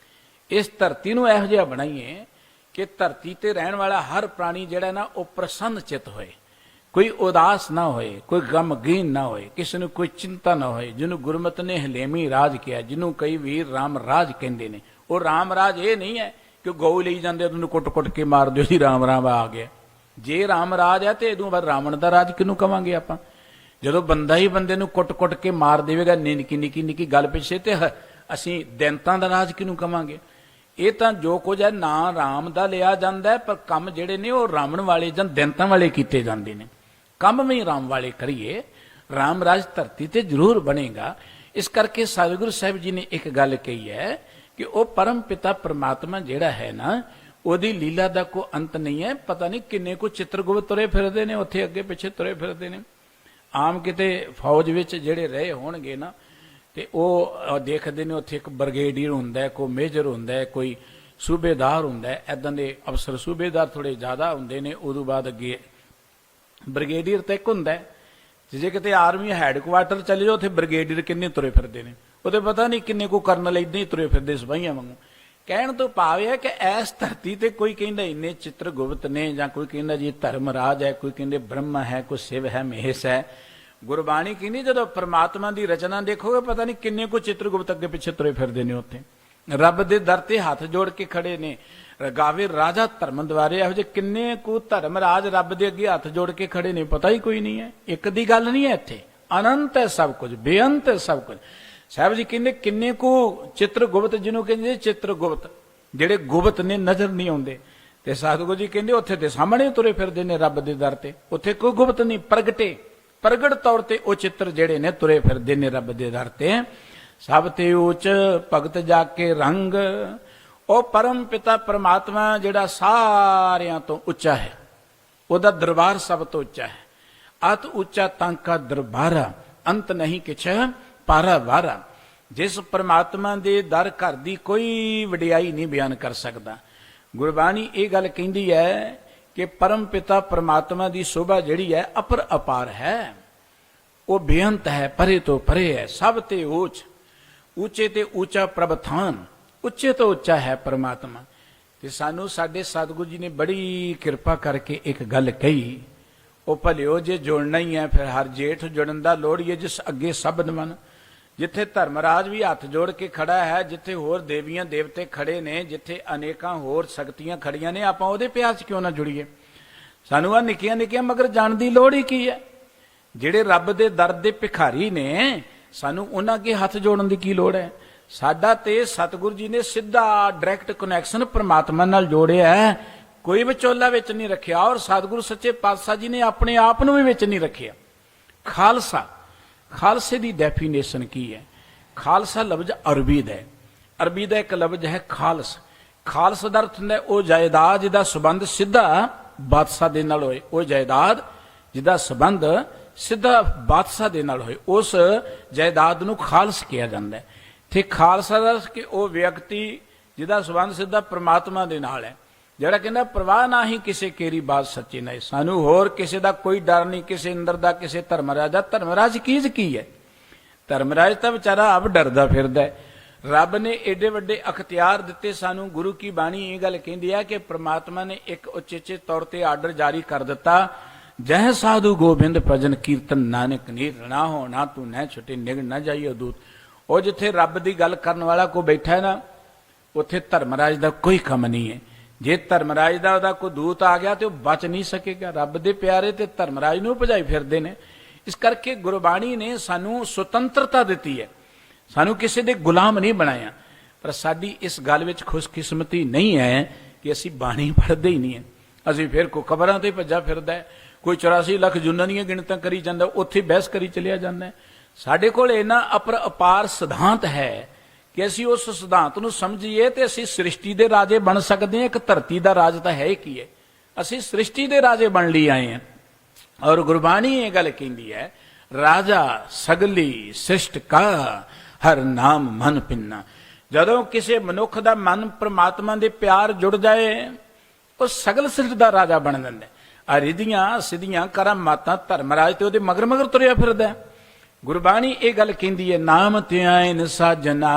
ਇਸ ਧਰਤੀ ਨੂੰ ਇਹੋ ਜਿਹਾ ਬਣਾਈਏ ਕਿ ਧਰਤੀ ਤੇ ਰਹਿਣ ਵਾਲਾ ਹਰ ਪ੍ਰਾਣੀ ਜਿਹੜਾ ਨਾ ਉਹ ਪ੍ਰਸੰਨ ਚਿੱਤ ਹੋਏ, ਕੋਈ ਉਦਾਸ ਨਾ ਹੋਏ, ਕੋਈ ਗਮਗੀਨ ਨਾ ਹੋਏ, ਕਿਸੇ ਨੂੰ ਕੋਈ ਚਿੰਤਾ ਨਾ ਹੋਏ। ਜਿਹਨੂੰ ਗੁਰਮਤਿ ਨੇ ਹਲੇਮੀ ਰਾਜ ਕਿਹਾ, ਜਿਹਨੂੰ ਕਈ ਵੀਰ ਰਾਮ ਰਾਜ ਕਹਿੰਦੇ ਨੇ। ਉਹ ਰਾਮ ਰਾਜ ਇਹ ਨਹੀਂ ਹੈ ਕਿ ਗਊ ਲਈ ਜਾਂਦੇ ਉਹਨੂੰ ਕੁੱਟ-ਕੁੱਟ ਕੇ ਮਾਰ ਦਿਓ ਜੀ ਰਾਮ ਰਾਮ ਆ ਗਿਆ। ਜੇ ਰਾਮ ਰਾਜ ਹੈ ਤੇ ਇਹਦੋਂ ਬਾਅਦ ਰਾਵਣ ਦਾ ਰਾਜ ਕਿਹਨੂੰ ਕਵਾਂਗੇ ਆਪਾਂ? ਜਦੋਂ ਬੰਦਾ ਹੀ ਬੰਦੇ ਨੂੰ ਕੁੱਟ-ਕੁੱਟ ਕੇ ਮਾਰ ਦੇਵੇਗਾ ਨਿੱਕੀ ਨਿੱਕੀ ਨਿੱਕੀ ਗੱਲ ਪਿੱਛੇ, ਤੇ ਅਸੀਂ ਦੈਂਤਾਂ ਦਾ ਰਾਜ ਕਿਹਨੂੰ ਕਵਾਂਗੇ? ਇਹ ਤਾਂ ਜੋ ਕੁਝ ਹੈ ਨਾਂ ਰਾਮ ਦਾ ਲਿਆ ਜਾਂਦਾ, ਪਰ ਕੰਮ ਜਿਹੜੇ ਨੇ ਉਹ ਰਾਵਣ ਵਾਲੇ ਜਾਂ ਦੈਂਤਾਂ ਵਾਲੇ ਕੀਤੇ ਜਾਂਦੇ ਨੇ। ਕੰਮ ਵੀ ਰਾਮ ਵਾਲੇ ਕਰੀਏ, ਰਾਮ ਰਾਜ ਧਰਤੀ ਤੇ ਜ਼ਰੂਰ ਬਣੇਗਾ। ਇਸ ਕਰਕੇ ਸਤਿਗੁਰੂ ਸਾਹਿਬ ਜੀ ਨੇ ਇੱਕ ਗੱਲ ਕਹੀ ਹੈ ਕਿ ਉਹ ਪਰਮ ਪਿਤਾ ਪਰਮਾਤਮਾ ਜਿਹੜਾ ਹੈ ਨਾ, ਉਹਦੀ ਲੀਲਾ ਦਾ ਕੋਈ ਅੰਤ ਨਹੀਂ ਹੈ। ਪਤਾ ਨਹੀਂ ਕਿੰਨੇ ਕੋ ਚਿੱਤਰਗੁਪਤ ਤੁਰੇ ਫਿਰਦੇ ਨੇ, ਉੱਥੇ ਅੱਗੇ ਪਿੱਛੇ ਤੁਰੇ ਫਿਰਦੇ ਨੇ। ਆਮ ਕਿਤੇ ਫੌਜ ਵਿੱਚ ਜਿਹੜੇ ਰਹੇ ਹੋਣਗੇ ਨਾ, ਤੇ ਉਹ ਦੇਖਦੇ ਨੇ ਉੱਥੇ ਇੱਕ ਬ੍ਰਿਗੇਡੀਅਰ ਹੁੰਦਾ, ਕੋਈ ਮੇਜਰ ਹੁੰਦਾ, ਕੋਈ ਸੂਬੇਦਾਰ ਹੁੰਦਾ। ਇੱਦਾਂ ਦੇ ਅਫਸਰ, ਸੂਬੇਦਾਰ ਥੋੜੇ ਜ਼ਿਆਦਾ ਹੁੰਦੇ ਨੇ, ਉਦੋਂ ਬਾਅਦ ਅੱਗੇ ਬ੍ਰਿਗੇਡੀਅਰ ਤਾਂ ਇੱਕ ਹੁੰਦਾ। ਜੇ ਕਿਤੇ ਆਰਮੀ ਹੈਡਕੁਆਟਰ ਚਲੇ ਜਾਓ, ਉੱਥੇ ਬ੍ਰਿਗੇਡੀਅਰ ਕਿੰਨੇ ਤੁਰੇ ਫਿਰਦੇ ਨੇ, ਉਹਦੇ ਪਤਾ ਨਹੀਂ ਕਿੰਨੇ ਕੋ ਕਰਨਲ ਏਦਾਂ ਹੀ ਤੁਰੇ ਫਿਰਦੇ ਸਿਪਾਹੀਆਂ ਵਾਂਗੂ। ਕਹਿਣ ਤੋਂ ਭਾਵ ਹੈ ਕਿ ਇਸ ਧਰਤੀ ਤੇ ਕੋਈ ਕਹਿੰਦਾ ਇੰਨੇ ਚਿੱਤਰ ਗੁਪਤ ਨੇ, ਜਾਂ ਕੋਈ ਕਹਿੰਦਾ ਜੀ ਧਰਮ ਰਾਜ ਹੈ, ਕੋਈ ਕਹਿੰਦੇ ਬ੍ਰਹਮ ਹੈ, ਕੋਈ ਸ਼ਿਵ ਹੈ, ਮਹੇਸ਼ ਹੈ। ਗੁਰਬਾਣੀ ਕਹਿੰਦੀ ਜਦੋਂ ਪਰਮਾਤਮਾ ਦੀ ਰਚਨਾ ਦੇਖੋਗੇ, ਪਤਾ ਨਹੀਂ ਕਿੰਨੇ ਕੋ ਚਿੱਤਰ ਗੁਪਤ ਅੱਗੇ ਪਿੱਛੇ ਤੁਰੇ ਫਿਰਦੇ ਨੇ। ਉੱਥੇ ਰੱਬ ਦੇ ਦਰ ਤੇ ਹੱਥ ਜੋੜ ਕੇ ਖੜੇ ਨੇ। ਗਾਵੇ ਰਾਜਾ ਧਰਮ ਦੁਆਰੇ, ਇਹੋ ਜਿਹੇ ਕਿੰਨੇ ਕੁ ਧਰਮ ਰਾਜ ਰੱਬ ਦੇ ਅੱਗੇ ਹੱਥ ਜੋੜ ਕੇ ਖੜੇ ਨੇ, ਪਤਾ ਹੀ ਕੋਈ ਨਹੀਂ ਹੈ। ਇੱਕ ਦੀ ਗੱਲ ਨਹੀਂ ਹੈ ਇੱਥੇ, ਅਨੰਤ ਹੈ ਸਭ ਕੁਝ, ਬੇਅੰਤ ਹੈ ਸਭ ਕੁਝ। ਸਾਹਿਬ ਜੀ ਕਹਿੰਦੇ ਕਿੰਨੇ ਕੁ ਚਿੱਤਰ ਗੁਪਤ, ਜਿਹਨੂੰ ਕਹਿੰਦੇ ਚਿੱਤਰ ਗੁਪਤ, ਜਿਹੜੇ ਗੁਪਤ ਨੇ ਨਜ਼ਰ ਨਹੀਂ ਆਉਂਦੇ। ਤੇ ਸਤਿਗੁਰੂ ਜੀ ਕਹਿੰਦੇ ਉੱਥੇ ਤੇ ਸਾਹਮਣੇ ਤੁਰੇ ਫਿਰਦੇ ਨੇ ਰੱਬ ਦੇ ਦਰ ਤੇ, ਉੱਥੇ ਕੋਈ ਗੁਪਤ ਨਹੀਂ, ਪ੍ਰਗਟ ਤੌਰ ਤੇ ਉਹ ਚਿੱਤਰ ਜਿਹੜੇ ਨੇ ਤੁਰੇ ਫਿਰਦੇ ਨੇ ਰੱਬ ਦੇ ਦਰ ਤੇ। ਸਭ ਤੇ ਉੱਚ ਭਗਤ ਜਾ ਕੇ ਰੰਗ, ਉਹ ਪਰਮ ਪਿਤਾ ਪਰਮਾਤਮਾ ਜਿਹੜਾ ਸਾਰਿਆਂ ਤੋਂ ਉੱਚਾ ਹੈ, ਉਹਦਾ ਦਰਬਾਰ ਸਭ ਤੋਂ ਉੱਚਾ ਹੈ। ਅਤ ਉੱਚਾ ਤਾਂਕਾ ਦਰਬਾਰਾ, ਅੰਤ ਨਹੀਂ ਕਿਛ ਪਾਰਾ ਵਾਰਾ। ਜਿਸ ਪਰਮਾਤਮਾ ਦੇ ਦਰ ਘਰ ਦੀ ਕੋਈ ਵਡਿਆਈ ਨਹੀਂ ਬਿਆਨ ਕਰ ਸਕਦਾ। ਗੁਰਬਾਣੀ ਇਹ ਗੱਲ ਕਹਿੰਦੀ ਹੈ ਕਿ ਪਰਮ ਪਿਤਾ ਪਰਮਾਤਮਾ ਦੀ ਸ਼ੋਭਾ ਜਿਹੜੀ ਹੈ ਅਪਰ ਅਪਾਰ ਹੈ, ਉਹ ਬੇਅੰਤ ਹੈ, ਪਰੇ ਤੋਂ ਪਰੇ ਹੈ। ਸਭ ਤੇ ਉੱਚ, ਉੱਚੇ ਤੇ ਉੱਚਾ ਪ੍ਰਭਥਾਨ, ਉੱਚੇ ਤੋਂ ਉੱਚਾ ਹੈ ਪਰਮਾਤਮਾ। ਤੇ ਸਾਨੂੰ ਸਾਡੇ ਸਤਿਗੁਰੂ ਜੀ ਨੇ ਬੜੀ ਕਿਰਪਾ ਕਰਕੇ ਇੱਕ ਗੱਲ ਕਹੀ, ਉਹ ਭਲਿਓ ਜੇ ਜੁੜਨਾ ਹੀ ਹੈ ਫਿਰ ਹਰ ਜੇਠ ਜੁੜਨ ਦਾ ਲੋੜੀਏ ਜਿਸ ਅੱਗੇ ਸਭ ਨਮਨ। ਜਿੱਥੇ ਧਰਮਰਾਜ ਵੀ ਹੱਥ ਜੋੜ ਕੇ ਖੜਾ ਹੈ, ਜਿੱਥੇ ਹੋਰ ਦੇਵੀਆਂ ਦੇਵਤੇ ਖੜੇ ਨੇ, ਜਿੱਥੇ ਅਨੇਕਾਂ ਹੋਰ ਸ਼ਕਤੀਆਂ ਖੜੀਆਂ ਨੇ, ਆਪਾਂ ਉਹਦੇ ਪਿਆਰ 'ਚ ਕਿਉਂ ਨਾ ਜੁੜੀਏ? ਸਾਨੂੰ ਆ ਨਿੱਕੀਆਂ ਨਿੱਕੀਆਂ ਮਗਰ ਜਾਣ ਦੀ ਲੋੜ ਹੀ ਕੀ ਹੈ? ਜਿਹੜੇ ਰੱਬ ਦੇ ਦਰ ਦੇ ਭਿਖਾਰੀ ਨੇ, ਸਾਨੂੰ ਉਹਨਾਂ ਅੱਗੇ ਹੱਥ ਜੋੜਨ ਦੀ ਕੀ ਲੋੜ ਹੈ? ਸਾਡਾ ਤੇ ਸਤਿਗੁਰੂ ਜੀ ਨੇ ਸਿੱਧਾ ਡਾਇਰੈਕਟ ਕਨੈਕਸ਼ਨ ਪਰਮਾਤਮਾ ਨਾਲ ਜੋੜਿਆ ਹੈ, ਕੋਈ ਵਿਚੋਲਾ ਵਿੱਚ ਨਹੀਂ ਰੱਖਿਆ। ਔਰ ਸਤਿਗੁਰੂ ਸੱਚੇ ਪਾਤਸ਼ਾਹ ਜੀ ਨੇ ਆਪਣੇ ਆਪ ਨੂੰ ਵੀ ਵਿੱਚ ਨਹੀਂ ਰੱਖਿਆ। ਖਾਲਸਾ, ਖਾਲਸੇ ਦੀ ਡੈਫੀਨੇਸ਼ਨ ਕੀ ਹੈ? ਖਾਲਸਾ ਲਫ਼ਜ਼ ਅਰਬੀ ਦਾ ਹੈ, ਅਰਬੀ ਦਾ ਇੱਕ ਲਫ਼ਜ਼ ਹੈ ਖਾਲਸ। ਖਾਲਸ ਦਾ ਅਰਥ ਹੁੰਦਾ ਉਹ ਜਾਇਦਾਦ ਜਿਹਦਾ ਸੰਬੰਧ ਸਿੱਧਾ ਬਾਦਸ਼ਾਹ ਦੇ ਨਾਲ ਹੋਏ, ਉਹ ਜਾਇਦਾਦ ਜਿਹਦਾ ਸੰਬੰਧ ਸਿੱਧਾ ਬਾਦਸ਼ਾਹ ਦੇ ਨਾਲ ਹੋਏ, ਉਸ ਜਾਇਦਾਦ ਨੂੰ ਖਾਲਸ ਕਿਹਾ ਜਾਂਦਾ ਹੈ। ਤੇ ਖਾਲਸਾ ਦਾ ਕਿ ਉਹ ਵਿਅਕਤੀ ਜਿਹਦਾ ਸੰਬੰਧ ਸਿੱਧਾ ਪ੍ਰਮਾਤਮਾ ਦੇ ਨਾਲ ਹੈ, ਜਿਹੜਾ ਕਹਿੰਦਾ ਪ੍ਰਵਾਹ ਨਾ ਹੀ ਕਿਸੇ ਕੇਰੀ ਬਾਤ ਸੱਚੀ ਨਹੀਂ। ਸਾਨੂੰ ਹੋਰ ਕਿਸੇ ਦਾ ਕੋਈ ਡਰ ਨਹੀਂ, ਕਿਸੇ ਇੰਦਰ ਦਾ, ਕਿਸੇ ਧਰਮਰਾਜ ਦਾ। ਧਰਮਰਾਜ ਕੀ ਹੈ? ਧਰਮਰਾਜ ਤਾਂ ਵਿਚਾਰਾ ਆਪ ਡਰਦਾ ਫਿਰਦਾ ਹੈ। ਰੱਬ ਨੇ ਏਡੇ ਵੱਡੇ ਅਖਤਿਆਰ ਦਿੱਤੇ ਸਾਨੂੰ। ਗੁਰੂ ਕੀ ਬਾਣੀ ਇਹ ਗੱਲ ਕਹਿੰਦੀ ਹੈ ਕਿ ਪ੍ਰਮਾਤਮਾ ਨੇ ਇੱਕ ਉਚੇਚੇ ਤੌਰ ਤੇ ਆਰਡਰ ਜਾਰੀ ਕਰ ਦਿੱਤਾ, जह साधु गोबिंद भजन कीर्तन नानक नीर ना हो ना तू न छुटे निग न जाइए दूत। ਉਹ ਜਿੱਥੇ ਰੱਬ ਦੀ ਗੱਲ ਕਰਨ ਵਾਲਾ ਕੋਈ ਬੈਠਾ ਹੈ ਨਾ, ਉੱਥੇ ਧਰਮਰਾਜ ਦਾ ਕੋਈ ਕੰਮ ਨਹੀਂ ਹੈ। ਜੇ ਧਰਮਰਾਜ ਦਾ ਉਹਦਾ ਕੋਈ ਦੂਤ ਆ ਗਿਆ ਤੇ ਉਹ ਬਚ ਨਹੀਂ ਸਕੇਗਾ। ਰੱਬ ਦੇ ਪਿਆਰੇ ਤੇ ਧਰਮਰਾਜ ਨੂੰ ਭਜਾਈ ਫਿਰਦੇ ਨੇ। ਇਸ ਕਰਕੇ ਗੁਰਬਾਣੀ ਨੇ ਸਾਨੂੰ ਸੁਤੰਤਰਤਾ ਦਿੱਤੀ ਹੈ, ਸਾਨੂੰ ਕਿਸੇ ਦੇ ਗੁਲਾਮ ਨਹੀਂ ਬਣਾਇਆ। ਪਰ ਸਾਡੀ ਇਸ ਗੱਲ ਵਿੱਚ ਖੁਸ਼ਕਿਸਮਤੀ ਨਹੀਂ ਹੈ ਕਿ ਅਸੀਂ ਬਾਣੀ ਪੜ੍ਹਦੇ ਹੀ ਨਹੀਂ ਹੈ। ਅਸੀਂ ਫਿਰ ਕੋਈ ਕਬਰਾਂ ਤੇ ਭੱਜਾ ਫਿਰਦਾ ਹੈ, ਕੋਈ 84 ਲੱਖ ਜੁਨਾਂ ਦੀਆਂ ਗਿਣਤਾਂ ਕਰੀ ਜਾਂਦਾ, ਉੱਥੇ ਬਹਿਸ ਕਰੀ ਚਲਿਆ ਜਾਂਦਾ। ਸਾਡੇ ਕੋਲ ਇੰਨਾ ਅਪਾਰ ਸਿਧਾਂਤ ਹੈ ਕਿ ਅਸੀਂ ਉਸ ਸਿਧਾਂਤ ਨੂੰ ਸਮਝੀਏ ਤੇ ਅਸੀਂ ਸ੍ਰਿਸ਼ਟੀ ਦੇ ਰਾਜੇ ਬਣ ਸਕਦੇ ਹਾਂ। ਇੱਕ ਧਰਤੀ ਦਾ ਰਾਜ ਤਾਂ ਹੈ ਕੀ ਹੈ, ਅਸੀਂ ਸ੍ਰਿਸ਼ਟੀ ਦੇ ਰਾਜੇ ਬਣ ਲਈ ਆਏ ਹਾਂ। ਔਰ ਗੁਰਬਾਣੀ ਇਹ ਗੱਲ ਕਹਿੰਦੀ ਹੈ, ਰਾਜਾ ਸਗਲੀ ਸ੍ਰਿਸ਼ਟ ਕਾ ਹਰ ਨਾਮ ਮਨ ਪਿੰਨਾ। ਜਦੋਂ ਕਿਸੇ ਮਨੁੱਖ ਦਾ ਮਨ ਪ੍ਰਮਾਤਮਾ ਦੇ ਪਿਆਰ ਜੁੜ ਜਾਏ, ਉਹ ਸਗਲ ਸ੍ਰਿਸ਼ਟ ਦਾ ਰਾਜਾ ਬਣ ਜਾਂਦਾ। ਆ ਰਿਧੀਆਂ ਸਿੱਧੀਆਂ ਕਰਾਮਾਤਾਂ ਧਰਮਰਾਜ ਤੇ ਉਹਦੇ ਮਗਰ ਮਗਰ ਤੁਰਿਆ ਫਿਰਦਾ। ਗੁਰਬਾਣੀ ਇਹ ਗੱਲ ਕਹਿੰਦੀ ਹੈ, ਨਾਮ ਧਿਆਇਨ ਸਾਜਨਾ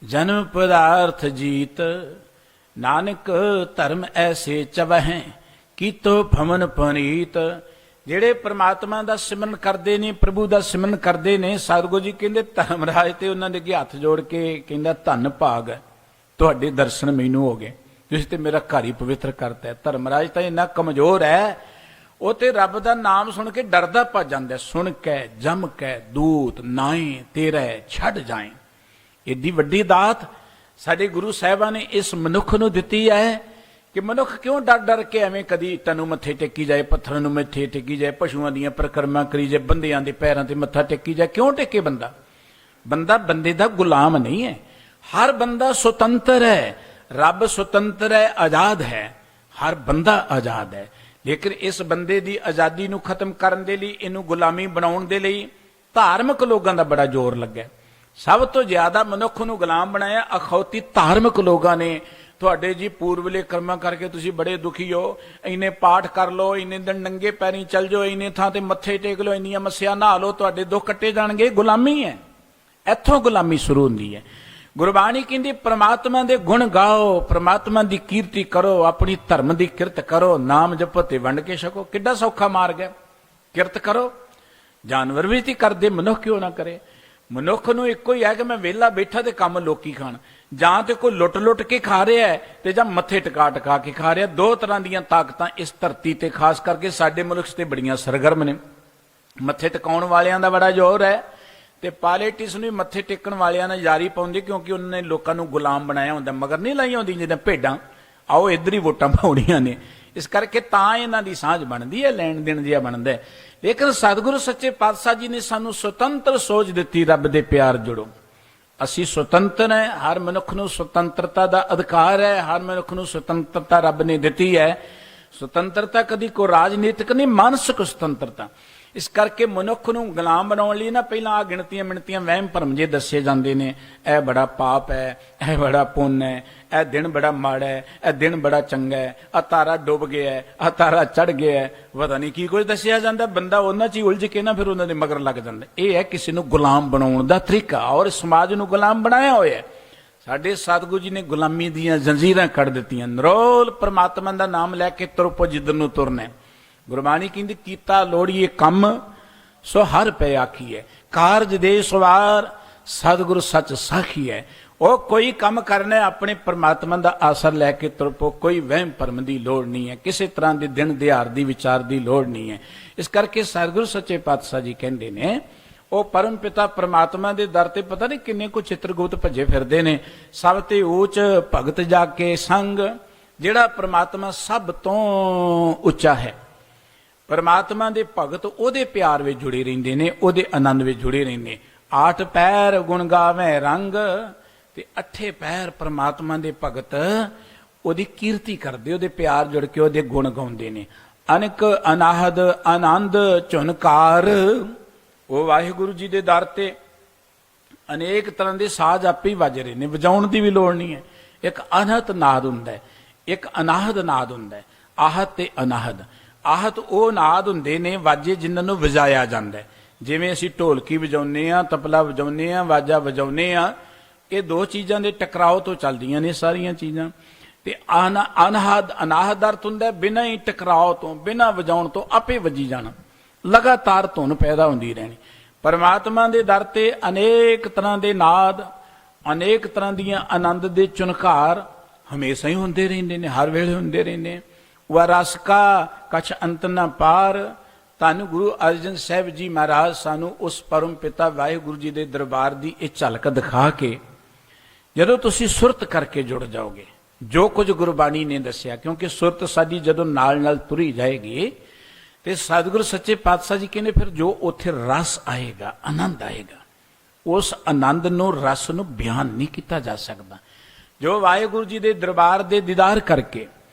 ਜਨਮ ਪਦਾਰਥ ਜੀਤ, ਨਾਨਕ ਧਰਮ ਐਸੇ ਚਵਹਿ ਕੀਤੋ ਭਵਨ ਪਨੀਤ। ਜਿਹੜੇ ਪ੍ਰਮਾਤਮਾ ਦਾ ਸਿਮਰਨ ਕਰਦੇ ਨੇ, ਪ੍ਰਭੂ ਦਾ ਸਿਮਰਨ ਕਰਦੇ ਨੇ, ਸਤਿਗੁਰੂ ਜੀ ਕਹਿੰਦੇ ਧਰਮਰਾਜ ਤੇ ਉਹਨਾਂ ਦੇ ਅੱਗੇ ਹੱਥ ਜੋੜ ਕੇ ਕਹਿੰਦਾ, ਧੰਨ ਭਾਗ ਹੈ ਤੁਹਾਡੇ ਦਰਸ਼ਨ ਮੈਨੂੰ ਹੋ ਗਏ, ਤੁਸੀਂ ਤੇ ਮੇਰਾ ਘਰ ਹੀ ਪਵਿੱਤਰ ਕਰਤਾ। ਧਰਮਰਾਜ ਤਾਂ ਇੰਨਾ ਕਮਜ਼ੋਰ ਹੈ, ਉਹ ਤੇ ਰੱਬ ਦਾ ਨਾਮ ਸੁਣ ਕੇ ਡਰਦਾ ਭੱਜ ਜਾਂਦਾ। ਸੁਣ ਕੇ ਜਮ ਕੇ ਦੂਤ ਨਾਏ ਤੇਰੇ ਛੱਡ ਜਾਏ। ਏਡੀ ਵੱਡੀ ਦਾਤ ਸਾਡੇ ਗੁਰੂ ਸਾਹਿਬਾਂ ਨੇ ਇਸ ਮਨੁੱਖ ਨੂੰ ਦਿੱਤੀ ਹੈ ਕਿ ਮਨੁੱਖ ਕਿਉਂ ਡਰ ਡਰ ਕੇ ਐਵੇਂ ਕਦੀ ਇੱਟਾਂ ਨੂੰ ਮੱਥੇ ਟੇਕੀ ਜਾਏ, ਪੱਥਰਾਂ ਨੂੰ ਮੱਥੇ ਟੇਕੀ ਜਾਏ, ਪਸ਼ੂਆਂ ਦੀਆਂ ਪਰਿਕਰਮਾ ਕਰੀ ਜਾਏ, ਬੰਦਿਆਂ ਦੇ ਪੈਰਾਂ ਤੇ ਮੱਥਾ ਟੇਕੀ ਜਾਏ। ਕਿਉਂ ਟੇਕੇ ਬੰਦਾ? ਬੰਦਾ ਬੰਦੇ ਦਾ ਗੁਲਾਮ ਨਹੀਂ ਹੈ। ਹਰ ਬੰਦਾ ਸੁਤੰਤਰ ਹੈ। ਰੱਬ ਸੁਤੰਤਰ ਹੈ, ਆਜ਼ਾਦ ਹੈ। ਹਰ ਬੰਦਾ ਆਜ਼ਾਦ ਹੈ। ਲੇਕਿਨ ਇਸ ਬੰਦੇ ਦੀ ਆਜ਼ਾਦੀ ਨੂੰ ਖਤਮ ਕਰਨ ਦੇ ਲਈ, ਇਹਨੂੰ ਗੁਲਾਮੀ ਬਣਾਉਣ ਦੇ ਲਈ ਧਾਰਮਿਕ ਲੋਕਾਂ ਦਾ ਬੜਾ ਜ਼ੋਰ ਲੱਗਾ। ਸਭ ਤੋਂ ਜ਼ਿਆਦਾ ਮਨੁੱਖ ਨੂੰ ਗੁਲਾਮ ਬਣਾਇਆ ਅਖੌਤੀ ਧਾਰਮਿਕ ਲੋਕਾਂ ਨੇ। ਤੁਹਾਡੇ ਜੀ ਪੂਰਵਲੇ ਕਰਮਾਂ ਕਰਕੇ ਤੁਸੀਂ ਬੜੇ ਦੁਖੀ ਹੋ, ਇੰਨੇ ਪਾਠ ਕਰ ਲਓ, ਇੰਨੇ ਦਿਨ ਨੰਗੇ ਪੈਰੀਂ ਚੱਲ ਜਾਓ, ਇੰਨੇ ਥਾਂ ਤੇ ਮੱਥੇ ਟੇਕ ਲਓ, ਇੰਨੀਆਂ ਮੱਸਿਆ ਨਹਾ ਲਓ, ਤੁਹਾਡੇ ਦੁੱਖ ਕੱਟੇ ਜਾਣਗੇ। ਗੁਲਾਮੀ ਹੈ, ਇੱਥੋਂ ਗੁਲਾਮੀ ਸ਼ੁਰੂ ਹੁੰਦੀ ਹੈ। ਗੁਰਬਾਣੀ ਕਹਿੰਦੀ ਪ੍ਰਮਾਤਮਾ ਦੇ ਗੁਣ ਗਾਓ, ਪ੍ਰਮਾਤਮਾ ਦੀ ਕੀਰਤੀ ਕਰੋ, ਆਪਣੀ ਧਰਮ ਦੀ ਕਿਰਤ ਕਰੋ, ਨਾਮ ਜਪੋ ਤੇ ਵੰਡ ਕੇ ਛਕੋ। ਕਿੱਡਾ ਸੌਖਾ ਮਾਰਗ ਹੈ। ਕਿਰਤ ਕਰੋ, ਜਾਨਵਰ ਵੀ ਤੇ ਕਰਦੇ, ਮਨੁੱਖ ਕਿਉਂ ਨਾ ਕਰੇ। ਮਨੁੱਖ ਨੂੰ ਇੱਕੋ ਹੀ ਹੈ ਕਿ ਮੈਂ ਵਿਹਲਾ ਬੈਠਾ ਤੇ ਕੰਮ ਲੋਕੀ ਖਾਣ। ਜਾਂ ਤੇ ਕੋਈ ਲੁੱਟ ਕੇ ਖਾ ਰਿਹਾ ਹੈ ਤੇ ਜਾਂ ਮੱਥੇ ਟਿਕਾ ਕੇ ਖਾ ਰਿਹਾ। ਦੋ ਤਰ੍ਹਾਂ ਦੀਆਂ ਤਾਕਤਾਂ ਇਸ ਧਰਤੀ ਤੇ ਖਾਸ ਕਰਕੇ ਸਾਡੇ ਮੁਲਕ ਤੇ ਬੜੀਆਂ ਸਰਗਰਮ ਨੇ। ਮੱਥੇ ਟਿਕਾਉਣ ਵਾਲਿਆਂ ਦਾ ਬੜਾ ਜ਼ੋਰ ਹੈ ਤੇ ਪਾਲਿਟਿਕਸ ਨੂੰ ਮੱਥੇ ਟੇਕਣ ਵਾਲਿਆਂ ਨਾਲ ਯਾਰੀ ਪਾਉਂਦੇ, ਕਿਉਂਕਿ ਉਹਨਾਂ ਨੇ ਲੋਕਾਂ ਨੂੰ ਗੁਲਾਮ ਬਣਾਇਆ ਹੁੰਦਾ। ਮਗਰ ਨਹੀਂ ਲਾਈ ਹੁੰਦੀ ਜਿੱਦਾਂ ਭੇਡਾਂ, ਆਓ ਇੱਧਰ ਹੀ ਵੋਟਾਂ ਪਾਉਣੀਆਂ ਨੇ। ਇਸ ਕਰਕੇ ਤਾਂ ਇਹਨਾਂ ਦੀ ਸਾਂਝ ਬਣਦੀ ਹੈ, ਲੈਣ ਦੇਣ ਜਿਹਾ ਬਣਦਾ ਹੈ। ਲੇਕਿਨ ਸਤਿਗੁਰੂ ਸੱਚੇ ਪਾਤਸ਼ਾਹ ਜੀ ਨੇ ਸਾਨੂੰ ਸੁਤੰਤਰ ਸੋਚ ਦਿੱਤੀ। ਰੱਬ ਦੇ ਪਿਆਰ ਜੁੜੋ, ਅਸੀਂ ਸੁਤੰਤਰ ਹੈ। ਹਰ ਮਨੁੱਖ ਨੂੰ ਸੁਤੰਤਰਤਾ ਦਾ ਅਧਿਕਾਰ ਹੈ। ਹਰ ਮਨੁੱਖ ਨੂੰ ਸੁਤੰਤਰਤਾ ਰੱਬ ਨੇ ਦਿੱਤੀ ਹੈ। ਸੁਤੰਤਰਤਾ ਕਦੀ ਕੋਈ ਰਾਜਨੀਤਿਕ ਨਹੀਂ, ਮਾਨਸਿਕ ਸੁਤੰਤਰਤਾ। ਇਸ ਕਰਕੇ ਮਨੁੱਖ ਨੂੰ ਗੁਲਾਮ ਬਣਾਉਣ ਲਈ ਨਾ ਪਹਿਲਾਂ ਆ ਗਿਣਤੀਆਂ ਮਿਣਤੀਆਂ ਵਹਿਮ ਭਰਮ ਜੇ ਦੱਸੇ ਜਾਂਦੇ ਨੇ। ਇਹ ਬੜਾ ਪਾਪ ਹੈ, ਇਹ ਬੜਾ ਪੁੰਨ ਹੈ, ਇਹ ਦਿਨ ਬੜਾ ਮਾੜਾ ਹੈ, ਇਹ ਦਿਨ ਬੜਾ ਚੰਗਾ ਹੈ, ਆ ਤਾਰਾ ਡੁੱਬ ਗਿਆ ਹੈ, ਆ ਤਾਰਾ ਚੜ ਗਿਆ ਹੈ, ਪਤਾ ਨਹੀਂ ਕੀ ਕੁਝ ਦੱਸਿਆ ਜਾਂਦਾ। ਬੰਦਾ ਉਹਨਾਂ 'ਚ ਹੀ ਉਲਝ ਕੇ ਨਾ ਫਿਰ ਉਹਨਾਂ ਦੇ ਮਗਰ ਲੱਗ ਜਾਂਦਾ। ਇਹ ਹੈ ਕਿਸੇ ਨੂੰ ਗੁਲਾਮ ਬਣਾਉਣ ਦਾ ਤਰੀਕਾ, ਔਰ ਸਮਾਜ ਨੂੰ ਗੁਲਾਮ ਬਣਾਇਆ ਹੋਇਆ। ਸਾਡੇ ਸਤਿਗੁਰੂ ਜੀ ਨੇ ਗੁਲਾਮੀ ਦੀਆਂ ਜੰਜੀਰਾਂ ਕੱਢ ਦਿੱਤੀਆਂ। ਨਿਰੋਲ ਪ੍ਰਮਾਤਮਾ ਦਾ ਨਾਮ ਲੈ ਕੇ ਤੁਰ ਪੋ ਜਿੱਧਰ ਨੂੰ ਤੁਰਨਾ। ਗੁਰਬਾਣੀ ਕਹਿੰਦੀ ਕੀਤਾ ਲੋੜੀਏ ਕੰਮ ਸੋ ਹਰ ਪੈ ਆਖੀਐ, ਕਾਰਜ ਦੇ ਸਵਾਰ ਸਤਿਗੁਰੂ ਸੱਚ ਸਾਖੀ ਹੈ। ਉਹ ਕੋਈ ਕੰਮ ਕਰਨਾ ਆਪਣੇ ਪ੍ਰਮਾਤਮਾ ਦਾ ਆਸਰ ਲੈ ਕੇ ਤੁਰ ਪੋ। ਕੋਈ ਵਹਿਮ ਭਰਮ ਦੀ ਲੋੜ ਨਹੀਂ ਹੈ, ਕਿਸੇ ਤਰ੍ਹਾਂ ਦੇ ਦਿਨ ਦਿਹਾੜ ਦੀ ਵਿਚਾਰ ਦੀ ਲੋੜ ਨਹੀਂ ਹੈ। ਇਸ ਕਰਕੇ ਸਤਿਗੁਰੂ ਸੱਚੇ ਪਾਤਸ਼ਾਹ ਜੀ ਕਹਿੰਦੇ ਨੇ, ਉਹ ਪਰਮ ਪਿਤਾ ਪ੍ਰਮਾਤਮਾ ਦੇ ਦਰ ਤੇ ਪਤਾ ਨਹੀਂ ਕਿੰਨੇ ਕੁ ਚਿੱਤਰਗੁਪਤ ਭੱਜੇ ਫਿਰਦੇ ਨੇ। ਸਭ ਤੇ ਉੱਚ ਭਗਤ ਜਾ ਕੇ ਸੰਗ, ਜਿਹੜਾ ਪ੍ਰਮਾਤਮਾ ਸਭ ਤੋਂ ਉੱਚਾ ਹੈ। ਪਰਮਾਤਮਾ ਦੇ ਭਗਤ ਉਹਦੇ ਪਿਆਰ ਵਿੱਚ ਜੁੜੇ ਰਹਿੰਦੇ ਨੇ, ਉਹਦੇ ਆਨੰਦ ਵਿੱਚ ਜੁੜੇ ਰਹਿੰਦੇ। 8 ਪੈਰ ਗੁਣ ਗਾਵੇਂ ਰੰਗ, ਤੇ 8 ਪੈਰ ਪਰਮਾਤਮਾ ਦੇ ਭਗਤ ਉਹਦੀ ਕੀਰਤੀ ਕਰਦੇ, ਉਹਦੇ ਪਿਆਰ ਜੁੜ ਕੇ ਉਹਦੇ ਗੁਣ ਗਾਉਂਦੇ ਨੇ। ਅਨਕ ਅਨਾਹਦ ਆਨੰਦ ਝੁਨਕਾਰ, ਉਹ ਵਾਹਿਗੁਰੂ ਜੀ ਦੇ ਦਰ ਤੇ ਅਨੇਕ ਤਰ੍ਹਾਂ ਦੇ ਸਾਜ਼ ਆਪੇ ਹੀ ਵੱਜ ਰਹੇ ਨੇ, ਵਜਾਉਣ ਦੀ ਵੀ ਲੋੜ ਨਹੀਂ ਹੈ। ਇੱਕ ਅਨਹਤ ਨਾਦ ਹੁੰਦਾ ਹੈ, ਇੱਕ ਅਨਾਹਦ ਨਾਦ ਹੁੰਦਾ ਹੈ। ਆਹਤ ਤੇ ਅਨਾਹਦ। ਆਹਤ ਉਹ ਨਾਦ ਹੁੰਦੇ ਨੇ ਵਾਜੇ ਜਿਨ੍ਹਾਂ ਨੂੰ ਵਜਾਇਆ ਜਾਂਦਾ। ਜਿਵੇਂ ਅਸੀਂ ਢੋਲਕੀ ਵਜਾਉਂਦੇ ਹਾਂ, ਤਬਲਾ ਵਜਾਉਂਦੇ ਹਾਂ, ਵਾਜਾ ਵਜਾਉਂਦੇ ਹਾਂ। ਇਹ ਦੋ ਚੀਜ਼ਾਂ ਦੇ ਟਕਰਾਓ ਤੋਂ ਚੱਲਦੀਆਂ ਨੇ ਸਾਰੀਆਂ ਚੀਜ਼ਾਂ। ਤੇ ਅਨਹਦ ਅਨਾਹਦ ਅਰਥ ਹੁੰਦਾ ਬਿਨਾਂ ਹੀ ਟਕਰਾਓ ਤੋਂ, ਬਿਨਾਂ ਵਜਾਉਣ ਤੋਂ ਆਪੇ ਵੱਜੀ ਜਾਣਾ, ਲਗਾਤਾਰ ਧੁਨ ਪੈਦਾ ਹੁੰਦੀ ਰਹਿਣੀ। ਪਰਮਾਤਮਾ ਦੇ ਦਰ ਤੇ ਅਨੇਕ ਤਰ੍ਹਾਂ ਦੇ ਨਾਦ, ਅਨੇਕ ਤਰ੍ਹਾਂ ਦੀਆਂ ਆਨੰਦ ਦੇ ਚੁਨਕਾਰ ਹਮੇਸ਼ਾ ਹੀ ਹੁੰਦੇ ਰਹਿੰਦੇ ਨੇ, ਹਰ ਵੇਲੇ ਹੁੰਦੇ ਰਹਿੰਦੇ ਨੇ। ਵ ਰਸ ਕਾ ਕਛ ਅੰਤ ਨਾ ਪਾਰ। ਧੰਨ ਗੁਰੂ ਅਰਜਨ ਸਾਹਿਬ ਜੀ ਮਹਾਰਾਜ ਸਾਨੂੰ ਉਸ ਪਰਮ ਪਿਤਾ ਵਾਹਿਗੁਰੂ ਜੀ ਦੇ ਦਰਬਾਰ ਦੀ ਇਹ ਝਲਕ ਦਿਖਾ ਕੇ, ਜਦੋਂ ਤੁਸੀਂ ਸੁਰਤ ਕਰਕੇ ਜੁੜ ਜਾਓਗੇ ਜੋ ਕੁਝ ਗੁਰਬਾਣੀ ਨੇ ਦੱਸਿਆ, ਕਿਉਂਕਿ ਸੁਰਤ ਸਾਡੀ ਜਦੋਂ ਨਾਲ ਨਾਲ ਤੁਰੀ ਜਾਏਗੀ ਤੇ ਸਤਿਗੁਰੂ ਸੱਚੇ ਪਾਤਸ਼ਾਹ ਜੀ ਕਹਿੰਦੇ ਫਿਰ ਜੋ ਉੱਥੇ ਰਸ ਆਏਗਾ, ਆਨੰਦ ਆਏਗਾ, ਉਸ ਆਨੰਦ ਨੂੰ, ਰਸ ਨੂੰ ਬਿਆਨ ਨਹੀਂ ਕੀਤਾ ਜਾ ਸਕਦਾ। ਜੋ ਵਾਹਿਗੁਰੂ ਜੀ ਦੇ ਦਰਬਾਰ ਦੇ ਦੀਦਾਰ ਕਰਕੇ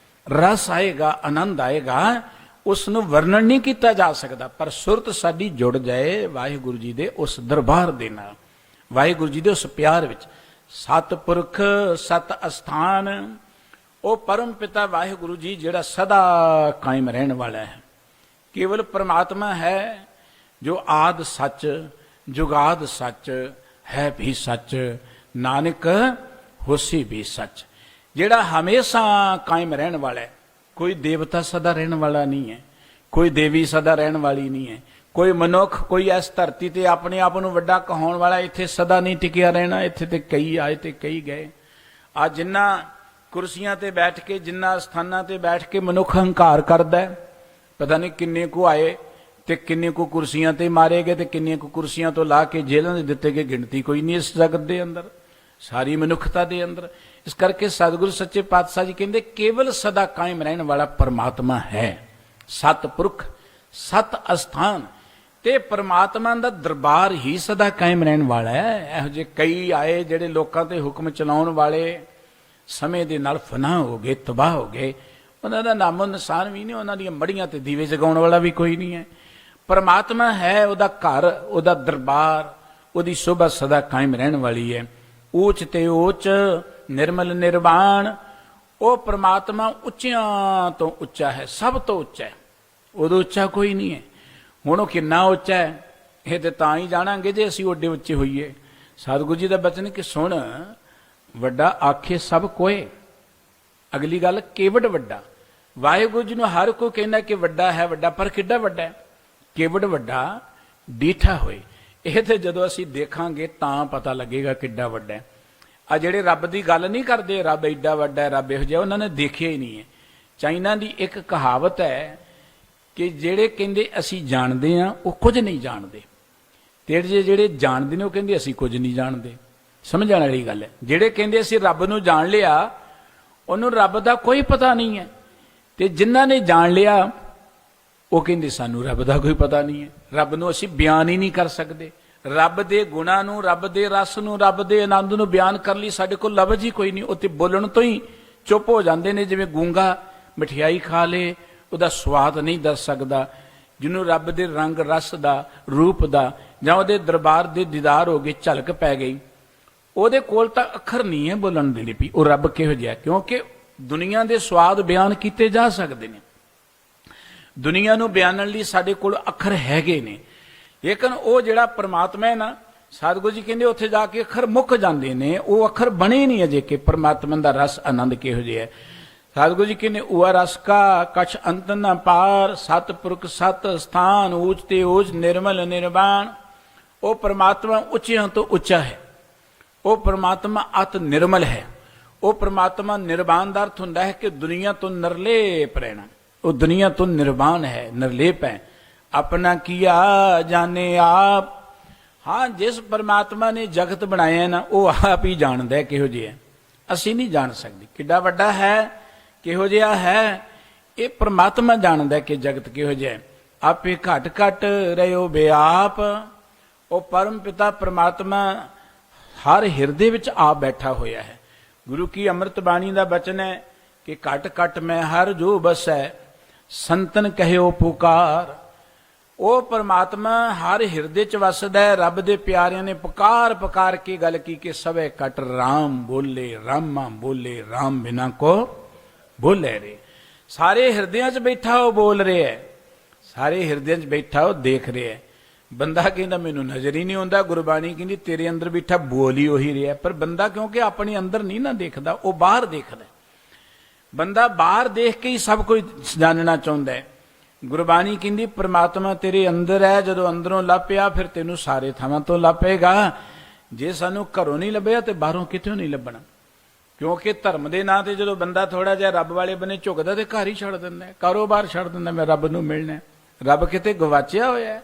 ਰਸ ਆਏਗਾ, ਆਨੰਦ ਆਏਗਾ, ਉਸ ਨੂੰ ਵਰਣਨ ਨਹੀਂ ਕੀਤਾ ਜਾ ਸਕਦਾ। ਪਰ ਸੁਰਤ ਸਾਡੀ ਜੁੜ ਜਾਏ ਵਾਹਿਗੁਰੂ ਜੀ ਦੇ ਉਸ ਦਰਬਾਰ ਦੇ ਨਾਲ, ਵਾਹਿਗੁਰੂ ਜੀ ਦੇ ਉਸ ਪਿਆਰ ਵਿੱਚ। ਸਤਿਪੁਰਖ ਸਤ ਅਸਥਾਨ, ਉਹ ਪਰਮ ਪਿਤਾ ਵਾਹਿਗੁਰੂ ਜੀ ਜਿਹੜਾ ਸਦਾ ਕਾਇਮ ਰਹਿਣ ਵਾਲਾ ਹੈ, ਕੇਵਲ ਪਰਮਾਤਮਾ ਹੈ ਜੋ ਆਦ ਸੱਚ, ਜੁਗਾਦ ਸੱਚ, ਹੈ ਵੀ ਸੱਚ, ਨਾਨਕ ਹੋਸੀ ਵੀ ਸੱਚ, ਜਿਹੜਾ ਹਮੇਸ਼ਾ ਕਾਇਮ ਰਹਿਣ ਵਾਲਾ ਹੈ। ਕੋਈ ਦੇਵਤਾ ਸਦਾ ਰਹਿਣ ਵਾਲਾ ਨਹੀਂ ਹੈ, ਕੋਈ ਦੇਵੀ ਸਦਾ ਰਹਿਣ ਵਾਲੀ ਨਹੀਂ ਹੈ, ਕੋਈ ਮਨੁੱਖ, ਕੋਈ ਇਸ ਧਰਤੀ ਤੇ ਆਪਣੇ ਆਪ ਨੂੰ ਵੱਡਾ ਕਹਾਉਣ ਵਾਲਾ ਇੱਥੇ ਸਦਾ ਨਹੀਂ ਟਿਕਿਆ ਰਹਿਣਾ। ਇੱਥੇ ਤੇ ਕਈ ਆਏ ਤੇ ਕਈ ਗਏ। ਆ ਜਿੰਨਾ ਕੁਰਸੀਆਂ ਤੇ ਬੈਠ ਕੇ, ਜਿੰਨਾ ਸਥਾਨਾਂ ਤੇ ਬੈਠ ਕੇ ਮਨੁੱਖ ਹੰਕਾਰ ਕਰਦਾ ਹੈ, ਪਤਾ ਨਹੀਂ ਕਿੰਨੇ ਕੁ ਆਏ ਤੇ ਕਿੰਨੇ ਕੁ ਕੁਰਸੀਆਂ ਤੇ ਮਾਰੇ ਗਏ ਤੇ ਕਿੰਨੀਆਂ ਕੁ ਕੁਰਸੀਆਂ ਤੋਂ ਲਾ ਕੇ ਜੇਲ੍ਹਾਂ ਦੇ ਦਿੱਤੇ ਗਏ। ਗਿਣਤੀ ਕੋਈ ਨਹੀਂ ਇਸ ਜਗਤ ਦੇ ਅੰਦਰ, ਸਾਰੀ ਮਨੁੱਖਤਾ ਦੇ ਅੰਦਰ। ਇਸ ਕਰਕੇ ਸਤਿਗੁਰੂ ਸੱਚੇ ਪਾਤਸ਼ਾਹ ਜੀ ਕਹਿੰਦੇ ਕੇਵਲ ਸਦਾ ਕਾਇਮ ਰਹਿਣ ਵਾਲਾ ਪਰਮਾਤਮਾ ਹੈ। ਸਤਿਪੁਰਖ ਸਤ ਅਸਥਾਨ, ਤੇ ਪਰਮਾਤਮਾ ਦਾ ਦਰਬਾਰ ਹੀ ਸਦਾ ਕਾਇਮ ਰਹਿਣ ਵਾਲਾ ਹੈ। ਇਹੋ ਜਿਹੇ ਕਈ ਆਏ ਜਿਹੜੇ ਲੋਕਾਂ ਤੇ ਹੁਕਮ ਚਲਾਉਣ ਵਾਲੇ ਸਮੇਂ ਦੇ ਨਾਲ ਫਨਾ ਹੋ ਗਏ, ਤਬਾਹ ਹੋ ਗਏ। ਉਹਨਾਂ ਦਾ ਨਾਮੋ ਨਿਸ਼ਾਨ ਵੀ ਨਹੀਂ, ਉਹਨਾਂ ਦੀਆਂ ਮੜੀਆਂ ਤੇ ਦੀਵੇ ਜਗਾਉਣ ਵਾਲਾ ਵੀ ਕੋਈ ਨਹੀਂ ਹੈ। ਪਰਮਾਤਮਾ ਹੈ, ਉਹਦਾ ਘਰ, ਉਹਦਾ ਦਰਬਾਰ, ਉਹਦੀ ਸ਼ੋਭਾ ਸਦਾ ਕਾਇਮ ਰਹਿਣ ਵਾਲੀ ਹੈ। ਊਚ ਤੇ ਊਚ ਨਿਰਮਲ ਨਿਰਵਾਣ, ਉਹ ਪਰਮਾਤਮਾ ਉੱਚਿਆਂ ਤੋਂ ਉੱਚਾ ਹੈ, ਸਭ ਤੋਂ ਉੱਚਾ ਹੈ, ਉਦੋਂ ਉੱਚਾ ਕੋਈ ਨਹੀਂ ਹੈ। ਹੁਣ ਉਹ ਕਿੰਨਾ ਉੱਚਾ ਹੈ ਇਹ ਤੇ ਤਾਂ ਹੀ ਜਾਣਾਂਗੇ ਜੇ ਅਸੀਂ ਓਡੇ ਉੱਚੇ ਹੋਈਏ। ਸਤਿਗੁਰੂ ਜੀ ਦਾ ਬਚਨ ਕਿ ਸੁਣ ਵੱਡਾ ਆਖੇ ਸਭ ਕੋਏ। ਅਗਲੀ ਗੱਲ ਕੇਵਡ ਵੱਡਾ। ਵਾਹਿਗੁਰੂ ਜੀ ਨੂੰ ਹਰ ਕੋਈ ਕਹਿੰਦਾ ਕਿ ਵੱਡਾ ਹੈ, ਵੱਡਾ, ਪਰ ਕਿੱਡਾ ਵੱਡਾ ਹੈ? ਕੇਵਡ ਵੱਡਾ ਡੀਠਾ ਹੋਏ। ਇਹ ਤੇ ਜਦੋਂ ਅਸੀਂ ਦੇਖਾਂਗੇ ਤਾਂ ਪਤਾ ਲੱਗੇਗਾ ਕਿੱਡਾ ਵੱਡਾ ਹੈ। ਆ ਜਿਹੜੇ ਰੱਬ ਦੀ ਗੱਲ ਨਹੀਂ ਕਰਦੇ, ਰੱਬ ਏਡਾ ਵੱਡਾ ਹੈ, ਰੱਬ ਇਹੋ ਜਿਹਾ, ਉਹਨਾਂ ਨੇ ਦੇਖਿਆ ਹੀ ਨਹੀਂ ਹੈ। ਚਾਈਨਾ ਦੀ ਇੱਕ ਕਹਾਵਤ ਹੈ ਕਿ ਜਿਹੜੇ ਕਹਿੰਦੇ ਅਸੀਂ ਜਾਣਦੇ ਹਾਂ ਉਹ ਕੁਝ ਨਹੀਂ ਜਾਣਦੇ, ਤੇ ਜਿਹੜੇ ਜਾਣਦੇ ਨੇ ਉਹ ਕਹਿੰਦੇ ਅਸੀਂ ਕੁਝ ਨਹੀਂ ਜਾਣਦੇ। ਸਮਝਣ ਵਾਲੀ ਗੱਲ ਹੈ। ਜਿਹੜੇ ਕਹਿੰਦੇ ਅਸੀਂ ਰੱਬ ਨੂੰ ਜਾਣ ਲਿਆ, ਉਹਨੂੰ ਰੱਬ ਦਾ ਕੋਈ ਪਤਾ ਨਹੀਂ ਹੈ, ਤੇ ਜਿਨ੍ਹਾਂ ਨੇ ਜਾਣ ਲਿਆ ਉਹ ਕਹਿੰਦੇ ਸਾਨੂੰ ਰੱਬ ਦਾ ਕੋਈ ਪਤਾ ਨਹੀਂ ਹੈ। ਰੱਬ ਨੂੰ ਅਸੀਂ ਬਿਆਨ ਹੀ ਨਹੀਂ ਕਰ ਸਕਦੇ। ਰੱਬ ਦੇ ਗੁਣਾਂ ਨੂੰ, ਰੱਬ ਦੇ ਰਸ ਨੂੰ, ਰੱਬ ਦੇ ਆਨੰਦ ਨੂੰ ਬਿਆਨ ਕਰਨ ਲਈ ਸਾਡੇ ਕੋਲ ਲਫ਼ਜ਼ ਹੀ ਕੋਈ ਨਹੀਂ। ਉਹ ਤੇ ਬੋਲਣ ਤੋਂ ਹੀ ਚੁੱਪ ਹੋ ਜਾਂਦੇ ਨੇ। ਜਿਵੇਂ ਗੂੰਗਾ ਮਠਿਆਈ ਖਾ ਲੇ, ਉਹਦਾ ਸਵਾਦ ਨਹੀਂ ਦੱਸ ਸਕਦਾ। ਜਿਹਨੂੰ ਰੱਬ ਦੇ ਰੰਗ ਰਸ ਦਾ, ਰੂਪ ਦਾ, ਜਾਂ ਉਹਦੇ ਦਰਬਾਰ ਦੇ ਦੀਦਾਰ ਹੋ ਗਏ, ਝਲਕ ਪੈ ਗਈ, ਉਹਦੇ ਕੋਲ ਤਾਂ ਅੱਖਰ ਨਹੀਂ ਹੈ ਬੋਲਣ ਦੇ ਲਈ ਵੀ ਉਹ ਰੱਬ ਕਿਹੋ ਜਿਹਾ। ਕਿਉਂਕਿ ਦੁਨੀਆ ਦੇ ਸਵਾਦ ਬਿਆਨ ਕੀਤੇ ਜਾ ਸਕਦੇ ਨੇ, ਦੁਨੀਆ ਨੂੰ ਬਿਆਨਣ ਲਈ ਸਾਡੇ ਕੋਲ ਅੱਖਰ ਹੈਗੇ ਨੇ, ਲੇਕਿਨ ਉਹ ਜਿਹੜਾ ਪਰਮਾਤਮਾ ਹੈ ਨਾ, ਸਤਿਗੁਰੂ ਜੀ ਕਹਿੰਦੇ ਉੱਥੇ ਜਾ ਕੇ ਅੱਖਰ ਮੁੱਕ ਜਾਂਦੇ ਨੇ, ਉਹ ਅੱਖਰ ਬਣੇ ਨਹੀਂ ਅਜੇ ਕਿ ਪਰਮਾਤਮਾ ਦਾ ਰਸ ਆਨੰਦ ਕਿਹੋ ਜਿਹਾ ਹੈ। ਸਤਿਗੁਰੂ ਜੀ ਕਹਿੰਦੇ ਉਹ ਰਸ ਕਾ ਕਛ ਅੰਤ ਨਾ ਪਾਰ, ਸਤਿਪੁਰਖ ਸਤ ਸਥਾਨ, ਊਚ ਤੇ ਊਚ ਨਿਰਮਲ ਨਿਰਵਾਣ। ਉਹ ਪਰਮਾਤਮਾ ਉੱਚਿਆਂ ਤੋਂ ਉੱਚਾ ਹੈ, ਉਹ ਪਰਮਾਤਮਾ ਅਤ ਨਿਰਮਲ ਹੈ। ਉਹ ਪਰਮਾਤਮਾ ਨਿਰਵਾਣ ਦਾ ਅਰਥ ਹੁੰਦਾ ਹੈ ਕਿ ਦੁਨੀਆ ਤੋਂ ਨਿਰਲੇਪ ਰਹਿਣਾ। ਉਹ ਦੁਨੀਆ ਤੋਂ ਨਿਰਵਾਣ ਹੈ, ਨਿਰਲੇਪ ਹੈ। ਆਪਣਾ ਕੀਆ ਜਾਣੇ ਆਪ। ਹਾਂ, ਜਿਸ ਪਰਮਾਤਮਾ ਨੇ ਜਗਤ ਬਣਾਇਆ ਨਾ, ਉਹ ਆਪ ਹੀ ਜਾਣਦਾ ਕਿਹੋ ਜਿਹਾ, ਅਸੀਂ ਨਹੀਂ ਜਾਣ ਸਕਦੇ। ਕਿੱਡਾ ਵੱਡਾ ਹੈ, ਕਿਹੋ ਜਿਹਾ ਹੈ, ਇਹ ਪਰਮਾਤਮਾ ਜਾਣਦਾ ਕਿ ਜਗਤ ਕਿਹੋ ਜਿਹਾ ਹੈ। ਆਪੇ ਘਟ ਘਟ ਰਹਿਓ ਬਿਆਪ। ਉਹ ਪਰਮ ਪਿਤਾ ਪਰਮਾਤਮਾ ਹਰ ਹਿਰਦੇ ਵਿੱਚ ਆਪ ਬੈਠਾ ਹੋਇਆ ਹੈ। ਗੁਰੂ ਕੀ ਅੰਮ੍ਰਿਤ ਬਾਣੀ ਦਾ ਬਚਨ ਹੈ ਕਿ ਘਟ ਘਟ ਮੈਂ ਹਰ ਜੋ ਬਸੈ, ਸੰਤਨ ਕਹਿਓ ਪੁਕਾਰ। ਉਹ ਪਰਮਾਤਮਾ ਹਰ ਹਿਰਦੇ ਚ ਵਸਦਾ ਹੈ। ਰੱਬ ਦੇ ਪਿਆਰਿਆਂ ਨੇ ਪੁਕਾਰ ਪੁਕਾਰ ਕੇ ਗੱਲ ਕੀ ਕਿ ਸਵੇ ਘਟ ਰਾਮ ਬੋਲੇ, ਰਾਮਾ ਬੋਲੇ, ਰਾਮ ਬਿਨਾ ਕੋ ਬੋਲੇ ਰੇ। ਸਾਰੇ ਹਿਰਦਿਆਂ ਚ ਬੈਠਾ ਉਹ ਬੋਲ ਰਿਹਾ ਹੈ, ਸਾਰੇ ਹਿਰਦਿਆਂ ਚ ਬੈਠਾ ਉਹ ਦੇਖ ਰਿਹਾ ਹੈ। ਬੰਦਾ ਕਹਿੰਦਾ ਮੈਨੂੰ ਨਜ਼ਰ ਹੀ ਨਹੀਂ ਆਉਂਦਾ, ਗੁਰਬਾਣੀ ਕਹਿੰਦੀ ਤੇਰੇ ਅੰਦਰ ਬੈਠਾ ਬੋਲ ਹੀ ਉਹੀ ਰਿਹਾ। ਪਰ ਬੰਦਾ ਕਿਉਂਕਿ ਆਪਣੇ ਅੰਦਰ ਨਹੀਂ ਨਾ ਦੇਖਦਾ, ਉਹ ਬਾਹਰ ਦੇਖਦਾ। ਬੰਦਾ ਬਾਹਰ ਦੇਖ ਕੇ ਹੀ ਸਭ ਕੁਝ ਜਾਣਨਾ ਚਾਹੁੰਦਾ ਹੈ। ਗੁਰਬਾਣੀ ਕਹਿੰਦੀ ਪ੍ਰਮਾਤਮਾ ਤੇਰੇ ਅੰਦਰ ਹੈ, ਜਦੋਂ ਅੰਦਰੋਂ ਲੱਭਿਆ ਫਿਰ ਤੈਨੂੰ ਸਾਰੇ ਥਾਵਾਂ ਤੋਂ ਲੱਭੇਗਾ। ਜੇ ਸਾਨੂੰ ਘਰੋਂ ਨਹੀਂ ਲੱਭਿਆ ਤੇ ਬਾਹਰੋਂ ਕਿਤੋਂ ਨਹੀਂ ਲੱਭਣਾ, ਕਿਉਂਕਿ ਧਰਮ ਦੇ ਨਾਂ ਤੇ ਜਦੋਂ ਬੰਦਾ ਥੋੜਾ ਜਿਹਾ ਰੱਬ ਵਾਲੇ ਬੰਨੇ ਝੁਕਦਾ ਤੇ ਘਰ ਹੀ ਛੱਡ ਦਿੰਦਾ, ਕਾਰੋਬਾਰ ਛੱਡ ਦਿੰਦਾ, ਮੈਂ ਰੱਬ ਨੂੰ ਮਿਲਣਾ। ਰੱਬ ਕਿਤੇ ਗਵਾਚਿਆ ਹੋਇਆ ਹੈ।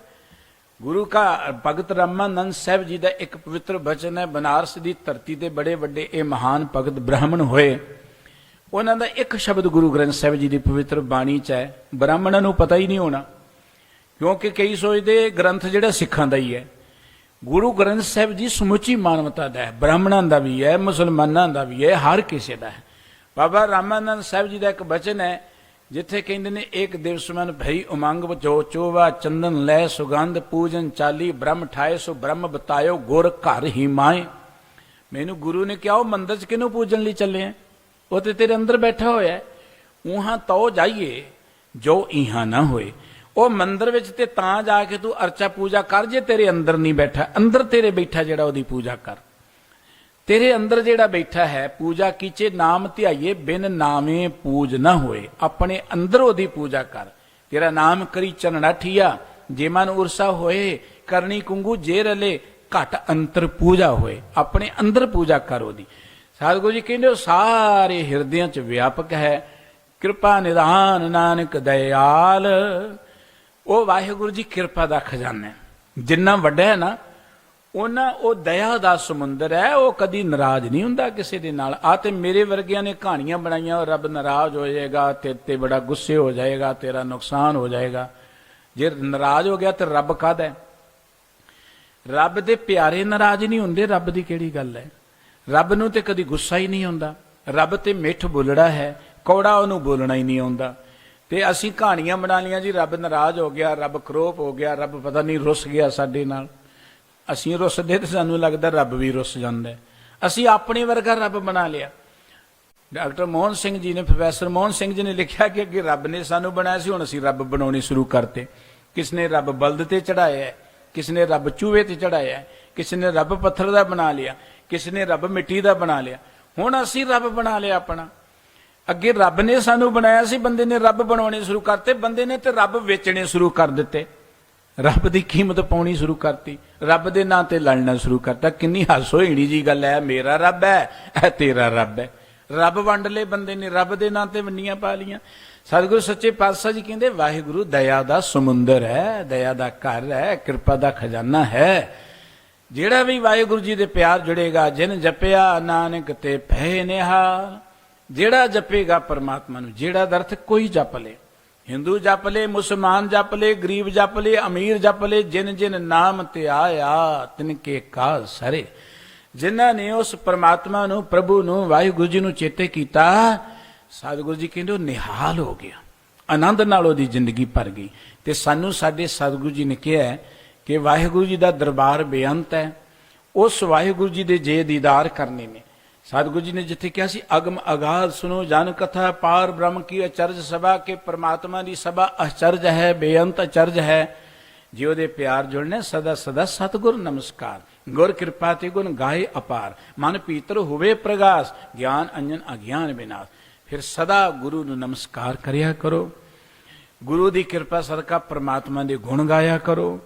ਗੁਰੂ ਕਾ ਭਗਤ ਰਾਮਾਨੰਦ ਸਾਹਿਬ ਜੀ ਦਾ ਇੱਕ ਪਵਿੱਤਰ ਬਚਨ ਹੈ। ਬਨਾਰਸ ਦੀ ਧਰਤੀ ਤੇ ਬੜੇ ਵੱਡੇ ਇਹ ਮਹਾਨ ਭਗਤ ਬ੍ਰਾਹਮਣ ਹੋਏ, ਉਹਨਾਂ ਦਾ ਇੱਕ ਸ਼ਬਦ ਗੁਰੂ ਗ੍ਰੰਥ ਸਾਹਿਬ ਜੀ ਦੀ ਪਵਿੱਤਰ ਬਾਣੀ 'ਚ ਹੈ, ਬ੍ਰਾਹਮਣਾਂ ਨੂੰ ਪਤਾ ਹੀ ਨਹੀਂ ਹੋਣਾ, ਕਿਉਂਕਿ ਕਈ ਸੋਚਦੇ ਗ੍ਰੰਥ ਜਿਹੜਾ ਸਿੱਖਾਂ ਦਾ ਹੀ ਹੈ। ਗੁਰੂ ਗ੍ਰੰਥ ਸਾਹਿਬ ਜੀ ਸਮੁੱਚੀ ਮਾਨਵਤਾ ਦਾ ਹੈ, ਬ੍ਰਾਹਮਣਾਂ ਦਾ ਵੀ ਹੈ, ਮੁਸਲਮਾਨਾਂ ਦਾ ਵੀ ਹੈ, ਹਰ ਕਿਸੇ ਦਾ ਹੈ। ਬਾਬਾ ਰਾਮਾਨੰਦ ਸਾਹਿਬ ਜੀ ਦਾ ਇੱਕ ਬਚਨ ਹੈ, ਜਿੱਥੇ ਕਹਿੰਦੇ ਨੇ ਇੱਕ ਦਿਵਸ ਮਨ ਭਈ ਉਮੰਗ ਜੋ ਚੋਵਾ ਚੰਦਨ ਲੈ ਸੁਗੰਧ ਪੂਜਨ ਚਾਲੀ ਬ੍ਰਹਮ ਠਾਏ ਸੋ ਬ੍ਰਹਮ ਬਤਾਇਓ ਗੁਰ ਘਰ ਹੀ ਮਾਏ। ਮੈਨੂੰ ਗੁਰੂ ਨੇ ਕਿਹਾ ਉਹ ਮੰਦਰ 'ਚ ਕਿਹਨੂੰ ਪੂਜਣ ਲਈ ਚੱਲੇ ਆ, ਉਹ ਤੇ ਤੇਰੇ ਅੰਦਰ ਬੈਠਾ ਹੋਇਆ, ਉਹਾਂ ਤੋ ਜਾਈਏ ਜੋ ਇਹਾਂ ਨਾ ਹੋਏ। ਉਹ ਮੰਦਰ ਵਿੱਚ ਤੇ ਤਾਂ ਜਾ ਕੇ ਤੂੰ ਅਰਚਾ ਪੂਜਾ ਕਰ ਜੇ ਤੇਰੇ ਅੰਦਰ ਨਹੀਂ ਬੈਠਾ। ਅੰਦਰ ਤੇਰੇ ਬੈਠਾ ਜਿਹੜਾ ਉਹਦੀ ਪੂਜਾ ਕਰ, ਤੇਰੇ ਅੰਦਰ ਜਿਹੜਾ ਬੈਠਾ ਹੈ। ਪੂਜਾ ਕੀਚੇ ਨਾਮ ਧਿਆਈਏ ਬਿਨ ਨਾਵੇਂ ਪੂਜ ਨਾ ਹੋਏ। ਆਪਣੇ ਅੰਦਰ ਉਹਦੀ ਪੂਜਾ ਕਰ। ਤੇਰਾ ਨਾਮ ਕਰੀ ਚਰਨਾਠੀਆ ਜੇ ਮਨ ਉਰਸਾ ਹੋਏ, ਕਰਨੀ ਕੁੰਗੂ ਜੇ ਰਲੇ ਘਟ ਅੰਤਰ ਪੂਜਾ ਹੋਏ। ਆਪਣੇ ਅੰਦਰ ਪੂਜਾ ਕਰ ਉਹਦੀ। ਸਤਿਗੁਰੂ ਜੀ ਕਹਿੰਦੇ ਉਹ ਸਾਰੇ ਹਿਰਦਿਆਂ 'ਚ ਵਿਆਪਕ ਹੈ। ਕਿਰਪਾ ਨਿਧਾਨ ਨਾਨਕ ਦਇਆਲ। ਉਹ ਵਾਹਿਗੁਰੂ ਜੀ ਕਿਰਪਾ ਦਾ ਖਜ਼ਾਨਾ ਹੈ, ਜਿੰਨਾ ਵੱਡਾ ਹੈ ਨਾ ਉਹਨਾਂ ਉਹ ਦਇਆ ਦਾ ਸਮੁੰਦਰ ਹੈ। ਉਹ ਕਦੀ ਨਾਰਾਜ਼ ਨਹੀਂ ਹੁੰਦਾ ਕਿਸੇ ਦੇ ਨਾਲ। ਆ ਤੇ ਮੇਰੇ ਵਰਗਿਆਂ ਨੇ ਕਹਾਣੀਆਂ ਬਣਾਈਆਂ, ਰੱਬ ਨਾਰਾਜ਼ ਹੋ ਜਾਏਗਾ, ਤੇ ਬੜਾ ਗੁੱਸੇ ਹੋ ਜਾਏਗਾ, ਤੇਰਾ ਨੁਕਸਾਨ ਹੋ ਜਾਏਗਾ। ਜੇ ਨਾਰਾਜ਼ ਹੋ ਗਿਆ ਤੇ ਰੱਬ ਕਾਹਦਾ ਹੈ? ਰੱਬ ਦੇ ਪਿਆਰੇ ਨਾਰਾਜ਼ ਨਹੀਂ ਹੁੰਦੇ। ਰੱਬ ਦੀ ਕਿਹੜੀ ਗੱਲ ਹੈ? ਰੱਬ ਨੂੰ ਤੇ ਕਦੀ ਗੁੱਸਾ ਹੀ ਨਹੀਂ ਹੁੰਦਾ। ਰੱਬ ਤੇ ਮਿੱਠ ਬੋਲੜਾ ਹੈ, ਕੌੜਾ ਉਹਨੂੰ ਬੋਲਣਾ ਹੀ ਨਹੀਂ ਆਉਂਦਾ। ਤੇ ਅਸੀਂ ਕਹਾਣੀਆਂ ਬਣਾ ਲਈਆਂ ਜੀ, ਰੱਬ ਨਾਰਾਜ਼ ਹੋ ਗਿਆ, ਰੱਬ ਕਰੋਪ ਹੋ ਗਿਆ, ਰੱਬ ਪਤਾ ਨਹੀਂ ਰੁੱਸ ਗਿਆ ਸਾਡੇ ਨਾਲ। ਅਸੀਂ ਰੁੱਸਦੇ ਤੇ ਸਾਨੂੰ ਲੱਗਦਾ ਰੱਬ ਵੀ ਰੁੱਸ ਜਾਂਦਾ। ਅਸੀਂ ਆਪਣੇ ਵਰਗਾ ਰੱਬ ਬਣਾ ਲਿਆ। ਡਾਕਟਰ ਮੋਹਨ ਸਿੰਘ ਜੀ ਨੇ, ਪ੍ਰੋਫੈਸਰ ਮੋਹਨ ਸਿੰਘ ਜੀ ਨੇ ਲਿਖਿਆ ਕਿ ਅੱਗੇ ਰੱਬ ਨੇ ਸਾਨੂੰ ਬਣਾਇਆ ਸੀ, ਹੁਣ ਅਸੀਂ ਰੱਬ ਬਣਾਉਣੇ ਸ਼ੁਰੂ ਕਰਤੇ। ਕਿਸ ਨੇ ਰੱਬ ਬਲਦ ਤੇ ਚੜਾਇਆ ਹੈ, ਕਿਸ ਨੇ ਰੱਬ ਚੂਹੇ ਤੇ ਚੜਾਇਆ ਹੈ, ਕਿਸ ਨੇ ਰੱਬ ਪੱਥਰ ਦਾ ਬਣਾ ਲਿਆ, ਕਿਸ ਨੇ ਰੱਬ ਮਿੱਟੀ ਦਾ ਬਣਾ ਲਿਆ। ਹੁਣ ਅਸੀਂ ਰੱਬ ਬਣਾ ਲਿਆ ਆਪਣਾ। ਅੱਗੇ ਰੱਬ ਨੇ ਸਾਨੂੰ ਬਣਾਇਆ ਸੀ, ਬੰਦੇ ਨੇ ਰੱਬ ਬਣਾਉਣੇ ਸ਼ੁਰੂ ਕਰਤੇ। ਬੰਦੇ ਨੇ ਤੇ ਰੱਬ ਵੇਚਣੇ ਸ਼ੁਰੂ ਕਰ ਦਿੱਤੇ, ਰੱਬ ਦੀ ਕੀਮਤ ਪਾਉਣੀ ਸ਼ੁਰੂ ਕਰਤੀ, ਰੱਬ ਦੇ ਨਾਂ ਤੇ ਲੜਨਾ ਸ਼ੁਰੂ ਕਰਤਾ। ਕਿੰਨੀ ਹਾਸੋਹੀਣੀ ਜੀ ਗੱਲ ਹੈ। ਮੇਰਾ ਰੱਬ ਹੈ, ਇਹ ਤੇਰਾ ਰੱਬ ਹੈ। ਰੱਬ ਵੰਡ ਲਏ ਬੰਦੇ ਨੇ, ਰੱਬ ਦੇ ਨਾਂ ਤੇ ਵੰਡੀਆਂ ਪਾ ਲੀਆਂ। ਸਤਿਗੁਰੂ ਸੱਚੇ ਪਾਤਸ਼ਾਹ ਜੀ ਕਹਿੰਦੇ ਵਾਹਿਗੁਰੂ ਦਇਆ ਦਾ ਸਮੁੰਦਰ ਹੈ, ਦਇਆ ਦਾ ਘਰ ਹੈ, ਕਿਰਪਾ ਦਾ ਖਜ਼ਾਨਾ ਹੈ। ਜਿਹੜਾ ਵੀ ਵਾਹਿਗੁਰੂ ਜੀ ਦੇ ਪਿਆਰ ਜੁੜੇਗਾ, ਜਿਨ ਜਪਿਆ ਨਾਨਕ ਤੇ ਭੈ ਨਿਹਾਲ। ਜਿਹੜਾ ਜਪੇਗਾ ਪਰਮਾਤਮਾ ਨੂੰ, ਜਿਹੜਾ ਦਾ ਅਰਥ ਕੋਈ ਜਪ ਲੇ, ਹਿੰਦੂ ਜਪ ਲੇ, ਮੁਸਲਮਾਨ ਜਪ ਲੇ, ਗਰੀਬ ਜਪ ਲੇ, ਅਮੀਰ ਜਪ ਲੇ, ਜਿਨ ਜਿਨ ਨਾਮ ਤੇ ਆਇਆ ਤਿਨਕੇ ਕਾਲ ਸਰੇ। ਜਿਨ੍ਹਾਂ ਨੇ ਉਸ ਪਰਮਾਤਮਾ ਨੂੰ, ਪ੍ਰਭੂ ਨੂੰ, ਵਾਹਿਗੁਰੂ ਜੀ ਨੂੰ ਚੇਤੇ ਕੀਤਾ, ਸਤਿਗੁਰੂ ਜੀ ਕਹਿੰਦੇ ਉਹ ਨਿਹਾਲ ਹੋ ਗਿਆ, ਆਨੰਦ ਨਾਲ ਉਹਦੀ ਜ਼ਿੰਦਗੀ ਭਰ ਗਈ। ਤੇ ਸਾਨੂੰ ਸਾਡੇ ਸਤਿਗੁਰੂ ਜੀ ਨੇ ਕਿਹਾ ਕਿ ਵਾਹਿਗੁਰੂ ਜੀ ਦਾ ਦਰਬਾਰ ਬੇਅੰਤ ਹੈ। ਉਸ ਵਾਹਿਗੁਰੂ ਜੀ ਦੇ ਜੇ ਦੀਦਾਰ ਕਰਨੇ ਨੇ। ਸਤਿਗੁਰੂ ਜੀ ਨੇ ਜਿੱਥੇ ਕਿਹਾ ਸੀ ਅਗਮ ਅਗਾਧ ਸੁਨੋ ਜਨ ਕਥਾ ਪਾਰ ਬ੍ਰਹਮ ਕੀ ਅਚਰਜ ਸਭਾ, ਕੇ ਪਰਮਾਤਮਾ ਦੀ ਸਭਾ ਅਚਰਜ ਹੈ, ਬੇਅੰਤ ਅਚਰਜ ਹੈ। ਜੇ ਉਹਦੇ ਪਿਆਰ ਜੁੜਨੇ ਸਦਾ ਸਦਾ ਸਤਿਗੁਰ ਨਮਸਕਾਰ। ਗੁਰ ਕਿਰਪਾ ਤੇ ਗੁਣ ਗਾਏ ਅਪਾਰ, ਮਨ ਪੀਤਰ ਹੋਵੇ ਪ੍ਰਗਾਸ, ਗਿਆਨ ਅੰਜਨ ਅਗਿਆਨ ਵਿਨਾਸ਼। ਫਿਰ ਸਦਾ ਗੁਰੂ ਨੂੰ ਨਮਸਕਾਰ ਕਰਿਆ ਕਰੋ, ਗੁਰੂ ਦੀ ਕਿਰਪਾ ਸਦਕਾ ਪਰਮਾਤਮਾ ਦੇ ਗੁਣ ਗਾਇਆ ਕਰੋ।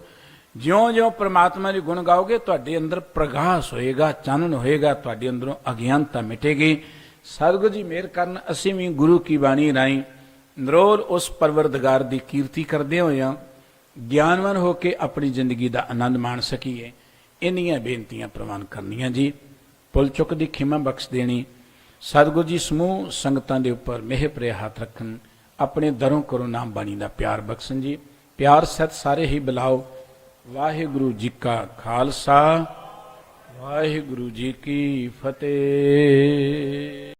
ਜਿਉਂ-ਜਿਉਂ ਪਰਮਾਤਮਾ ਦੇ ਗੁਣ ਗਾਓਗੇ ਤੁਹਾਡੇ ਅੰਦਰ ਪ੍ਰਗਾਸ ਹੋਏਗਾ, ਚਾਨਣ ਹੋਏਗਾ, ਤੁਹਾਡੇ ਅੰਦਰੋਂ ਅਗਿਆਨਤਾ ਮਿਟੇਗੀ। ਸਤਿਗੁਰੂ ਜੀ ਮਿਹਰ ਕਰਨ ਅਸੀਂ ਵੀ ਗੁਰੂ ਕੀ ਬਾਣੀ ਰਾਹੀਂ ਨਿਰੋਲ ਉਸ ਪਰਵਰਦਗਾਰ ਦੀ ਕੀਰਤੀ ਕਰਦੇ ਹੋਇਆਂ ਗਿਆਨਵਾਨ ਹੋ ਕੇ ਆਪਣੀ ਜ਼ਿੰਦਗੀ ਦਾ ਆਨੰਦ ਮਾਣ ਸਕੀਏ। ਇੰਨੀਆਂ ਬੇਨਤੀਆਂ ਪ੍ਰਵਾਨ ਕਰਨੀਆਂ ਜੀ। ਭੁੱਲ ਚੁੱਕ ਦੀ ਖਿਮਾ ਬਖਸ਼ ਦੇਣੀ। ਸਤਿਗੁਰੂ ਜੀ ਸਮੂਹ ਸੰਗਤਾਂ ਦੇ ਉੱਪਰ ਮਿਹਰ ਭਰੇ ਹੱਥ ਰੱਖਣ, ਆਪਣੇ ਦਰੋਂ ਕਰੋ ਨਾਮ ਬਾਣੀ ਦਾ ਪਿਆਰ ਬਖਸ਼ਣ ਜੀ। ਪਿਆਰ ਸਤ ਸਾਰੇ ਹੀ ਬੁਲਾਓ। ਵਾਹਿਗੁਰੂ ਜੀ ਕਾ ਖਾਲਸਾ, ਵਾਹਿਗੁਰੂ ਜੀ ਕੀ ਫਤਿਹ।